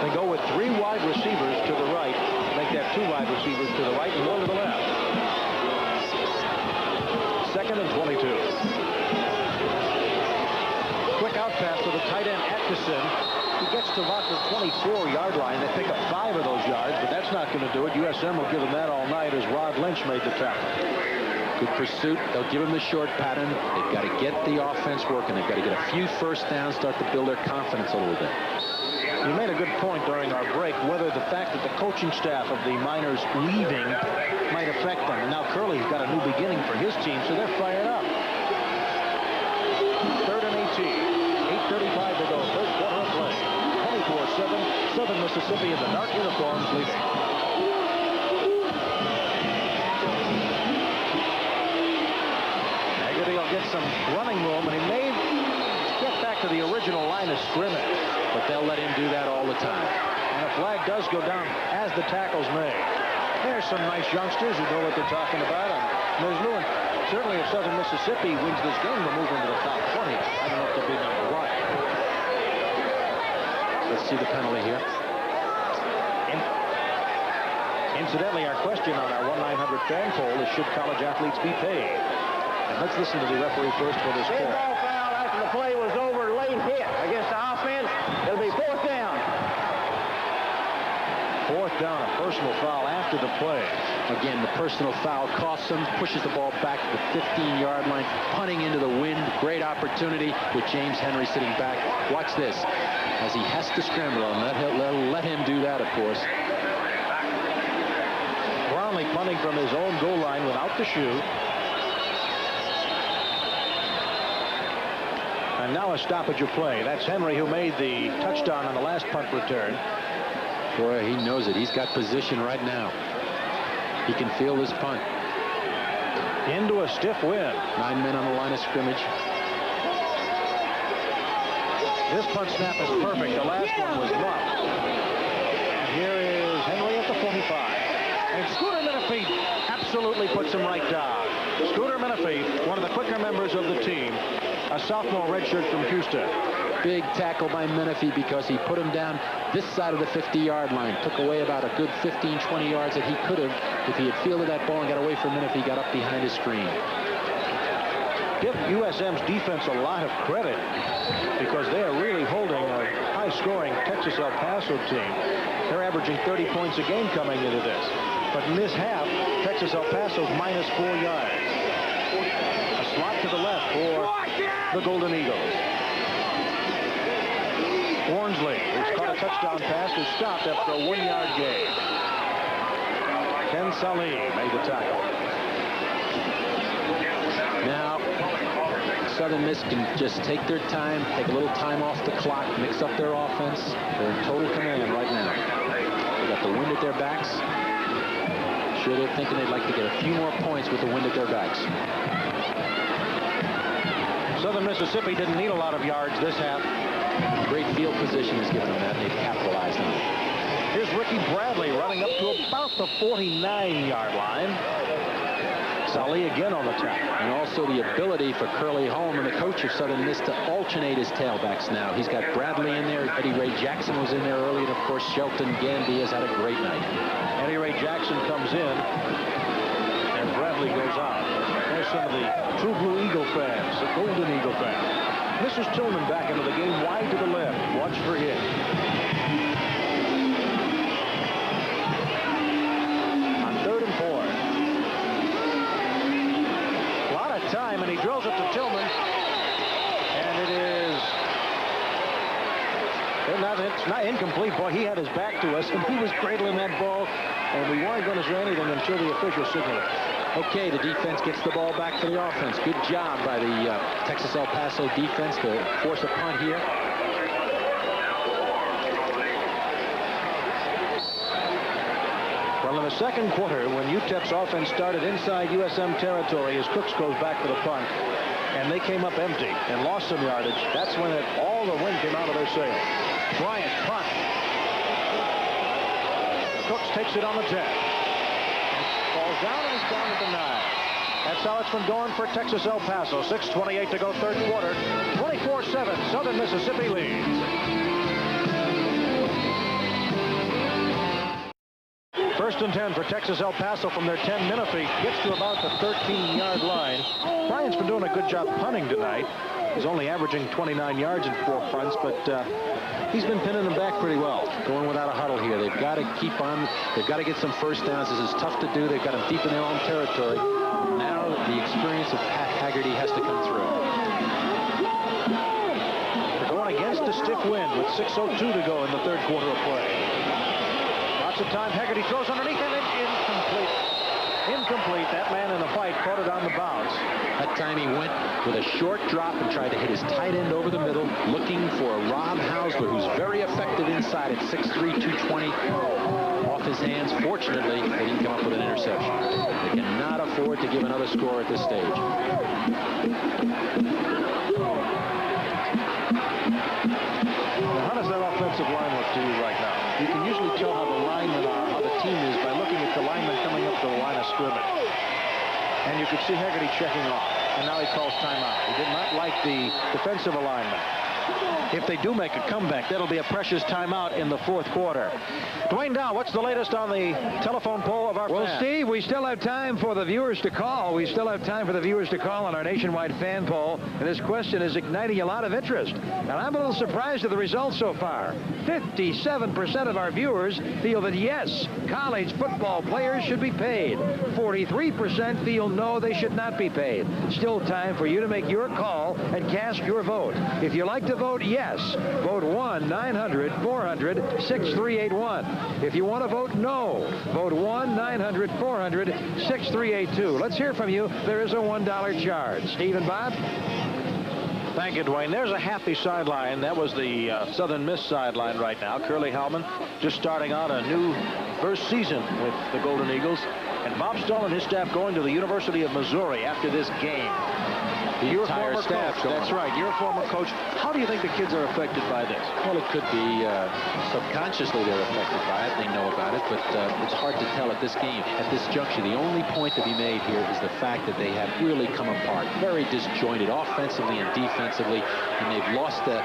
[SPEAKER 4] They go with 3 wide receivers to the right. Make that 2 wide receivers to the right and 1 to the left. 2nd and 22. tight end Atkinson. He gets to about the 24-yard line. They pick up 5 of those yards, but that's not going to do it. USM will give him that all night as Rod Lynch made the tackle.
[SPEAKER 5] Good pursuit. They'll give him the short pattern. They've got to get the offense working. They've got to get a few first downs, start to build their confidence a little bit.
[SPEAKER 4] You made a good point during our break, whether the fact that the coaching staff of the Miners leaving might affect them. And now Curley's got a new beginning for his team, so they're fired up. 3rd and 18. 8:35 to go. Third quarter of play. 24-7. Southern Mississippi in the dark uniforms leading. Haggerty will get some running room, and he may get back to the original line of scrimmage.
[SPEAKER 5] But they'll let him do that all the time.
[SPEAKER 4] And a flag does go down as the tackle's made. There's some nice youngsters who know what they're talking about. And Ms. Lewin, certainly if Southern Mississippi wins this game, they'll move into the top 20. I don't know if they'll be number 1.
[SPEAKER 5] Let's see the penalty here.
[SPEAKER 4] Incidentally, our question on our 1-900 fan poll is, should college athletes be paid? And let's listen to the referee first for this call.
[SPEAKER 9] Ball foul after the play was over, late hit against the offense. It'll be 4th down.
[SPEAKER 4] 4th down, a personal foul after the play.
[SPEAKER 5] Again, the personal foul costs him, pushes the ball back to the 15-yard line, punting into the wind. Great opportunity with James Henry sitting back. Watch this, as he has to scramble, and let him do that, of course.
[SPEAKER 4] Brownlee punting from his own goal line without the shoe. And now a stoppage of play. That's Henry, who made the touchdown on the last punt return.
[SPEAKER 5] Boy, he knows it. He's got position right now. He can feel this punt.
[SPEAKER 4] Into a stiff wind.
[SPEAKER 5] 9 men on the line of scrimmage.
[SPEAKER 4] This punt snap is perfect. The last one was muffed. And here is Henry at the 45. And Scooter Menifee absolutely puts him right down. Scooter Menifee, one of the quicker members of the team, a sophomore redshirt from Houston.
[SPEAKER 5] Big tackle by Menifee because he put him down this side of the 50-yard line. Took away about a good 15, 20 yards that he could have if he had fielded that ball and got away from Menifee, got up behind his screen.
[SPEAKER 4] Give USM's defense a lot of credit because they are really holding a high-scoring Texas El Paso team. They're averaging 30 points a game coming into this. But in this half, Texas El Paso's minus 4 yards. A slot to the left for the Golden Eagles. Wormsley, who's caught a touchdown pass, is stopped after a 1-yard gain. Ken Salim made the tackle.
[SPEAKER 5] Now, Southern Miss can just take their time, take a little time off the clock, mix up their offense. They're in total command right now. They got the wind at their backs. Sure, they're thinking they'd like to get a few more points with the wind at their backs.
[SPEAKER 4] Southern Mississippi didn't need a lot of yards this half.
[SPEAKER 5] Great field position has given them that. They've capitalized on it.
[SPEAKER 4] Here's Ricky Bradley running up to about the 49-yard line. Salih again on the tackle.
[SPEAKER 5] And also the ability for Curly Holm and the coach of Southern Miss to alternate his tailbacks now. He's got Bradley in there. Eddie Ray Jackson was in there early. And, of course, Shelton Gandy has had a great night.
[SPEAKER 4] Eddie Ray Jackson comes in, and Bradley goes out. There's some of the True Blue Eagle fans, the Golden Eagle fans. Mrs. Tillman back into the game, wide to the left. Watch for him. On 3rd and 4. A lot of time, and he drills it to Tillman. And it is... It's not incomplete. Boy, he had his back to us, and he was cradling that ball, and we weren't going to say anything until the official signaled it.
[SPEAKER 5] Okay, the defense gets the ball back for the offense. Good job by the Texas El Paso defense to force a punt here.
[SPEAKER 4] Well, in the second quarter, when UTEP's offense started inside USM territory, as Cooks goes back for the punt, and they came up empty and lost some yardage, that's when all the wind came out of their sails. Bryant punt. Cooks takes it on the 10. Falls down and is down at the 9. That's how it's been going for Texas El Paso. 6:28 to go, third quarter. 24-7, Southern Mississippi leads. First and 10 for Texas El Paso from their 10. Menifee gets to about the 13-yard line. Bryant's been doing a good job punting tonight. He's only averaging 29 yards in 4 punts, but he's been pinning them back pretty well.
[SPEAKER 5] Going without a huddle here. They've got to keep on. They've got to get some first downs. This is tough to do. They've got them deep in their own territory. Now the experience of Pat Haggerty has to come through.
[SPEAKER 4] They're going against a stiff wind with 6:02 to go in the third quarter of play. Lots of time. Haggerty throws underneath and incomplete. Incomplete. That man in the fight caught it on the bounce.
[SPEAKER 5] That time he went with a short drop and tried to hit his tight end over the middle, looking for Rob Hausler, who's very effective inside at 6'3", 220. Off his hands. Fortunately, they didn't come up with an interception. They cannot afford to give another score at this stage.
[SPEAKER 4] Now, how does that offensive line look to you right now? You can usually tell how the linemen are, how the team is, by looking at the linemen coming up to the line of scrimmage. And you could see Haggerty checking off. And now he calls timeout. He did not like the defensive alignment. If they do make a comeback, that'll be a precious timeout in the fourth quarter. Dwayne Dow, what's the latest on the telephone poll of our fans?
[SPEAKER 6] Well, Steve, we still have time for the viewers to call. We still have time for the viewers to call on our nationwide fan poll. And this question is igniting a lot of interest. And I'm a little surprised at the results so far. 57% of our viewers feel that, yes, college football players should be paid. 43% feel no, they should not be paid. Still time for you to make your call and cast your vote. If you like to vote yes, vote 1-900-400-6381. If you want to vote no, vote 1-900-400-6382. Let's hear from you. There is a $1 charge. Steve and Bob?
[SPEAKER 4] Thank you, Dwayne. There's a happy sideline. That was the Southern Miss sideline right now. Curly Hellman just starting out a new first season with the Golden Eagles. And Bob Stoll and his staff going to the University of Missouri after this game. Your former coach. That's right. You're a former coach. How do you think the kids are affected by this?
[SPEAKER 5] Well, it could be subconsciously they're affected by it. They know about it, but it's hard to tell at this game. At this juncture, the only point to be made here is the fact that they have really come apart. Very disjointed offensively and defensively, and they've lost the,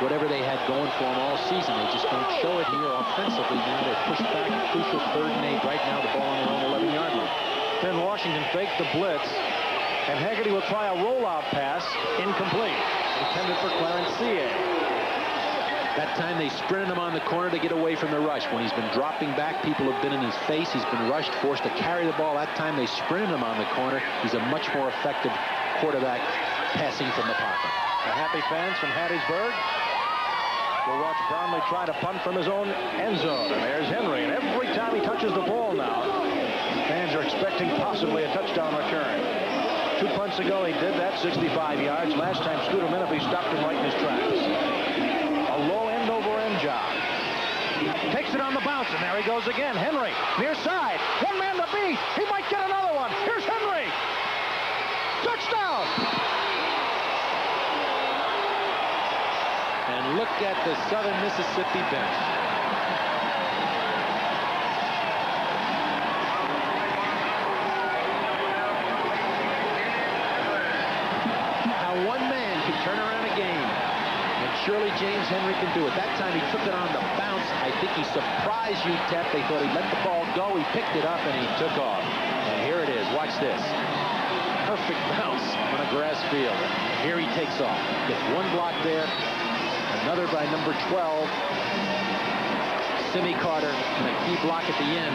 [SPEAKER 5] whatever they had going for them all season. They just don't show it here offensively. Now they're pushed back, crucial 3rd and 8. Right now, the ball on their own 11-yard line.
[SPEAKER 4] Then Washington faked the blitz. And Haggerty will try a rollout pass, incomplete, intended for Clarence C.A.
[SPEAKER 5] That time they sprinted him on the corner to get away from the rush. When he's been dropping back, people have been in his face. He's been rushed, forced to carry the ball. That time they sprinted him on the corner. He's a much more effective quarterback passing from the pocket.
[SPEAKER 4] The happy fans from Hattiesburg will watch Brownlee try to punt from his own end zone. And there's Henry. And every time he touches the ball now, fans are expecting possibly a touchdown return. 2 punts ago, he did that, 65 yards. Last time, Scooter Menifee stopped him right in his tracks. A low end-over-end job. Takes it on the bounce, and there he goes again. Henry, near side. One man to beat. He might get another one. Here's Henry. Touchdown!
[SPEAKER 5] And look at the Southern Mississippi bench. One man can turn around a game, and surely James Henry can do it. That time he took it on the bounce. I think he surprised UTEP. They thought he'd let the ball go. He picked it up, and he took off. And here it is. Watch this. Perfect bounce on a grass field. Here he takes off. Gets one block there, another by number 12, Simi Carter, and a key block at the end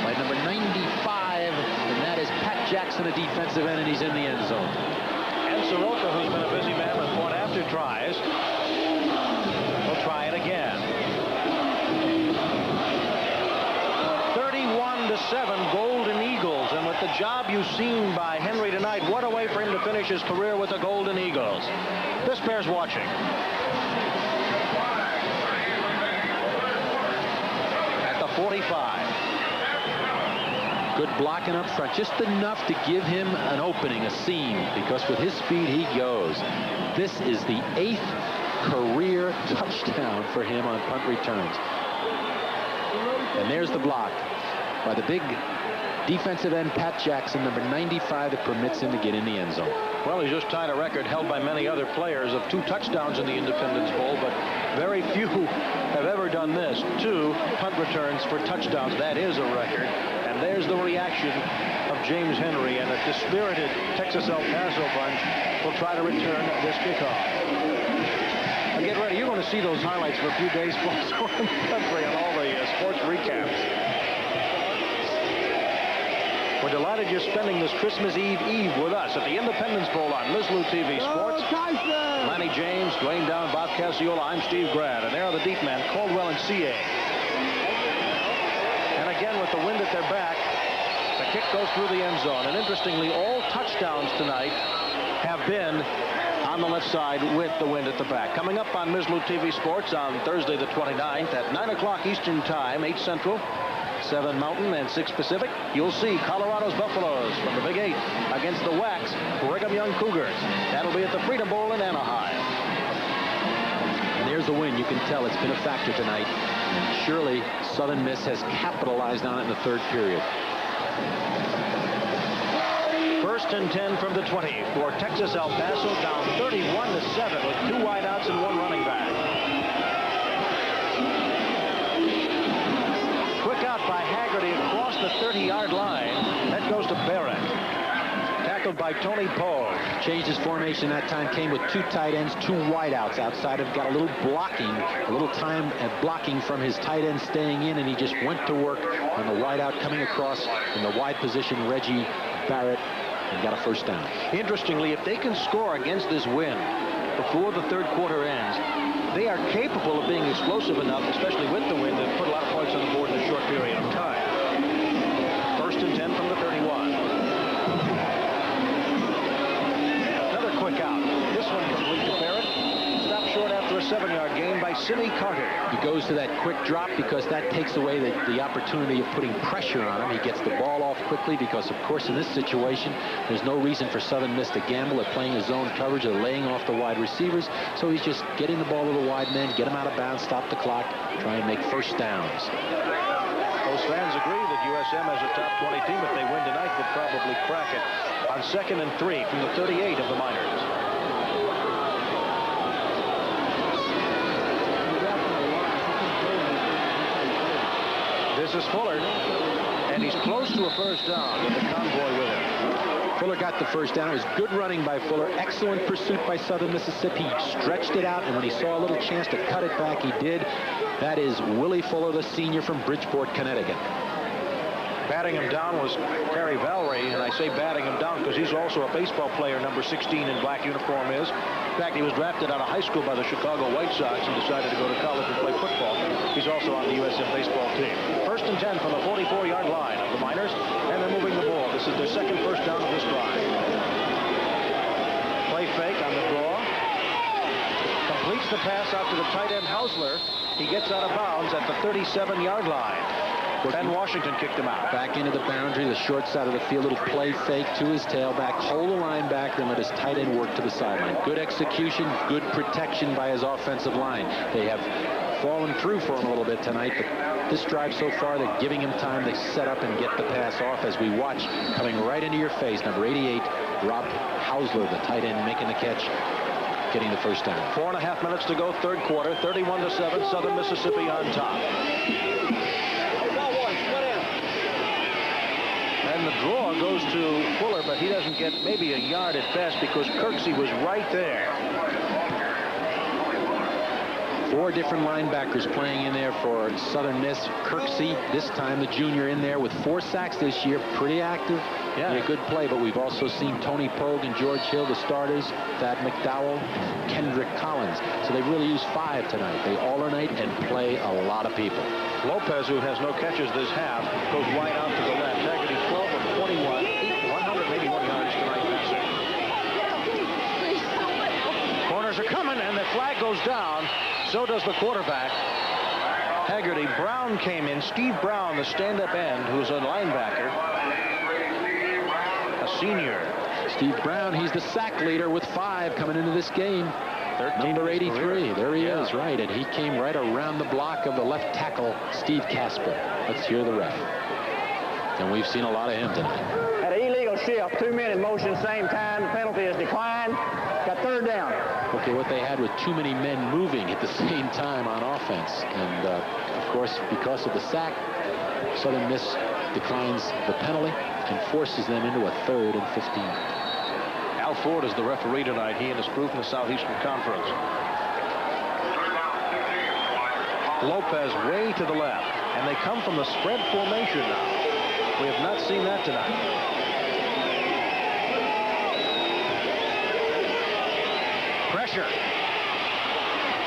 [SPEAKER 5] by number 95, and that is Pat Jackson, a defensive end, and he's in the end zone.
[SPEAKER 4] And Soroka, who's been a busy man with point after tries, will try it again. 31-7, Golden Eagles. And with the job you've seen by Henry tonight, what a way for him to finish his career with the Golden Eagles. This bears watching. At the 45.
[SPEAKER 5] Good blocking up front, just enough to give him an opening, a seam, because with his speed, he goes. This is the 8th career touchdown for him on punt returns. And there's the block by the big defensive end, Pat Jackson, number 95, that permits him to get in the end zone.
[SPEAKER 4] Well, he's just tied a record held by many other players of 2 touchdowns in the Independence Bowl, but very few have ever done this. 2 punt returns for touchdowns. That is a record. And there's the reaction of James Henry, and a dispirited Texas El Paso bunch will try to return this kickoff. And get ready. You're going to see those highlights for a few days around the country on all the sports recaps. We're delighted you're spending this Christmas Eve with us at the Independence Bowl on Lizlou TV Sports. Lanny James, Dwayne Down, Bob Casiola, I'm Steve Grad, and there are the deep men, Caldwell and CA. And again, with the wind at their back, the kick goes through the end zone. And interestingly, all touchdowns tonight have been on the left side with the wind at the back. Coming up on Lizlou TV Sports on Thursday the 29th at 9 o'clock Eastern Time, 8 Central, 7 Mountain and 6 Pacific, you'll see Colorado's Buffaloes from the Big 8 against the Wax Brigham Young Cougars. That'll be at the Freedom Bowl in Anaheim.
[SPEAKER 5] And there's the win. You can tell it's been a factor tonight. Surely Southern Miss has capitalized on it in the 3rd period.
[SPEAKER 4] 1st and 10 from the 20 for Texas El Paso, down 31-7 with 2 wideouts and 1 running back. Quick out by Haggerty across the 30-yard line. That goes to Barrett. Tackled by Tony Poe.
[SPEAKER 5] Changed his formation that time, came with 2 tight ends, 2 wideouts outside of, got a little blocking, a little time at blocking from his tight end staying in, and he just went to work on the wideout coming across in the wide position, Reggie Barrett, and got a 1st down.
[SPEAKER 4] Interestingly, if they can score against this wind before the 3rd quarter ends, they are capable of being explosive enough, especially with the wind, to put a lot of points on the board in a short period of time. 1st and 10 from the 31. Another quick out. This one complete to Barrett. Stopped short after a 7-yard gain by Simmy Carter.
[SPEAKER 5] He goes to that quick drop because that takes away the opportunity of putting pressure on him. He gets the ball off quickly because, of course, in this situation, there's no reason for Southern Miss to gamble. They're playing his zone coverage. They're laying off the wide receivers. So he's just getting the ball to the wide men, get him out of bounds, stop the clock, try and make 1st downs.
[SPEAKER 4] Those fans agree that USM as a top 20 team, if they win tonight, would probably crack it on 2nd and 3 from the 38 of the Miners. This is Fuller, and he's close to a 1st down with the convoy with him.
[SPEAKER 5] Fuller got the 1st down. It was good running by Fuller. Excellent pursuit by Southern Mississippi. He stretched it out, and when he saw a little chance to cut it back, he did. That is Willie Fuller, the senior from Bridgeport, Connecticut.
[SPEAKER 4] Batting him down was Terry Valerie, and I say batting him down because he's also a baseball player, number 16 in black uniform is. In fact, he was drafted out of high school by the Chicago White Sox and decided to go to college and play football. He's also on the USM baseball team. 1st and 10 from the 44-yard line of the Miners, and they're moving the ball. This is their 2nd 1st down of this drive. Play fake on the draw. Completes the pass out to the tight end Hausler. He gets out of bounds at the 37-yard line. Ben Washington kicked him out.
[SPEAKER 5] Back into the boundary, the short side of the field, little play fake to his tailback, hold the linebacker, and let his tight end work to the sideline. Good execution, good protection by his offensive line. They have fallen through for him a little bit tonight, but this drive so far, they're giving him time to set up and get the pass off as we watch coming right into your face, number 88, Rob Hausler, the tight end, making the catch, getting the 1st down.
[SPEAKER 4] 4.5 minutes to go, 3rd quarter, 31-7, Southern Mississippi on top. And the draw goes to Fuller, but he doesn't get maybe a yard at best because Kirksey was right there.
[SPEAKER 5] 4 different linebackers playing in there for Southern Miss. Kirksey, this time the junior, in there with 4 sacks this year. Pretty active. Yeah. A good play, but we've also seen Tony Pogue and George Hill, the starters, Thad McDowell, Kendrick Collins. So they really use 5 tonight. They alternate and play a lot of people.
[SPEAKER 4] Lopez, who has no catches this half, goes wide out to the left. Haggerty 12 of 21, 181 yards tonight passing. Corners are coming, and the flag goes down. So does the quarterback. Haggerty. Brown came in. Steve Brown, the stand-up end, who's a linebacker. A senior.
[SPEAKER 5] Steve Brown, he's the sack leader with 5 coming into this game. Number 83. There he is, right. And he came right around the block of the left tackle, Steve Casper. Let's hear the ref. And we've seen a lot of him tonight.
[SPEAKER 9] Had an illegal field shift. 2 men in motion, same time. The penalty is declined. Got third down.
[SPEAKER 5] Okay, what they had was too many men moving at the same time on offense. And, of course, because of the sack, Southern Miss declines the penalty and forces them into a 3rd and 15.
[SPEAKER 4] Al Ford is the referee tonight. He and his crew from the Southeastern Conference. Lopez way to the left, and they come from the spread formation now. We have not seen that tonight. Pressure.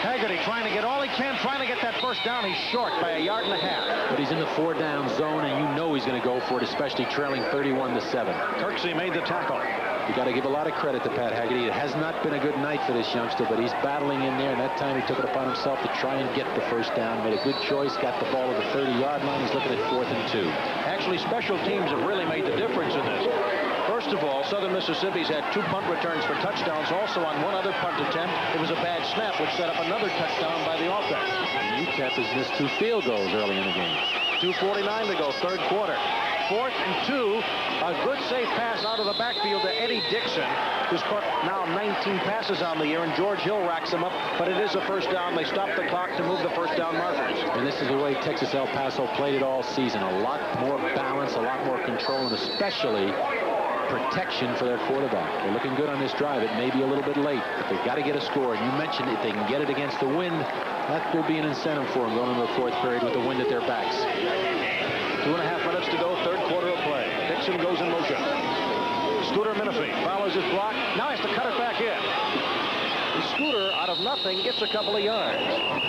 [SPEAKER 4] Haggerty trying to get all he can, trying to get that first down. He's short by a yard and a half.
[SPEAKER 5] But he's in the 4-down zone, and you know he's going to go for it, especially trailing 31-7.
[SPEAKER 4] Kirksey made the tackle.
[SPEAKER 5] You got to give a lot of credit to Pat Haggerty. It has not been a good night for this youngster, but he's battling in there, and that time he took it upon himself to try and get the first down. Made a good choice, got the ball to the 30-yard line. He's looking at 4th and 2.
[SPEAKER 4] Actually, special teams have really made the difference in this. First of all, Southern Mississippi's had 2 punt returns for touchdowns. Also, on one other punt attempt, it was a bad snap, which set up another touchdown by the offense.
[SPEAKER 5] And UTEP has missed 2 field goals early in the game.
[SPEAKER 4] 2:49 to go, 3rd quarter. 4th and 2. A good safe pass out of the backfield to Eddie Dixon, who's caught now 19 passes on the year, and George Hill racks him up, but it is a first down. They stop the clock to move the first down markers.
[SPEAKER 5] And this is the way Texas El Paso played it all season. A lot more balance, a lot more control, and especially protection for their quarterback. They're looking good on this drive. It may be a little bit late, but they've got to get a score. And you mentioned if they can get it against the wind, that will be an incentive for them going into the 4th period with the wind at their backs.
[SPEAKER 4] 2.5 minutes to go, 3rd quarter of play. Dixon goes in motion. Scooter Menifee follows his block. Now has to cut it back in. Scooter, out of nothing, gets a couple of yards.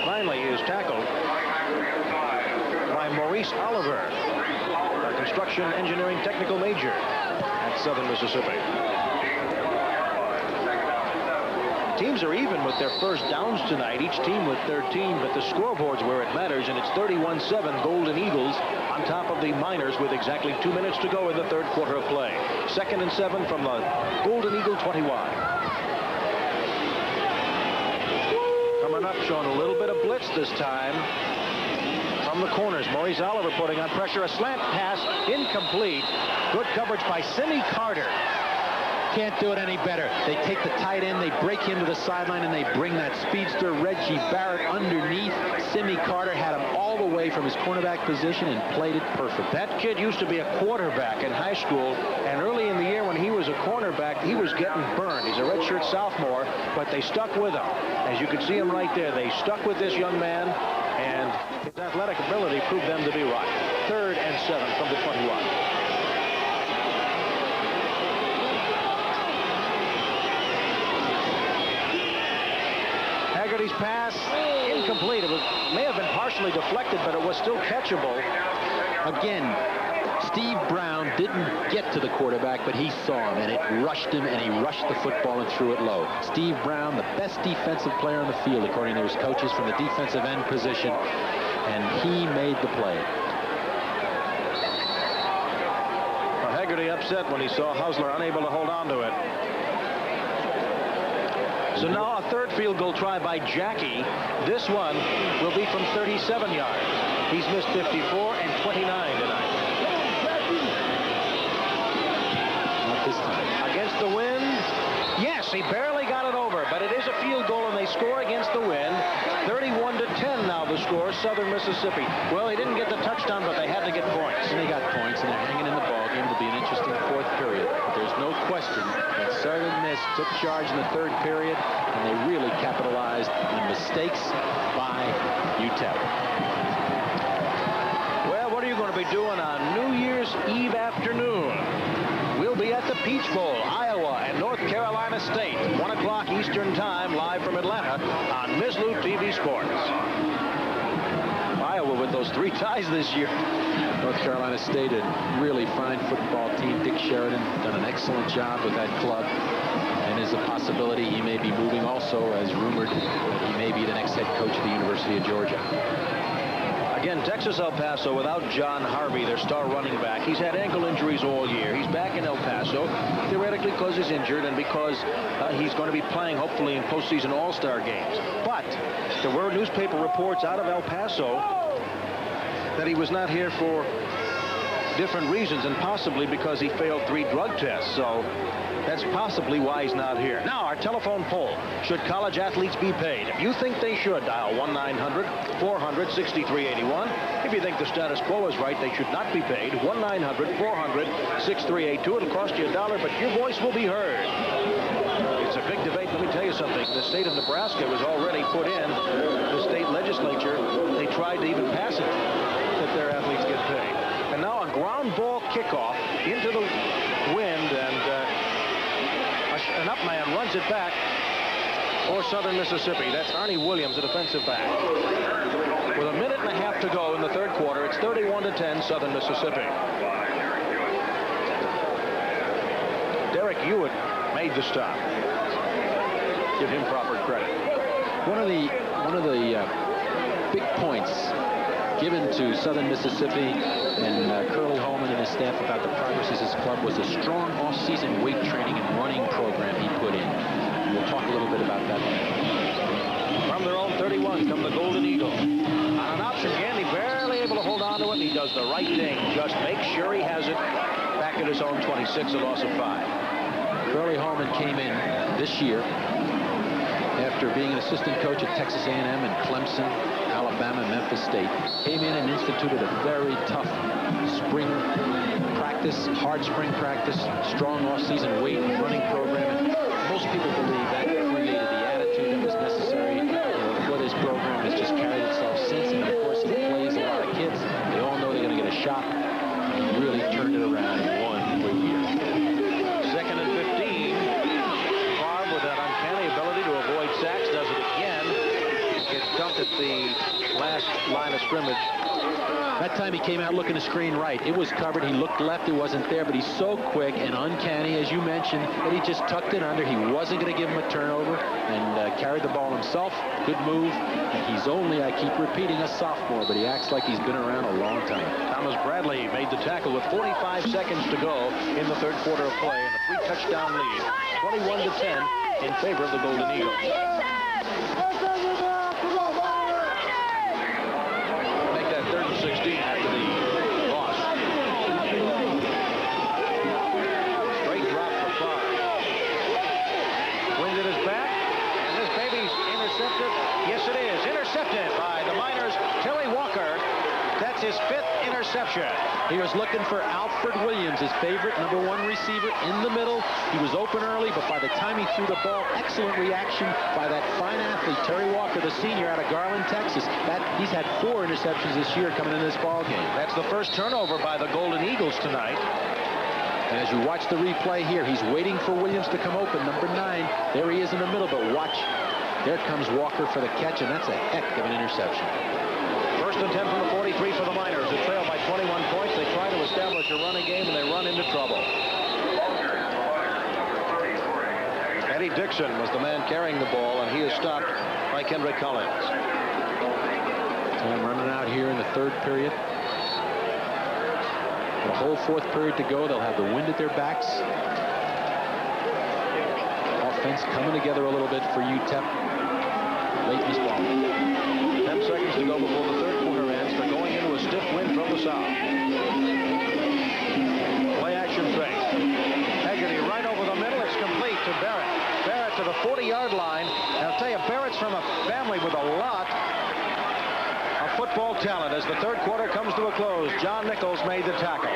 [SPEAKER 4] Finally, he is tackled by Maurice Oliver, a construction engineering technical major at Southern Mississippi. Teams are even with their first downs tonight, each team with 13, but the scoreboard's where it matters, and it's 31-7 Golden Eagles on top of the Miners with exactly 2 minutes to go in the 3rd quarter of play. 2nd and 7 from the Golden Eagle 21. Coming up, showing a little bit of blitz this time from the corners. Maurice Oliver putting on pressure. A slant pass, incomplete. Good coverage by Simi Carter.
[SPEAKER 5] Can't do it any better. They take the tight end, they break him to the sideline, and they bring that speedster Reggie Barrett underneath. Simi Carter had him all the way from his cornerback position and played it perfect.
[SPEAKER 4] That kid used to be a quarterback in high school, and early in the year when he was a cornerback, he was getting burned. He's a redshirt sophomore, but they stuck with him. As you can see him right there, they stuck with this young man, and his athletic ability proved them to be right. 3rd and 7 from the 21. Haggerty's pass, incomplete. It may have been partially deflected, but it was still catchable.
[SPEAKER 5] Again, Steve Brown didn't get to the quarterback, but he saw him, and it rushed him, and he rushed the football and threw it low. Steve Brown, the best defensive player on the field, according to his coaches, from the defensive end position, and he made the play.
[SPEAKER 4] Well, Haggerty upset when he saw Hausler unable to hold on to it. So now a 3rd field goal try by Jackie. This one will be from 37 yards. He's missed 54 and 29 tonight.
[SPEAKER 5] Not this time.
[SPEAKER 4] Against the wind. Yes, he barely got it over, but it is a field goal, and they score against the wind. 31-10 now the score, Southern Mississippi. Well, they didn't get the touchdown, but they had to get points.
[SPEAKER 5] And they got points, and they're hanging in the ball game. It'll be an interesting 4th period. But there's no question that Southern Miss took charge in the 3rd period, and they really capitalized on mistakes by UTEP.
[SPEAKER 4] Well, what are you going to be doing on New Year's Eve afternoon? We'll be at the Peach Bowl, Iowa and North Carolina State, 1 o'clock Eastern Time, live from Atlanta on Mislu TV Sports. Iowa with those 3 ties this year.
[SPEAKER 5] North Carolina State, a really fine football team. Dick Sheridan done an excellent job with that club, and is a possibility he may be moving also, as rumored that he may be the next head coach of the University of Georgia.
[SPEAKER 4] Again, Texas El Paso without John Harvey, their star running back. He's had ankle injuries all year. He's back in El Paso, theoretically because he's injured and because he's going to be playing, hopefully, in postseason all-star games. But there were newspaper reports out of El Paso that he was not here for different reasons, and possibly because he failed 3 drug tests. So that's possibly why he's not here. Now, our telephone poll. Should college athletes be paid? If you think they should, dial 1-900-400-6381. If you think the status quo is right, they should not be paid, 1-900-400-6382. It'll cost you $1, but your voice will be heard. It's a big debate. Let me tell you something. The state of Nebraska was already put in. The state legislature, they tried to even pass it, that their athletes get paid. And now a ground ball kickoff into the wind, and an up man runs it back for Southern Mississippi. That's Arnie Williams, the defensive back. With a minute and a half to go in the third quarter, it's 31-10, Southern Mississippi. Derek Hewitt made the stop. Give him proper credit.
[SPEAKER 5] One of the big points given to Southern Mississippi and Curly Holman and his staff about the progress of his club was a strong off-season weight training and running program he put in. We'll talk a little bit about that.
[SPEAKER 4] From their own 31 come the Golden Eagle. On an option, Gandy barely able to hold on to it, and he does the right thing. Just make sure he has it back at his own 26, a loss of 5.
[SPEAKER 5] Curly Holman came in this year after being an assistant coach at Texas A&M and Clemson, Alabama, and Memphis State. Came in and instituted a very tough spring practice, hard spring practice, strong off-season weight and running program. And most people believe that created the attitude that was necessary for this program. Has just carried itself since, and of course it plays a lot of kids. They all know they're going to get a shot, and he really turned it around in 1 quick year.
[SPEAKER 4] Second and 15. Favre with that uncanny ability to avoid sacks does it again. Gets dumped at the last line of scrimmage.
[SPEAKER 5] That time he came out looking to screen right. It was covered. He looked left. It wasn't there, but he's so quick and uncanny, as you mentioned, that he just tucked it under. He wasn't going to give him a turnover and carried the ball himself. Good move. And he's only, I keep repeating, a sophomore, but he acts like he's been around a long time.
[SPEAKER 4] Thomas Bradley made the tackle with 45 seconds to go in the third quarter of play, and a 3-touchdown lead, 21-10 in favor of the Golden Eagles. Make that 3rd and 16 after the loss. Straight drop for Favre. Wind at his back, and this baby's intercepted. Yes, it is. Intercepted by the Miners' Terry Walker. That's his 5th interception.
[SPEAKER 5] He was looking for Alfred Williams, his favorite #1 receiver, in the middle. He was open early, but by the time he threw the ball, excellent reaction by that fine athlete, Terry Walker, the senior out of Garland, Texas. He's had 4 interceptions this year coming in this ball game.
[SPEAKER 4] That's the first turnover by the Golden Eagles tonight.
[SPEAKER 5] And as you watch the replay here, he's waiting for Williams to come open, #9. There he is in the middle, but watch. There comes Walker for the catch, and that's a heck of an interception.
[SPEAKER 4] First and 10 from the 43 for the Miners. They trail by 21 points. They try to establish a running game, and they run into trouble. Eddie Dixon was the man carrying the ball, and he is stopped by Kendrick Collins.
[SPEAKER 5] Time running out here in the 3rd period. The whole 4th period to go. They'll have the wind at their backs. Offense coming together a little bit for UTEP late in this ball.
[SPEAKER 4] 10 seconds to go before the third quarter ends. They're going into a stiff wind from the south. Play action fake. Haggerty right over the middle. It's complete to Barrett. Barrett to the 40-yard line. And I'll tell you, Barrett's from a family with a lot of football talent. As the third quarter comes to a close, John Nichols made the tackle.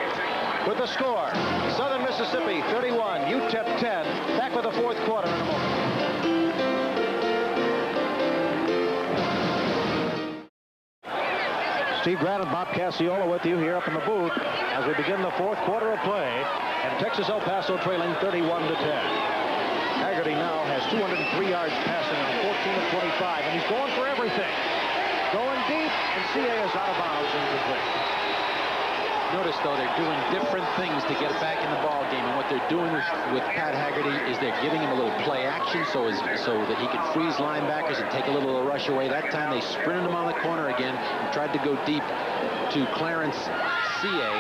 [SPEAKER 4] With the score, Southern Mississippi 31, UTEP 10. Back with the fourth quarter in a moment. Steve Grant and Bob Cassiola with you here up in the booth as we begin the fourth quarter of play, and Texas El Paso trailing 31-10. Haggerty now has 203 yards passing on 14 of 25, and he's going for everything. Going deep, and CA is out of bounds incomplete.
[SPEAKER 5] Notice, though, they're doing different things to get back in the ball game, and what they're doing with Pat Haggerty is they're giving him a little play action so that he can freeze linebackers and take a little rush away. That time they sprinted him on the corner again and tried to go deep to Clarence CA.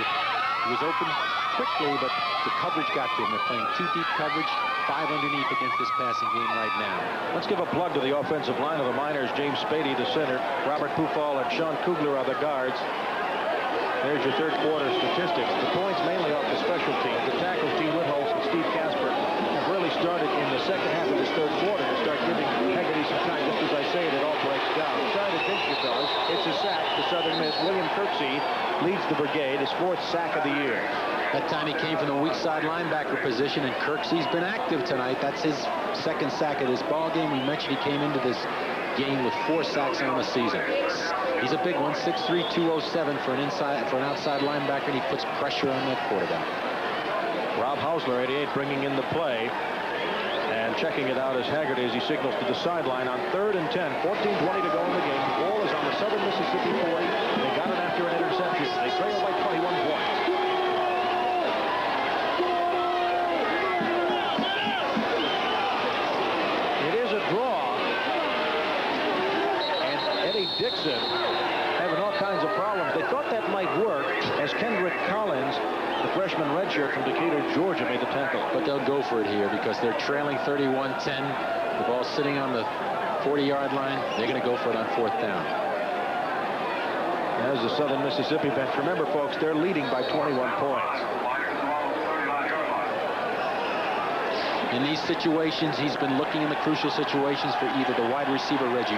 [SPEAKER 5] He was open quickly, but the coverage got to him. They're playing 2 deep coverage, 5 underneath against this passing game right now.
[SPEAKER 4] Let's give a plug to the offensive line of the Miners. James Spady, the center. Robert Pufall and Sean Kugler are the guards. There's your third quarter statistics. The points mainly off the special teams. The tackles, Gene Whitholtz and Steve Casper, have really started in the second half of this third quarter to start giving Haggerty some time. Just as I say it all breaks down. Trying to pinch your fellas. It's a sack to Southern Miss. William Kirksey leads the brigade, his 4th sack of the year.
[SPEAKER 5] That time he came from the weak side linebacker position, and Kirksey's been active tonight. That's his 2nd sack of this ball game. We mentioned he came into this game with 4 sacks on the season. He's a big one, 6'3", 207 for an outside linebacker, and he puts pressure on that quarterback.
[SPEAKER 4] Rob Hausler, 88, bringing in the play. And checking it out as Haggerty as he signals to the sideline on 3rd and 10. 14:20 to go in the game. The ball is on the Southern Mississippi 40. They got it after an interception. They trail by 21 points. It is a draw. And Eddie Dixon having all kinds of problems. They thought that might work as Kendrick Collins, the freshman redshirt from Decatur, Georgia, made the tackle.
[SPEAKER 5] But they'll go for it here because they're trailing 31-10. The ball's sitting on the 40-yard line. They're going to go for it on 4th down.
[SPEAKER 4] As the Southern Mississippi bench, remember, folks, they're leading by 21 points.
[SPEAKER 5] In these situations, he's been looking in the crucial situations for either the wide receiver, Reggie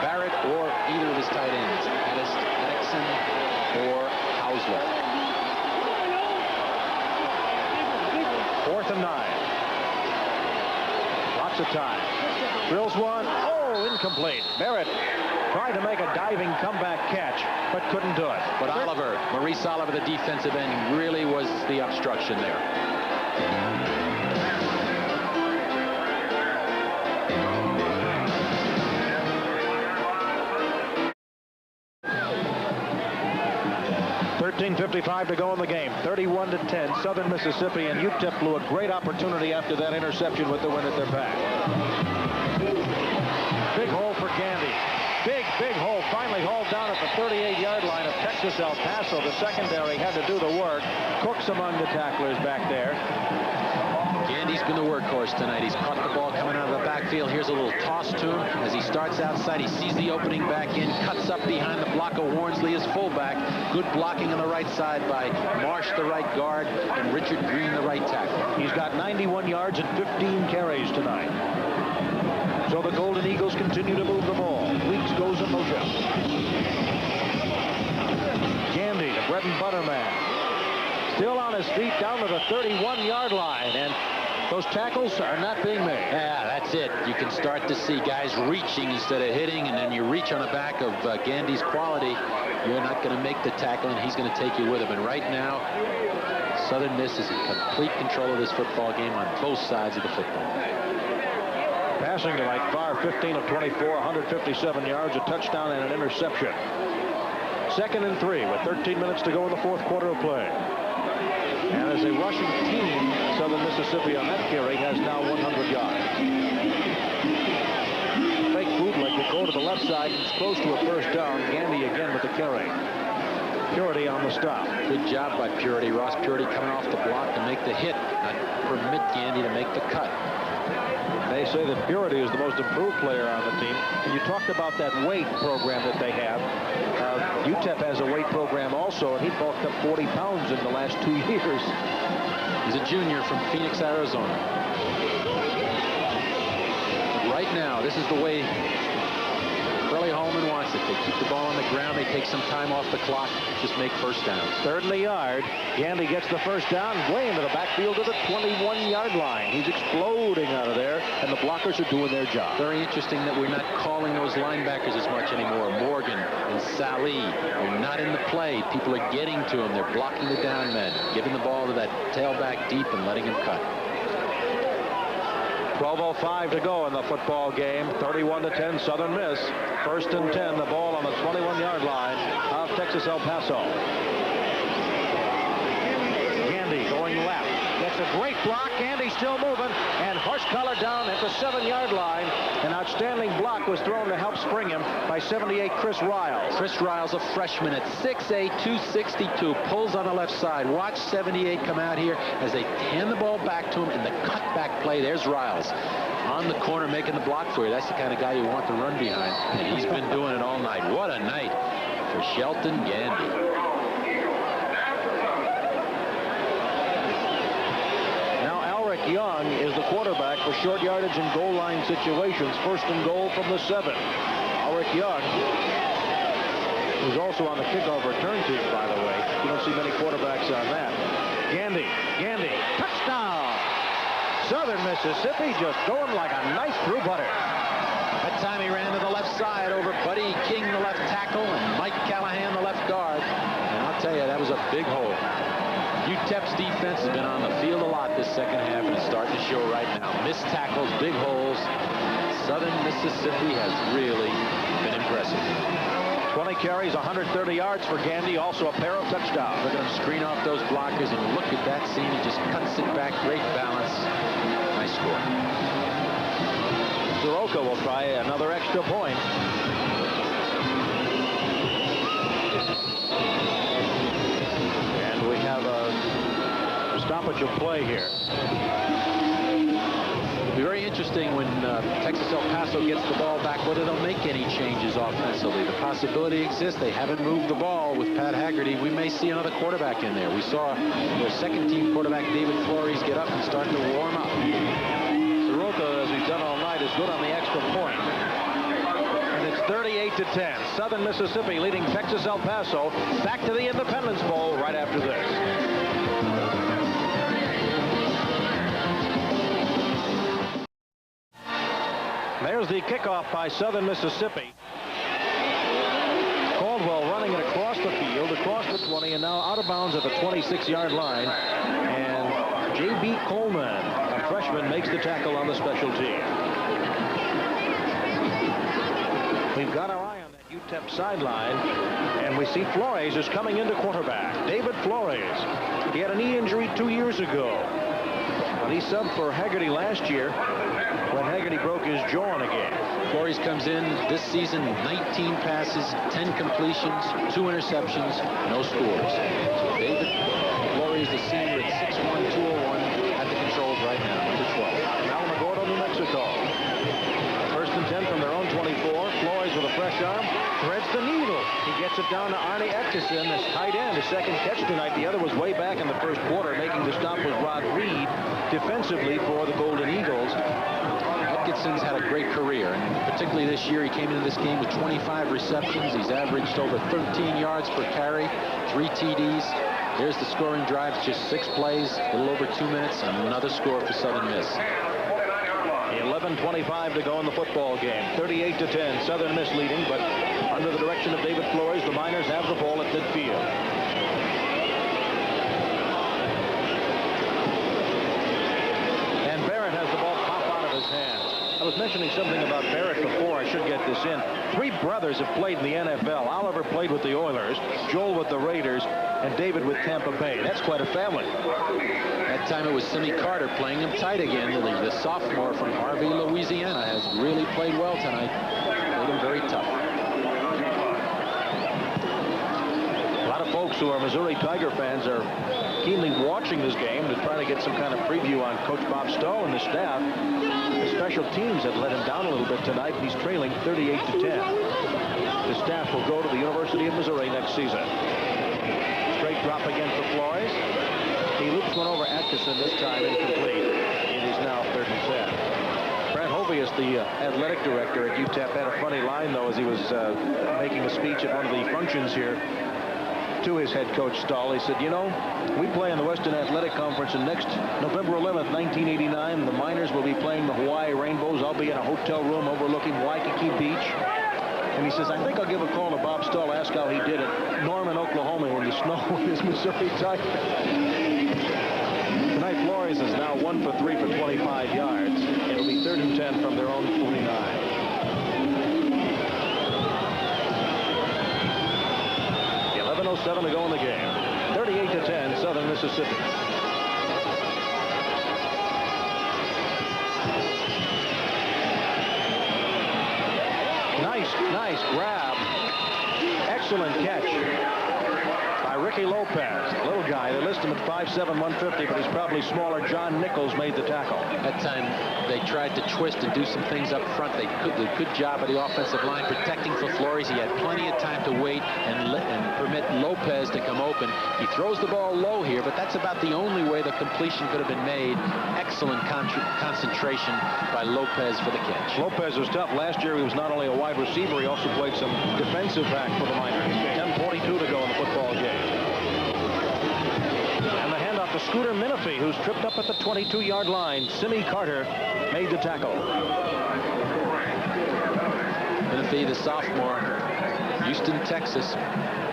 [SPEAKER 5] Barrett, or either of his tight ends, Edison or Hausler.
[SPEAKER 4] 4th and 9. Lots of time. Drills one. Oh, incomplete. Barrett tried to make a diving comeback catch, but couldn't do it.
[SPEAKER 5] But Maurice Oliver, the defensive end, really was the obstruction there. .55 to go in the game. 31-10. Southern Mississippi, and UTEP blew a great opportunity after that interception with the wind at their back. Big hole for Gandy. Big hole. Finally hauled down at the 38-yard line of Texas El Paso. The secondary had to do the work. Cook's among the tacklers back there. Gandy's been the workhorse tonight. He's caught the ball coming out of the backfield. Here's a little toss to him as he starts outside. He sees the opening back in, cuts up behind the block of Warnsley, his fullback. Good blocking on the right side by Marsh, the right guard, and Richard Green, the right tackle.
[SPEAKER 4] He's got 91 yards and 15 carries tonight. So the Golden Eagles continue to move the ball. Weeks goes in motion. Gandy, the bread and butter man, still on his feet down to the 31-yard line, and those tackles are not being made.
[SPEAKER 5] Yeah, that's it. You can start to see guys reaching instead of hitting, and then you reach on the back of Gandy's quality. You're not going to make the tackle, and he's going to take you with him. And right now, Southern Miss is in complete control of this football game on both sides of the football.
[SPEAKER 4] Passing tonight, far 15 of 24, 157 yards, a touchdown and an interception. 2nd and 3 with 13 minutes to go in the 4th quarter of play. And as a rushing team, Southern Mississippi on that carry has now 100 yards. Fake bootleg will go to the left side. It's close to a 1st down. Gandy again with the carry. Purity on the stop.
[SPEAKER 5] Good job by Purity. Ross Purity coming off the block to make the hit, not permit Gandy to make the cut.
[SPEAKER 4] They say that Purity is the most improved player on the team. And you talked about that weight program that they have. UTEP has a weight program also, and he bulked up 40 pounds in the last 2 years.
[SPEAKER 5] He's a junior from Phoenix, Arizona. But right now, this is the way Curly Holman wants it. They keep the ball on the ground. They take some time off the clock. Just make 1st downs.
[SPEAKER 4] 3rd and a yard. Gandy gets the 1st down way into the backfield to the 21-yard line. He's exploding out of there, and the blockers are doing their job.
[SPEAKER 5] Very interesting that we're not calling those linebackers as much anymore. Morgan and Salih are not in the play. People are getting to them. They're blocking the down men, giving the ball to that tailback deep and letting him cut.
[SPEAKER 4] 12:05 to go in the football game. 31-10 Southern Miss. 1st and 10. The ball on the 21-yard line of Texas El Paso. Gandy going left. Gets a great block. Gandy still moving. And horse collar down at the 7-yard line. An outstanding block was thrown to help spring him by 78 Chris Riles.
[SPEAKER 5] Chris Riles, a freshman at 6'8", 262. Pulls on the left side. Watch 78 come out here as they hand the ball back to him in the cutback play. There's Riles on the corner making the block for you. That's the kind of guy you want to run behind. And he's been doing it all night. What a night for Shelton Gandy.
[SPEAKER 4] short yardage and goal line situations. First and goal from the 7. Ulrich Young, who's also on the kickoff return team, by the way. You don't see many quarterbacks on that. Gandy, touchdown! Southern Mississippi just going like a nice through butter.
[SPEAKER 5] That time he ran to the left side over Buddy King, the left tackle, and Mike Callahan, the left guard. And I'll tell you, that was a big hole. UTEP's defense has been on the field a lot this second half, and it's starting to show right now. Missed tackles, big holes. Southern Mississippi has really been impressive.
[SPEAKER 4] 20 carries, 130 yards for Gandy, also a pair of touchdowns.
[SPEAKER 5] Look at him screen off those blockers, and look at that scene. He just cuts it back, great balance. Nice score.
[SPEAKER 4] Soroka will try another extra point. And we have a stoppage of play here.
[SPEAKER 5] It'll be very interesting when Texas El Paso gets the ball back, whether they'll make any changes offensively. The possibility exists. They haven't moved the ball with Pat Haggerty. We may see another quarterback in there. We saw their second-team quarterback, David Flores, get up and start to warm up.
[SPEAKER 4] Soroka, as he's done all night, is good on the extra point. And it's 38-10. Southern Mississippi leading Texas El Paso back to the Independence Bowl right after this. There's the kickoff by Southern Mississippi. Caldwell running it across the field, across the 20, and now out of bounds at the 26-yard line. And J.B. Coleman, a freshman, makes the tackle on the special team. We've got our eye on that UTEP sideline, and we see Flores is coming into quarterback. David Flores. He had a knee injury 2 years ago. But he subbed for Haggerty last year when Haggerty broke his jaw in a game.
[SPEAKER 5] Flores comes in this season, 19 passes, 10 completions, 2 interceptions, no scores. So David Flores, the senior at 6'1", 201, at the controls right now, number 12.
[SPEAKER 4] Alamogordo, New Mexico. First and 10 from their own 24. Flores with a fresh arm, threads the needle. He gets it down to Arnie Etchison, this tight end, his second catch tonight. The other was way back in the first quarter. Making the stop was Rod Reed defensively for the Golden Eagles. Atkinson's had a great career, and particularly this year, he came into this game with 25 receptions. He's averaged over 13 yards per carry, 3 TDs. There's the scoring drive, just 6 plays, a little over 2 minutes, and another score for Southern Miss. 11:25 to go in the football game. 38-10, Southern Miss leading, but under the direction of David Flores, the Miners have the ball at midfield. And Barrett has the ball pop out of his hands. I was mentioning something about Barrett before. I should get this in. 3 brothers have played in the NFL. Oliver played with the Oilers, Joel with the Raiders, and David with Tampa Bay. That's quite a family.
[SPEAKER 5] That time it was Simmy Carter playing him tight again. The sophomore from Harvey, Louisiana, has really played well tonight. Played him very tough.
[SPEAKER 4] A lot of folks who are Missouri Tiger fans are keenly watching this game to try to get some kind of preview on Coach Bob Stowe and the staff. The special teams have let him down a little bit tonight. He's trailing 38-10. The staff will go to the University of Missouri next season. Straight drop again for Flores. He loops one over Atkinson, this time incomplete. It is now 3rd and 10. Brad Hovius, the athletic director at UTEP, had a funny line, though, as he was making a speech at one of the functions here to his head coach Stahl. He said, you know, we play in the Western Athletic Conference, and next November 11th, 1989, the Miners will be playing the Hawaii Rainbows. I'll be in a hotel room overlooking Waikiki Beach. And he says, I think I'll give a call to Bob Stahl, ask how he did it. Norman, Oklahoma, in the snow with his Missouri Tigers. Tonight, Flores is now 1 for 3 for 25 yards. It'll be 3rd and 10 from their own 49. 11:07 to go in the game. 38-10, Southern Mississippi. Nice grab. Excellent catch by Ricky Lopez, the little guy. They list him at 5'7", 150, but he's probably smaller. John Nichols made the tackle.
[SPEAKER 5] That time they tried to twist and do some things up front. They did a good job of the offensive line protecting for Flores. He had plenty of time to wait and permit Lopez to come open. He throws the ball low here, but that's about the only way the completion could have been made. Excellent concentration by Lopez for the catch.
[SPEAKER 4] Lopez was tough. Last year he was not only a wide receiver, he also played some defensive back for the Miners. 10:42 to go in the football game. And the handoff to Scooter Menifee, who's tripped up at the 22-yard line. Simi Carter made the tackle.
[SPEAKER 5] Menifee, the sophomore, Houston, Texas.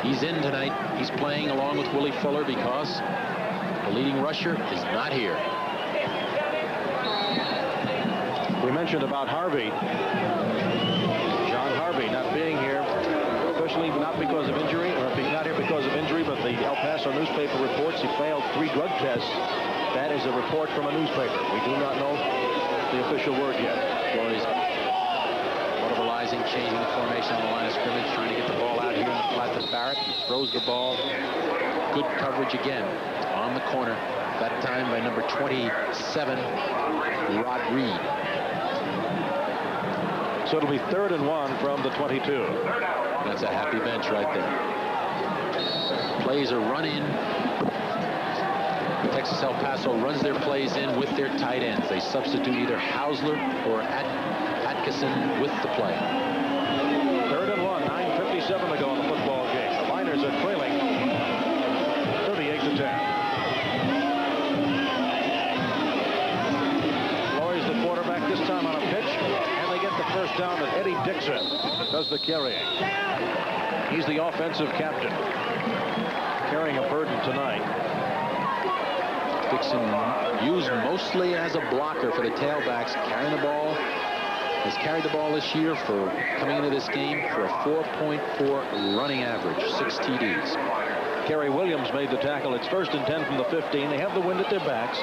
[SPEAKER 5] He's in tonight. He's playing along with Willie Fuller because the leading rusher is not here.
[SPEAKER 4] We mentioned about Harvey. John Harvey not being here, officially not because of injury, or not here because of injury, but the El Paso newspaper reports he failed 3 drug tests. That is a report from a newspaper. We do not know the official word yet.
[SPEAKER 5] Flores mobilizing, changing the formation on the line of scrimmage, trying to get the ball out here in the flat to Barrett. He throws the ball. Good coverage again on the corner. That time by number 27, Rod Reed.
[SPEAKER 4] So it'll be 3rd and 1 from the 22.
[SPEAKER 5] That's a happy bench right there. Plays are run in. Texas El Paso runs their plays in with their tight ends. They substitute either Hausler or Atkinson with the play.
[SPEAKER 4] 3rd and 1, 9:57 to go in the football game. The Miners are trailing 38-10. Flores, the quarterback, this time on a pitch. First down, and Eddie Dixon does the carrying. He's the offensive captain, carrying a burden tonight.
[SPEAKER 5] Dixon used mostly as a blocker for the tailbacks, carrying the ball. Has carried the ball this year for coming into this game for a 4.4 running average, 6 TDs.
[SPEAKER 4] Kerry Williams made the tackle. It's 1st and 10 from the 15. They have the wind at their backs.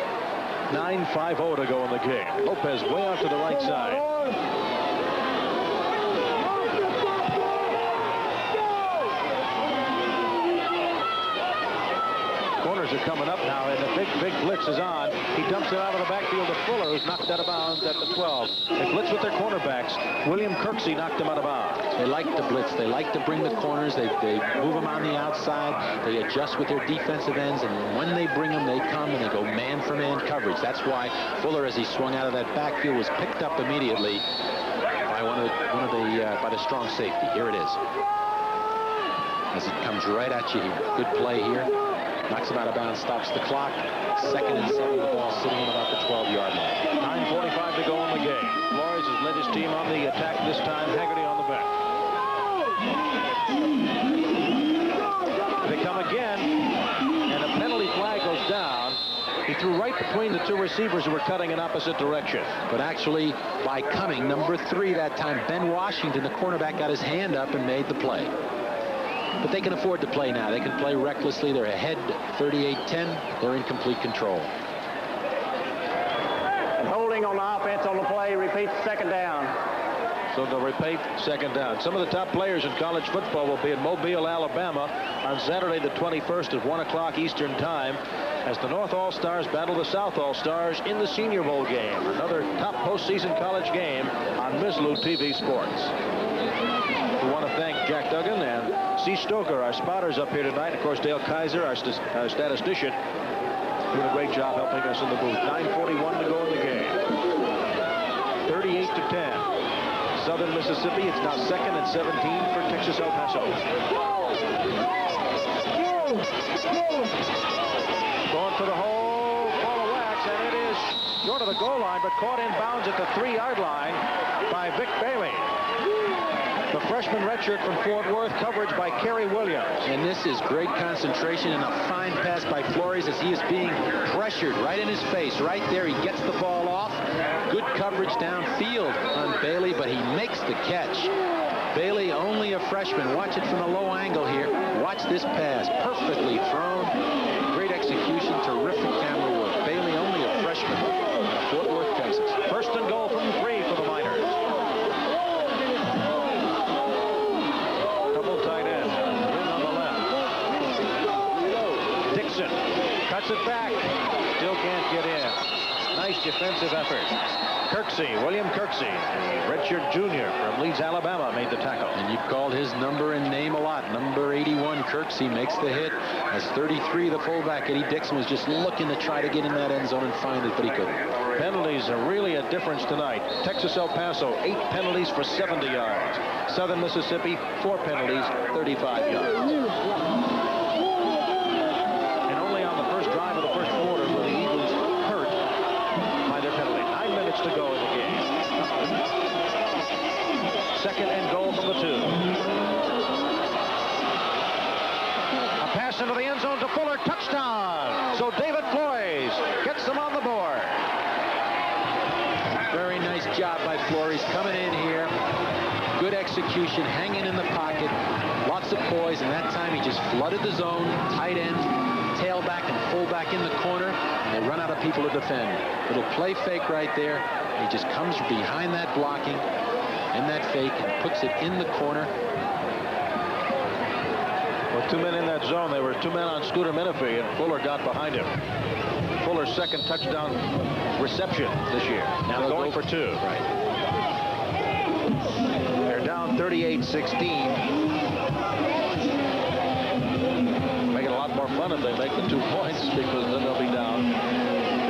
[SPEAKER 4] 9:50 to go in the game. Lopez way out to the right side. Corners are coming up now, and the big blitz is on. He dumps it out of the backfield to Fuller, who's knocked out of bounds at the 12. They blitz with their cornerbacks. William Kirksey knocked him out of bounds.
[SPEAKER 5] They like to blitz. They like to bring the corners. They move them on the outside. They adjust with their defensive ends, and when they bring them, they come and they go man-for-man coverage. That's why Fuller, as he swung out of that backfield, was picked up immediately by by the strong safety. Here it is. As it comes right at you here. Good play here. Knocks him out of bounds, stops the clock. 2nd and 7, the ball sitting at about the 12-yard line.
[SPEAKER 4] 9:45 to go in the game. Flores has led his team on the attack this time. Haggerty on the bench. They come again, and a penalty flag goes down. He threw right between the 2 receivers who were cutting in opposite direction.
[SPEAKER 5] But actually, by coming, number 3 that time, Ben Washington, the cornerback, got his hand up and made the play. But they can afford to play now. They can play recklessly. They're ahead 38-10. They're in complete control.
[SPEAKER 9] And holding on the offense on the play, repeats 2nd down.
[SPEAKER 4] So they'll repeat 2nd down. Some of the top players in college football will be in Mobile, Alabama on Saturday the 21st at 1 o'clock Eastern Time as the North All-Stars battle the South All-Stars in the Senior Bowl game. Another top postseason college game on Mislu TV Sports. We want to thank Jack Duggan and C. Stoker, our spotters up here tonight. Of course, Dale Kaiser, our statistician, doing a great job helping us in the booth. 9:41 to go in the game. 38-10. Southern Mississippi. It's now 2nd and 17 for Texas El Paso. Going for the hole, ball of wax, and it is short of the goal line, but caught in bounds at the 3-yard line by Vic Bailey. The freshman redshirt from Fort Worth, coverage by Kerry Williams.
[SPEAKER 5] And this is great concentration and a fine pass by Flores as he is being pressured right in his face. Right there, he gets the ball off. Good coverage downfield on Bailey, but he makes the catch. Bailey, only a freshman. Watch it from the low angle here. Watch this pass. Perfectly thrown. Great execution. Terrific camera work. Bailey, only a freshman. Fort Worth, Texas.
[SPEAKER 4] 1st and goal from 3 for the Miners. Double tight end. In on the left. it back. Still can't get in. Nice defensive effort. William Kirksey, redshirt junior from Leeds, Alabama, made the tackle.
[SPEAKER 5] And you've called his number and name a lot. Number 81, Kirksey, makes the hit. As 33, the fullback, Eddie Dixon, was just looking to try to get in that end zone and find it, but he couldn't.
[SPEAKER 4] Penalties are really a difference tonight. Texas El Paso, 8 penalties for 70 yards. Southern Mississippi, 4 penalties, 35 yards. And only on the first drive of the first quarter were the Eagles hurt by their penalty. 9 minutes to go in the game. Second and goal from the 2. A pass into the end zone to Fuller, touchdown. So David Flores gets them on the board.
[SPEAKER 5] Very nice job by Flores coming in here. Good execution, hanging in the pocket. Lots of poise, and that time he just flooded the zone. Tight end, tailback, and fullback in the corner. And they run out of people to defend. Little play fake right there. He just comes behind that blocking and that fake and puts it in the corner.
[SPEAKER 4] With 2 men in that zone, there were 2 men on Scooter Menifee, and Fuller got behind him. Fuller's second touchdown reception this year. Now going for 2.
[SPEAKER 5] Right.
[SPEAKER 4] They're down 38-16. Make it a lot more fun if they make the 2 points, because then they'll be down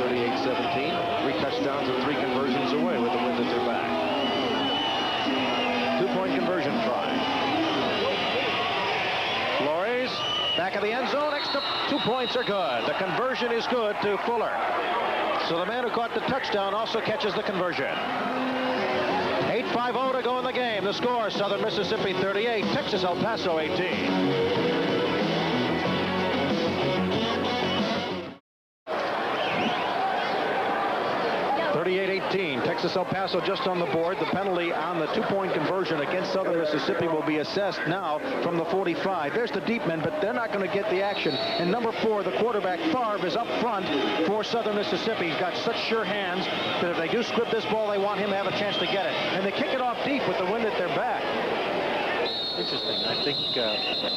[SPEAKER 4] 38-17. 3 touchdowns and 3 conversions away with the wind at their back. 2-point conversion try. Flores back of the end zone. Extra 2 points are good. The conversion is good to Fuller. So the man who caught the touchdown also catches the conversion. 8:50 to go in the game. The score, Southern Mississippi 38, Texas El Paso 18. 38-18. Texas El Paso just on the board. The penalty on the 2-point conversion against Southern Mississippi will be assessed now from the 45. There's the deep men, but they're not going to get the action. And number 4, the quarterback, Favre, is up front for Southern Mississippi. He's got such sure hands that if they do script this ball, they want him to have a chance to get it. And they kick it off deep with the wind at their back.
[SPEAKER 5] Interesting. I think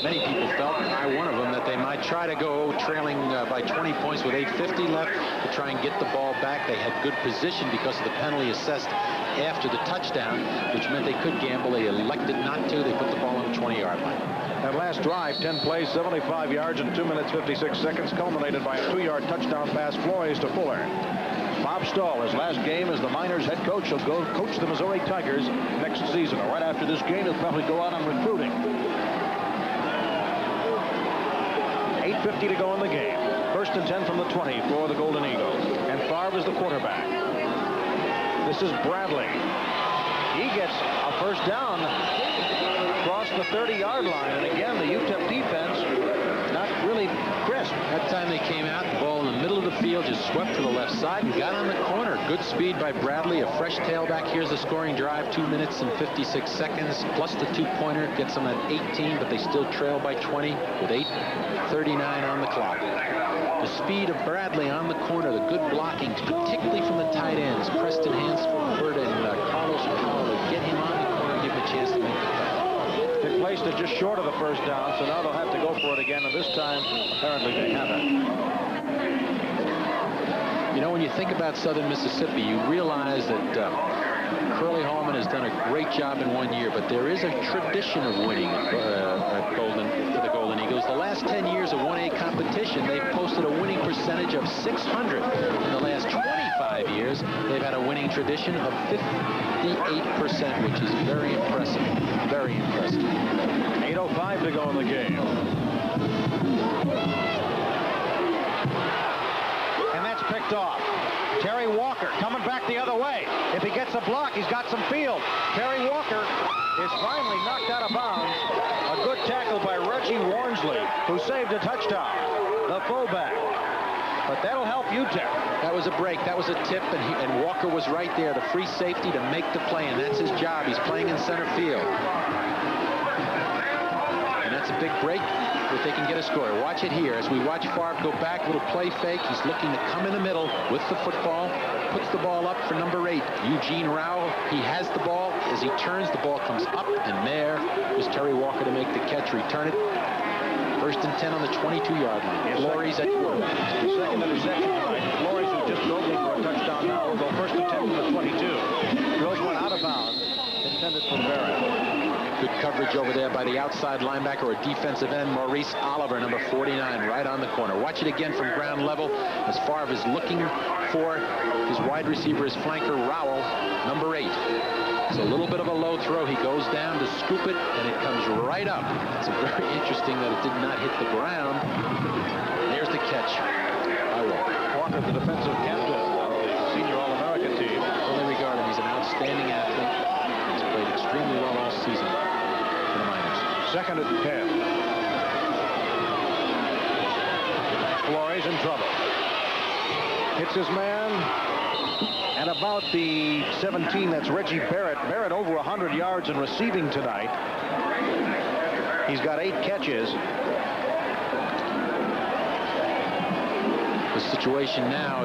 [SPEAKER 5] many people felt, and I one of them, that they might try to go trailing by 20 points with 8:50 left to try and get the ball back. They had good position because of the penalty assessed after the touchdown, which meant they could gamble. They elected not to. They put the ball on the 20-yard line.
[SPEAKER 4] That last drive, 10 plays, 75 yards in 2 minutes, 56 seconds, culminated by a 2-yard touchdown pass, Flores to Fuller. Bob Stahl, his last game as the Miners head coach, will go coach the Missouri Tigers next season. Right after this game, he'll probably go out on recruiting. 8:50 to go in the game. 1st and 10 from the 20 for the Golden Eagles. And Favre is the quarterback. This is Bradley. He gets a first down across the 30-yard line. And again, the UTEP defense not really crisp.
[SPEAKER 5] That time they came out, the ball in the middle of the field, just swept to the left side and got on the corner. Good speed by Bradley, a fresh tailback. Here's the scoring drive, 2 minutes and 56 seconds, plus the 2-pointer gets them at 18, but they still trail by 20 with 8:39 on the clock. The speed of Bradley on the corner, the good blocking, particularly from the tight ends, Preston Hansford and Carlos Powell, to get him on the corner and give him a chance to make the play.
[SPEAKER 4] They placed it just short of the first down, so now they'll have to go for it again, and this time, apparently, they haven't.
[SPEAKER 5] You know, when you think about Southern Mississippi, you realize that Curly Hallman has done a great job in 1 year, but there is a tradition of winning for the Golden Eagles. The last 10 years of 1A competition, they've posted a winning percentage of 600. In the last 25 years, they've had a winning tradition of 58%, which is very impressive. Very impressive.
[SPEAKER 4] 8:05 to go in the game. And that's picked off. Terry Walker coming back the other way. If he gets a block, he's got some field. Terry Walker is finally knocked out of bounds. A good tackle by Reggie Warnsley, who saved a touchdown. The fullback. But that'll help UTEP.
[SPEAKER 5] That was a break. That was a tip, and Walker was right there, the free safety to make the play, and that's his job. He's playing in center field. And that's a big break if they can get a score. Watch it here. As we watch Favre go back, little play fake. He's looking to come in the middle with the football. Puts the ball up for number 8, Eugene Rao. He has the ball. As he turns, the ball comes up, and there was Terry Walker to make the catch, return it. First and 10 on the 22-yard line. Flores at quarterback.
[SPEAKER 4] The second interception tonight. Flores, who just broke in for a touchdown now, will go first and 10 from the 22. Throws one out of bounds, intended for Barrett.
[SPEAKER 5] Good coverage over there by the outside linebacker or defensive end, Maurice Oliver, number 49, right on the corner. Watch it again from ground level as Favre is looking for his wide receiver, his flanker, Rowell, number 8. It's a little bit of a low throw. He goes down to scoop it, and it comes right up. It's very interesting that it did not hit the ground. There's the catch by Walker.
[SPEAKER 4] Walker, the defensive captain of the senior All-American team.
[SPEAKER 5] Well, they regard him. He's an outstanding athlete. He's played extremely well all season.
[SPEAKER 4] Second and 10. Flores in trouble. Hits his man. And about the 17, that's Reggie Barrett. Barrett over 100 yards in receiving tonight. He's got 8 catches.
[SPEAKER 5] The situation now,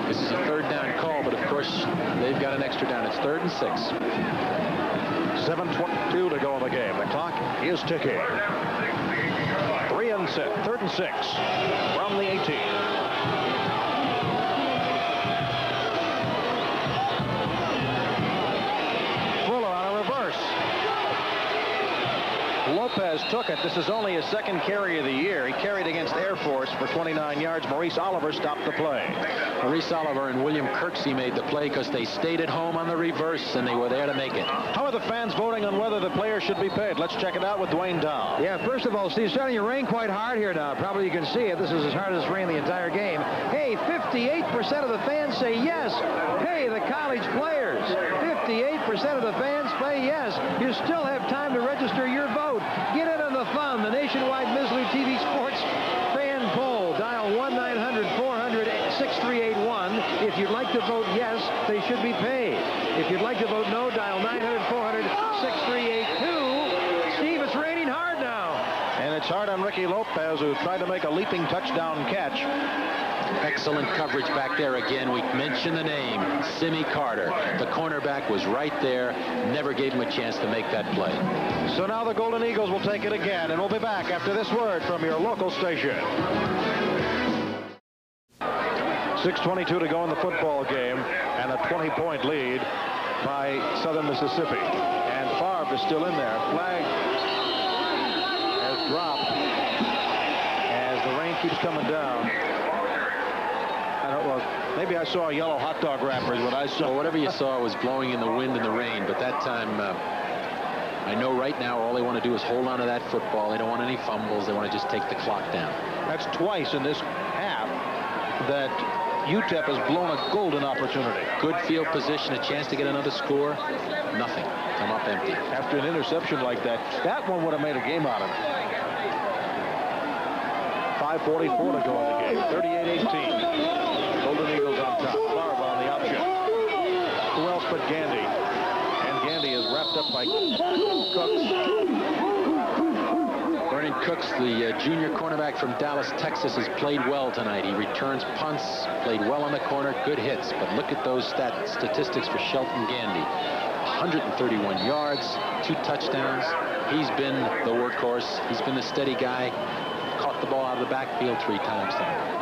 [SPEAKER 5] this is a third down call, but of course they've got an extra down. It's 3rd and 6.
[SPEAKER 4] 7:22 to go in the game. The clock is ticking. 3rd and 6 from the 18. Fuller on a reverse. Lopez took it. This is only his second carry of the year. He carried against Air Force for 29 yards. Maurice Oliver stopped the play.
[SPEAKER 5] Maurice Oliver and William Kirksey made the play because they stayed at home on the reverse, and they were there to make it.
[SPEAKER 4] How are the fans voting on whether the player should be paid? Let's check it out with Dwayne Dow.
[SPEAKER 6] Yeah, first of all, Steve, it's starting to rain quite hard here now. Probably you can see it. This is as hard as it's rained the entire game. Hey, 58% of the fans say yes. Pay the college players. 58% of the fans say yes. You still have time to register your vote. Get in on the fun. The nationwide Mizzley TV Sports fan poll. Dial 1-900-400-6381. If you'd like to vote yes, they should be paid. If you'd like to vote no, dial 900-400-6382. Steve, it's raining hard now.
[SPEAKER 4] And it's hard on Ricky Lopez, who tried to make a leaping touchdown catch.
[SPEAKER 5] Excellent coverage back there again. We mentioned the name, Simi Carter. The cornerback was right there, never gave him a chance to make that play.
[SPEAKER 4] So now the Golden Eagles will take it again, and we'll be back after this word from your local station. 6:22 to go in the football game, and a 20-point lead by Southern Mississippi. And Favre is still in there. Flag has dropped as the rain keeps coming down. Well, maybe I saw a yellow hot dog wrapper is what I saw.
[SPEAKER 5] Well, whatever you saw was blowing in the wind and the rain, but that time I know right now all they want to do is hold on to that football. They don't want any fumbles. They want to just take the clock down.
[SPEAKER 4] That's twice in this half that UTEP has blown a golden opportunity.
[SPEAKER 5] Good field position, a chance to get another score. Nothing. Come up empty.
[SPEAKER 4] After an interception like that, that one would have made a game out of it. 5:44 to go in the game. 38-18. Golden Eagles on top. Favre on the option. Who else but Gandy? And Gandy is wrapped up by Cooks.
[SPEAKER 5] Vernon Cooks, the junior cornerback from Dallas, Texas, has played well tonight. He returns punts, played well on the corner, good hits. But look at those statistics for Shelton Gandy. 131 yards, 2 touchdowns. He's been the workhorse. He's been the steady guy. Caught the ball out of the backfield 3 times tonight.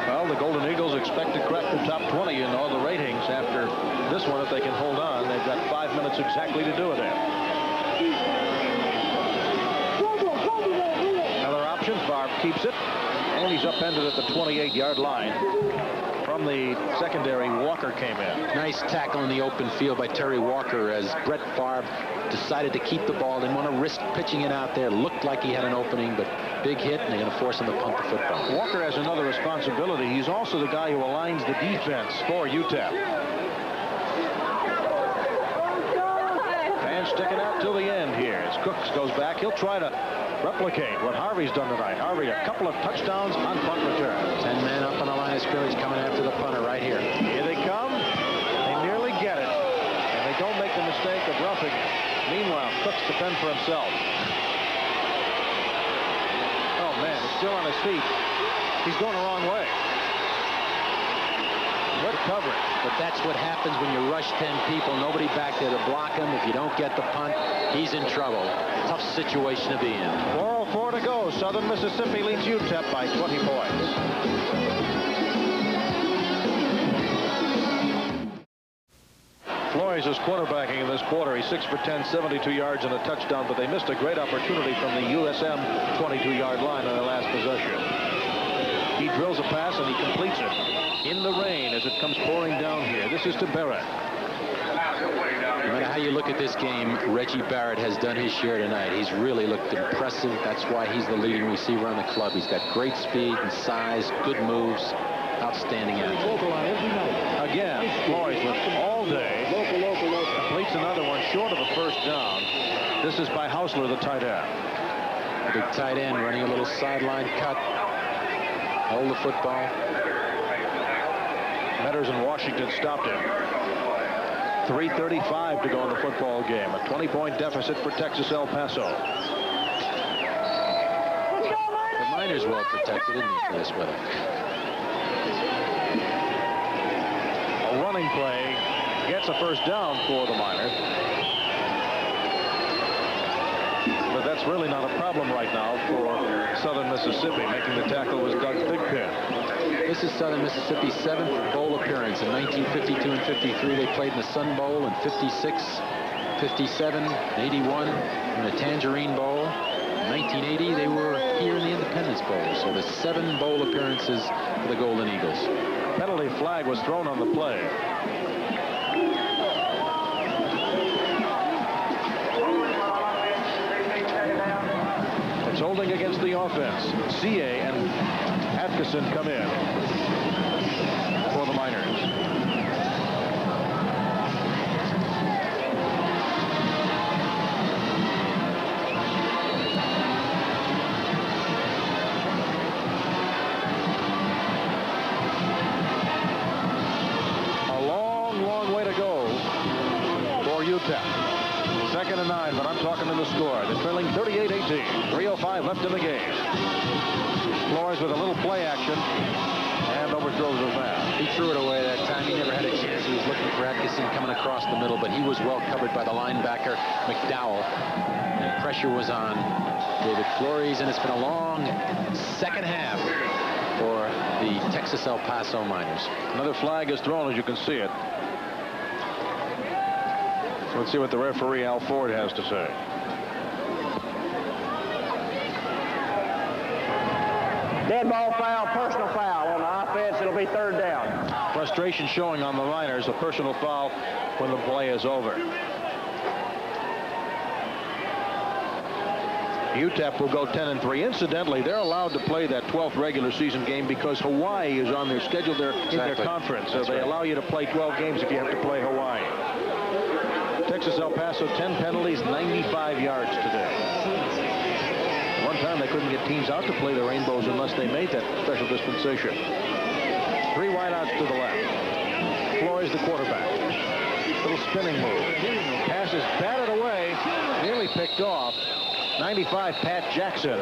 [SPEAKER 4] Well, the Golden Eagles expect to crack the top 20 in all the ratings after this one if they can hold on. They've got 5 minutes exactly to do it in. Another option. Favre keeps it, and he's upended at the 28-yard line. From the secondary, Walker came in.
[SPEAKER 5] Nice tackle in the open field by Terry Walker as Brett Favre decided to keep the ball. Didn't want to risk pitching it out there. Looked like he had an opening, but big hit, and they're going to force him to punt the football.
[SPEAKER 4] Walker has another responsibility. He's also the guy who aligns the defense for UTEP. Fans sticking out till the end here. As Cooks goes back, he'll try to replicate what Harvey's done tonight. Harvey, a couple of touchdowns on punt return.
[SPEAKER 5] 10 men up on the line of scrimmage coming after the punter right here.
[SPEAKER 4] Here they come. They nearly get it. And they don't make the mistake of roughing. Meanwhile, Cooks defends for himself. Oh, man, he's still on his feet. He's going the wrong way. Good coverage.
[SPEAKER 5] but that's what happens when you rush 10 people. Nobody back there to block him. If you don't get the punt, he's in trouble. Tough situation to be in.
[SPEAKER 4] 4:04 to go. Southern Mississippi leads UTEP by 20 points. Flores is quarterbacking in this quarter. He's 6 for 10, 72 yards and a touchdown, but they missed a great opportunity from the USM 22-yard line on their last possession. He drills a pass and he completes it in the rain as it comes pouring down here. This is to Barrett.
[SPEAKER 5] No matter how you look at this game, Reggie Barrett has done his share tonight. He's really looked impressive. That's why he's the leading receiver on the club. He's got great speed and size, good moves, outstanding athlete.
[SPEAKER 4] Again, Flores with all day. Completes another one short of the first down. This is by Hausler, the tight end.
[SPEAKER 5] The big tight end running a little sideline cut. Hold the football.
[SPEAKER 4] Metters in Washington stopped him. 3:35 to go in the football game. A 20-point deficit for Texas El Paso.
[SPEAKER 5] The Miners well protected, isn't he, for this weather?
[SPEAKER 4] A running play gets a first down for the Miners. But that's really not a problem right now for Southern Mississippi. Making the tackle was Doug Thigpen.
[SPEAKER 5] This is Southern Mississippi's 7th bowl appearance. In 1952 and 53, they played in the Sun Bowl. In 56, 57, 81, in the Tangerine Bowl. In 1980, they were here in the Independence Bowl. So the 7 bowl appearances for the Golden Eagles.
[SPEAKER 4] Penalty flag was thrown on the play. It's holding against the offense. CA and Atkinson come in for the Miners. A long, long way to go for UTEP. 2nd and 9, but I'm talking in the score. They're trailing 38-18. 3:05 left in the game. Flores with a little play action and overthrows the man.
[SPEAKER 5] He threw it away that time. He never had a chance. He was looking for Atkinson coming across the middle, but he was well covered by the linebacker, McDowell. And pressure was on David Flores, and it's been a long second half for the Texas El Paso Miners.
[SPEAKER 4] Another flag is thrown, as you can see it. So let's see what the referee, Al Ford, has to say.
[SPEAKER 9] Dead ball foul, personal foul. On the offense, it'll be 3rd down.
[SPEAKER 4] Frustration showing on the Miners. A personal foul when the play is over. UTEP will go 10-3. Incidentally, they're allowed to play that 12th regular season game because Hawaii is on their schedule in their conference. So they allow you to play 12 games if you have to play Hawaii. Texas El Paso, 10 penalties, 95 yards today. One time they couldn't get teams out to play the Rainbows unless they made that special dispensation. 3 wideouts to the left. Flores the quarterback. Little spinning move. Pass is batted away, nearly picked off. 95, Pat Jackson.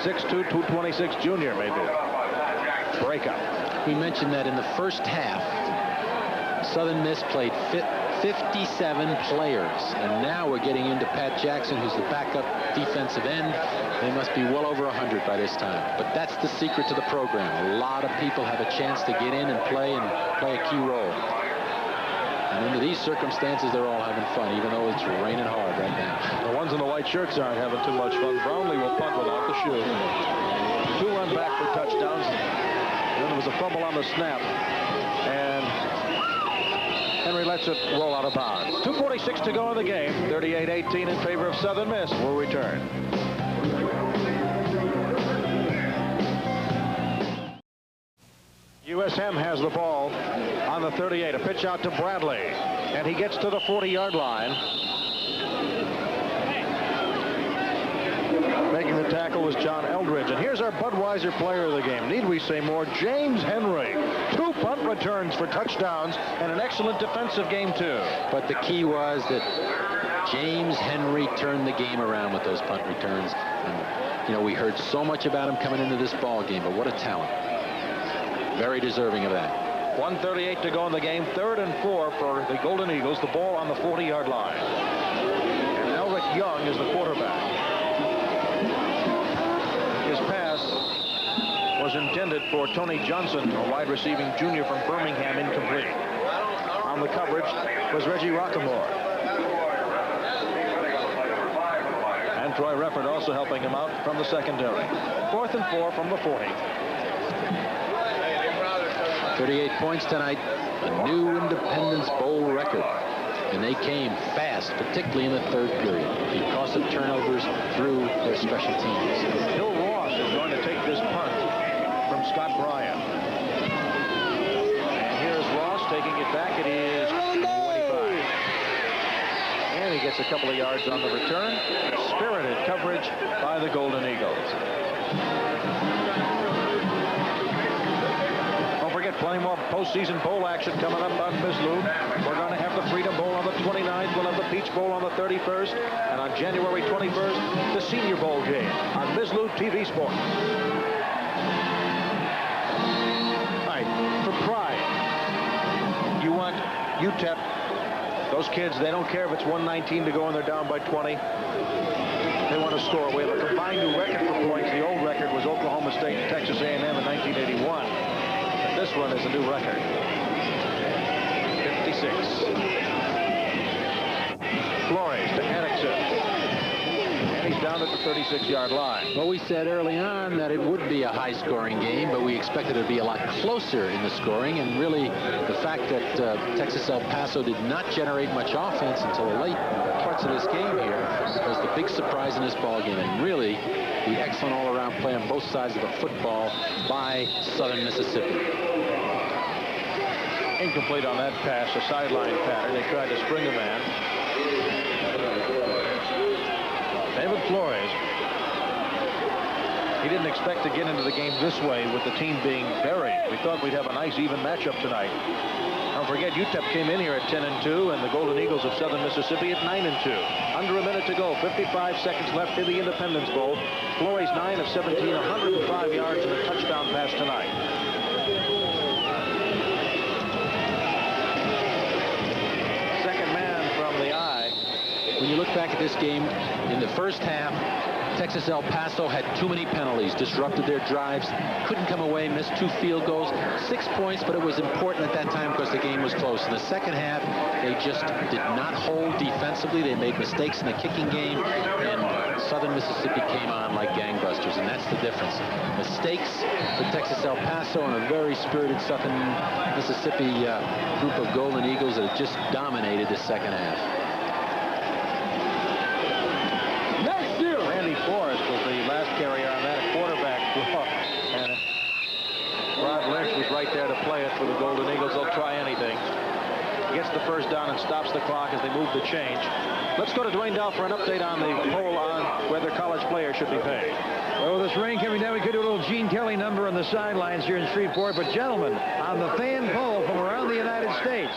[SPEAKER 4] 6'2", 226 junior made the breakup.
[SPEAKER 5] We mentioned that in the first half, Southern Miss played 57 players, and now we're getting into Pat Jackson, who's the backup defensive end. They must be well over 100 by this time. But that's the secret to the program. A lot of people have a chance to get in and play a key role. And under these circumstances, they're all having fun, even though it's raining hard right now.
[SPEAKER 4] The ones in the white shirts aren't having too much fun. Brownlee will punt without the shoe. 2 run back for touchdowns. Then there was a fumble on the snap. And Henry lets it roll out of bounds. 2:46 to go in the game. 38-18 in favor of Southern Miss. We'll return. USM has the ball on the 38. A pitch out to Bradley. And he gets to the 40-yard line. Making the tackle was John Eldridge. And here's our Budweiser player of the game. Need we say more? James Henry. 2 punt returns for touchdowns and an excellent defensive game, too.
[SPEAKER 5] But the key was that James Henry turned the game around with those punt returns. And, you know, we heard so much about him coming into this ball game, but what a talent. Very deserving of that.
[SPEAKER 4] 1:38 to go in the game. 3rd and 4 for the Golden Eagles. The ball on the 40-yard line. And Elric Young is the quarterback. His pass was intended for Tony Johnson, a wide receiving junior from Birmingham, incomplete. On the coverage was Reggie Rockamore. And Troy Refford also helping him out from the secondary. 4th and 4 from the 40.
[SPEAKER 5] 38 points tonight, a new Independence Bowl record. And they came fast, particularly in the 3rd period, because of turnovers through their special teams.
[SPEAKER 4] Bill Ross is going to take this punt from Scott Bryan. And here's Ross taking it back. It is 25. And he gets a couple of yards on the return. Spirited coverage by the Golden Eagles. Don't forget, plenty more postseason bowl action coming up on Misloop. We're going to have the Freedom Bowl on the 29th. We'll have the Peach Bowl on the 31st. And on January 21st, the Senior Bowl game on Misloop TV Sports. For pride, you want UTEP, those kids, they don't care if it's 119 to go and they're down by 20. They want to score. We have a combined new record for points. The old record was Oklahoma State and Texas A&M in 1981. But this one is a new record. 56. Flores to Erickson. And he's down at the 36-yard line.
[SPEAKER 5] Well, we said early on that it would be a high-scoring game, but we expected it to be a lot closer in the scoring. And really, the fact that Texas El Paso did not generate much offense until the late parts of this game here was the big surprise in this ball game. And really, the excellent all-around play on both sides of the football by Southern Mississippi.
[SPEAKER 4] Incomplete on that pass, a sideline pattern. They tried to spring a man. David Flores, he didn't expect to get into the game this way with the team being buried. We thought we'd have a nice even matchup tonight. Don't forget, UTEP came in here at 10-2, and the Golden Eagles of Southern Mississippi at 9-2. Under a minute to go, 55 seconds left in the Independence Bowl. Flores 9 of 17, 105 yards and a touchdown pass tonight. Second man from the eye.
[SPEAKER 5] When you look back at this game, in the first half, Texas El Paso had too many penalties, disrupted their drives, couldn't come away, missed 2 field goals, 6 points, but it was important at that time because the game was close. In the second half, they just did not hold defensively. They made mistakes in the kicking game, and Southern Mississippi came on like gangbusters, and that's the difference. Mistakes for Texas El Paso and a very spirited Southern Mississippi group of Golden Eagles that just dominated the second half.
[SPEAKER 4] Forrest was the last carrier on that, a quarterback draw. And Rod Lynch was right there to play it for the Golden Eagles. They'll try anything. Gets the first down and stops the clock as they move the change. Let's go to Dwayne Dow for an update on the poll on whether college players should be paid.
[SPEAKER 6] Well, with this rain coming down, we could do a little Gene Kelly number on the sidelines here in Shreveport. But gentlemen, on the fan poll from around the United States,